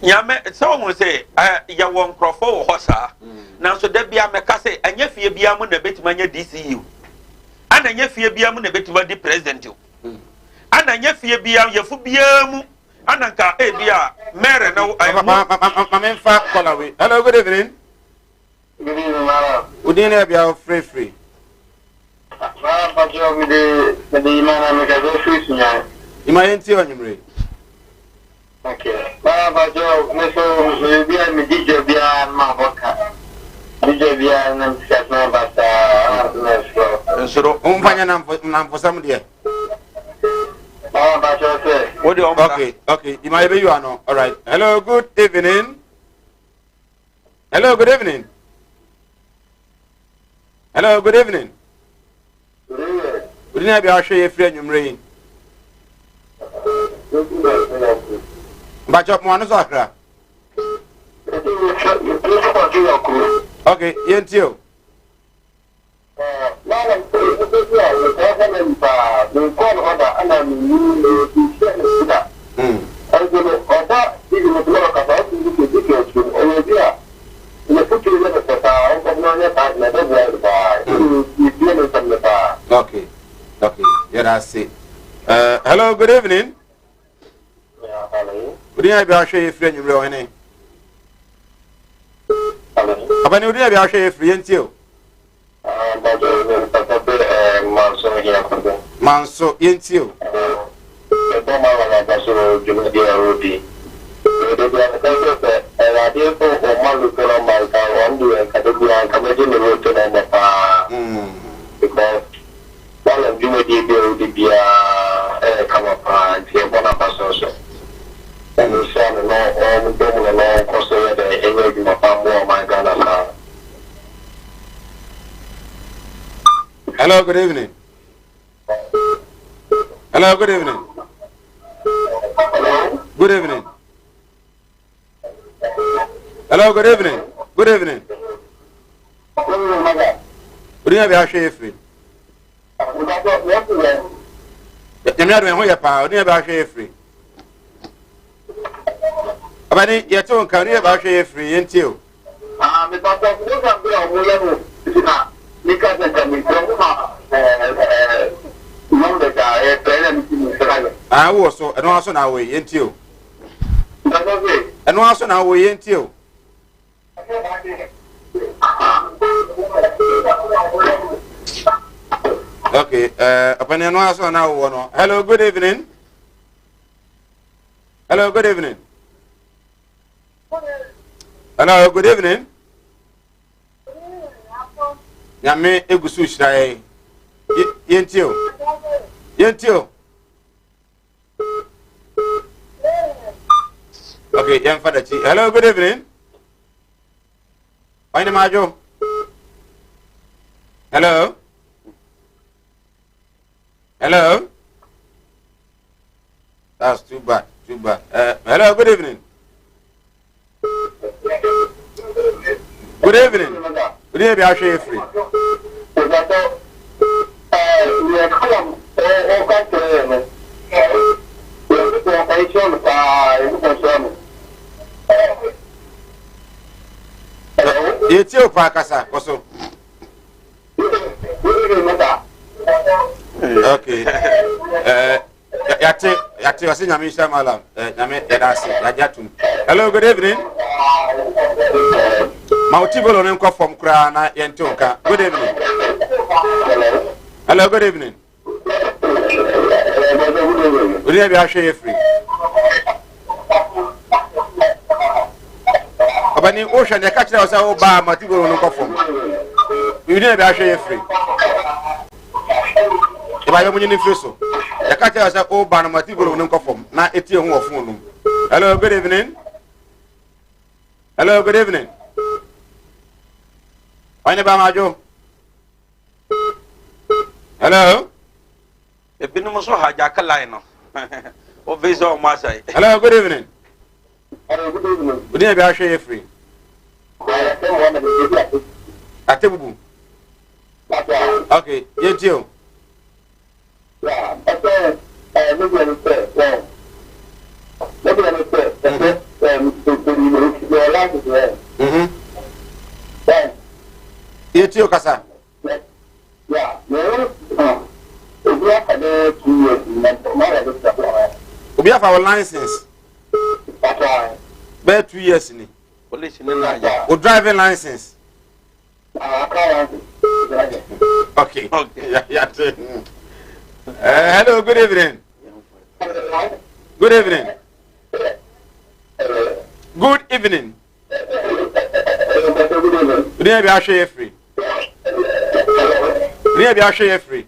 nyame so mo say ya won krofo wo hosa na so da bia meka say anya fie bia mu na betima anya DCU ana anya fie bia mu na betima di president o ana anya fie bia yefu bia mu ana nka bia mere na mamemfa call. Hello, good evening. Good evening, Mara. Good evening, bia free. Mara, but you with the man make a free signal. Imayenti onyumre. Okay. Mara, but you meso bia me DJ bia ma boka. DJ bia na mshatna bata na so umfanya na mfosa mdia. Mara, but you say what do you Okay. Imayebe you are no. All right. Hello, good evening. Hello, good evening. Hello, good evening. Good evening, bia hwe free anyumre. But up one is akra. Okay, yentio. Okay. Yeah, that's it. Hello, good evening. Good evening, I show you friend you real any. Abani udi abi show you friend you. Manso yentio. Hello, good evening. Hello, good evening. Good evening. Hello, good evening. Good evening. Good evening, I show you free. Yamia do ho ya pa, oni ba hwe free. Abani yeto nka oni ba hwe free yentio. Me ba ko ko ga bi o mo lemu. Ni ka ta mi ko ma no de ka pele mi sra. Wo so eno aso na we yentio. Eno aso na we yentio. Okay, upon your noise on our one. Hello, good evening. Hello, good evening. Hello, good evening. Yame Egusu Shrai. Yentio. Okay, young father. Hello, good evening. Why am I Joe? Hello. Hello? That's too bad. Hello, good evening. Good evening. Good evening, I'll show you free. It's your Pakasa, also. Okay. Yate wasi nyame sha malam. Nyame yadase yajatum. Hello, good evening. Mautibolo ne nko form kra na yentonka. Good evening. Hello, good evening. Good evening, I show you free. Abani ocean ya catch na o ba Mautibolo ne nko form. Good evening, I show you free. Ba yo munyi friso ya ka tell say o ba na matibolo ne nkofom na etie ho ofun no. Hello, good evening. Hello, good evening. Why ba majo? Hello. e binu mo so haja ka line no o visa o ma sai. Hello, good evening. Hello, good evening. Good evening, I show you free. Atebubu. Okay, yetio. Yeah, okay. Maybe I say, maybe I say, Yetio kasa. Yeah, no, Obi have our license. Be 2 years ni. Police ni na ya. O driving license. Okay. Yeah. Hello, good evening. Good evening. Good evening. We need to be free. We need to be free.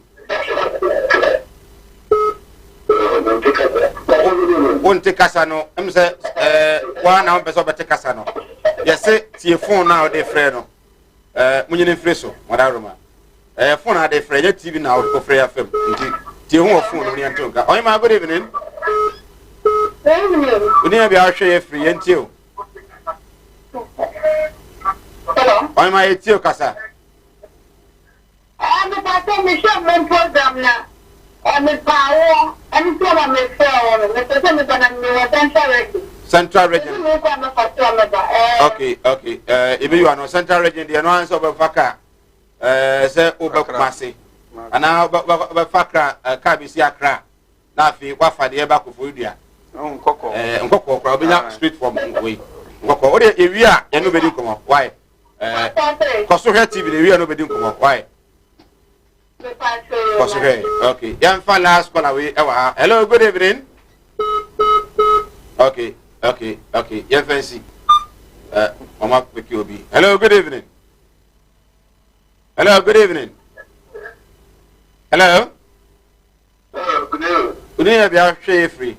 Won't take us no. I'm say one hour person take us no. Yes, say your phone now they friend no. Munye ne free so, madaroma. Phone na they friend, your TV now go free FM. Ti ho phone ni antonka. Oy ma good evening. We need to be free entio. Hello. Oy ma etio kasa. I'm the person program now. I'm the power. I'm the one who Central region. Okay. If you are no Central region, the announce of Faka, say over Kumasi, and now Faka, Kabisi Accra. Now, if you wafa the back of Udia, Coco, probably not street from way. Coco, if we are, and nobody come up. Why? Kosuke TV, we are nobody come up. Why? Okay. Young fan last call away. Hello, good evening. Okay. Young fancy. Mama PQB. Hello, good evening. Hello. Good evening. Good evening, be our share free.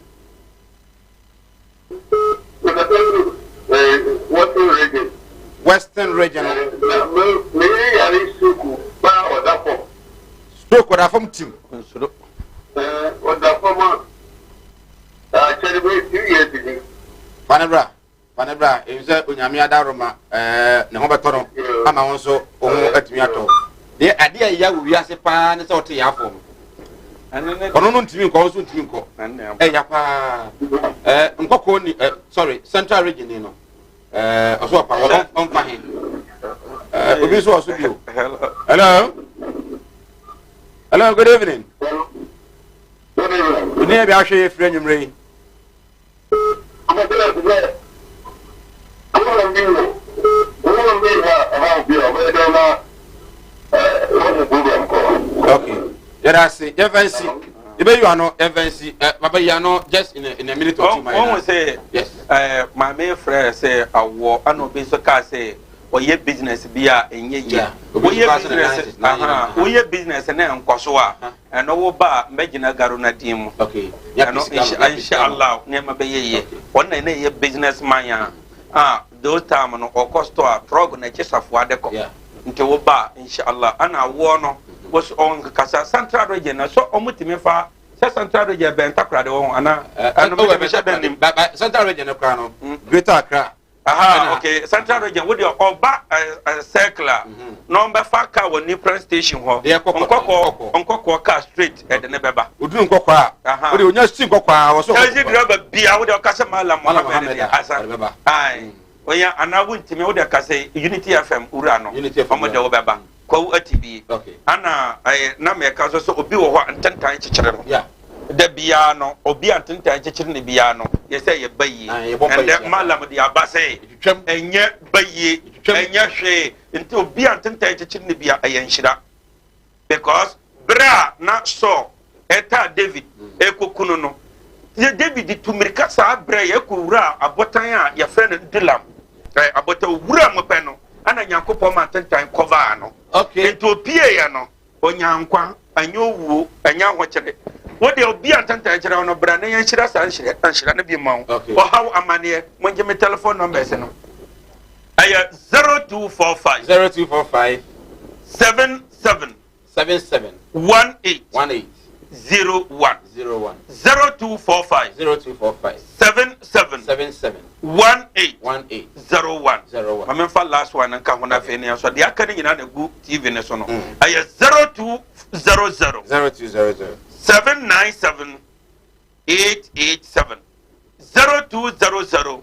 Western region. Stroke what from team. Panebra, if you Unyamia Daroma, Nahobatono, I'm also Atmiato. The idea you are a pan is out here for. And then, Conon calls to Tinko, and Yapa, sorry, Central Region, also on Fahin. This was with you. Hello, good evening. Good evening, Ashley, friend, Ray. Okay. Let us see. FNC. You are not FNC. But you are not just in a minute or two. One say, yes. My main friend say, I war, I know, basically say, or your business be a in ye. We your business and then Kosua and over bar, Megina Garuna team. Okay. Inshallah, never be ye. One day, business man. Those time or cost to a frog and a chest of Wadeco. Into Oba, inshallah, and I warn was on Casa Central region. So, Omutimefa, Central region, Bentakra, and Central region of Crown, Greater Accra. Okay, Central region with your Oba circular. Number Faka when Nipran station hall. They are Uncle Car Street at the Nebeba. We do Coca. Would you just think Coca was so be out with your Casamala Mohammed. Aye. Well, yeah, and I went to me with the Unity FM Urano, Unity from the Obaba, Ko TV. Okay. Anna, I Nameka so be and 10 times children. Yeah. The piano, or be at 10 times children piano. You say a bay, and the Mallam the Abase, and yet bay, and yet she, until be at 10 times children be a Yanshira. Because Bra, not so, Eta David, Eko Kunono. David to Mirkasa Bray, Ekura, a botanya, your friend Dillam. About a Wuram Peno, and a Yanko Mountain time Covano. Okay, to a piano, or Yankwan, and you woo, and Yan watching it. What they'll be at Tantan on a brand and she doesn't be mount. Or how am I near when you make telephone numbers? I 0245 0245 77 18 01 0245 77 18 01. I mean, for last one and come on a finish. So the academy in a good TV national. I 0200 797 887 0200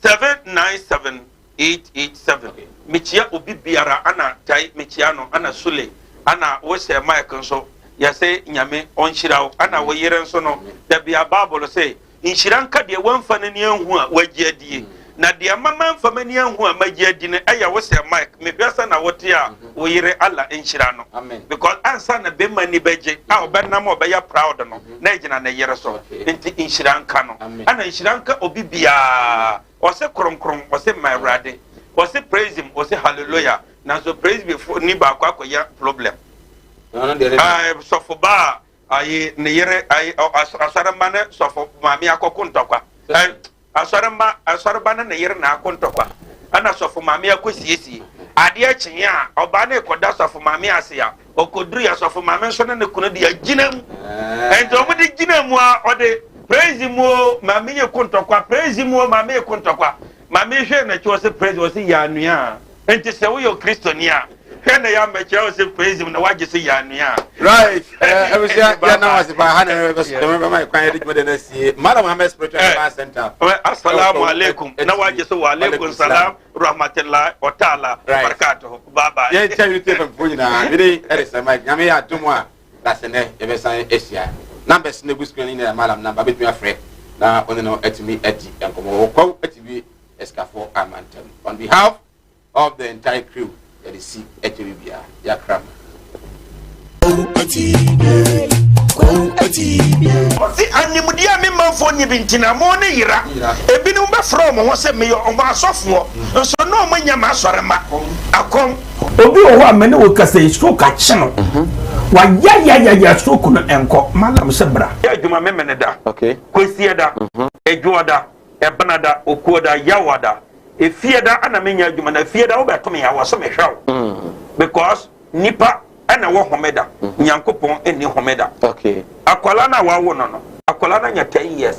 797 887 mechia obi biara ana tai mechia no ana sule ana wose mike nso ya say nyame onhyirawo ana wo yere nso no da bia bible say inshiranka de wamfa ne anhu a wagiadie na de mama mfa mani anhu a magiadi ne eya wose mike me hwesa na wote a wo yere alla enhyira no because ansa na be mani beje a obenam obeya proud no na egina na yere so enti inshiranka no ana inshiranka obi bia ose kronkron ose mayrade ose praise him ose hallelujah na so praise before ni ba kwa ya problem so for ba ayi ne yere ayi asaramba ne so for mami akoko ntokwa asaramba ne yere na akontokwa ana so for mami akosiesie ade akyen a oba na ekoda so for mami ase ya okoduru ya so for mami so ne kunu de aginam ento mo de ginam a ode praise mu mami ye kontokwa praise mu mami ye kontokwa mami hwe na cho se praise wo se ya nua enti se wo yo kristonia hwe na ya meche wo se praise mu na waje se ya nua right ebusia ya na wase ba ha na my kwan edit mo de na sie Mallam Mohammed Spiritual Center assalamu alaikum na waje se wa alaikum salam rahmatullahi wa ta'ala barakatuh baba ye tell te fa na bidi erisa my nyame ya tumwa da se ne e be san asia numbers ne buscreen ni na Mallam number betumi afre na oni no etimi eti enkomo kwa etibi escafo amantam on behalf of the entire crew that is see etibia yakram Osi animudia me manfo ni bintina mo ne yira ebinu be from ho se me yo omo asofo nso no mo nya ma sore ma akom obi o ho amene wo kasa stroke a che no wa ya stroke no enko Mallam se bra ya djuma me mene da kwesi da ejuoda ebanada okuoda yawada efieda ana menya djuma na fieda wo beto me ya wo so me hwaw because nipa ana wo homeda nyankopon eni homeda akwala na wa wo no akwala na nya 10 years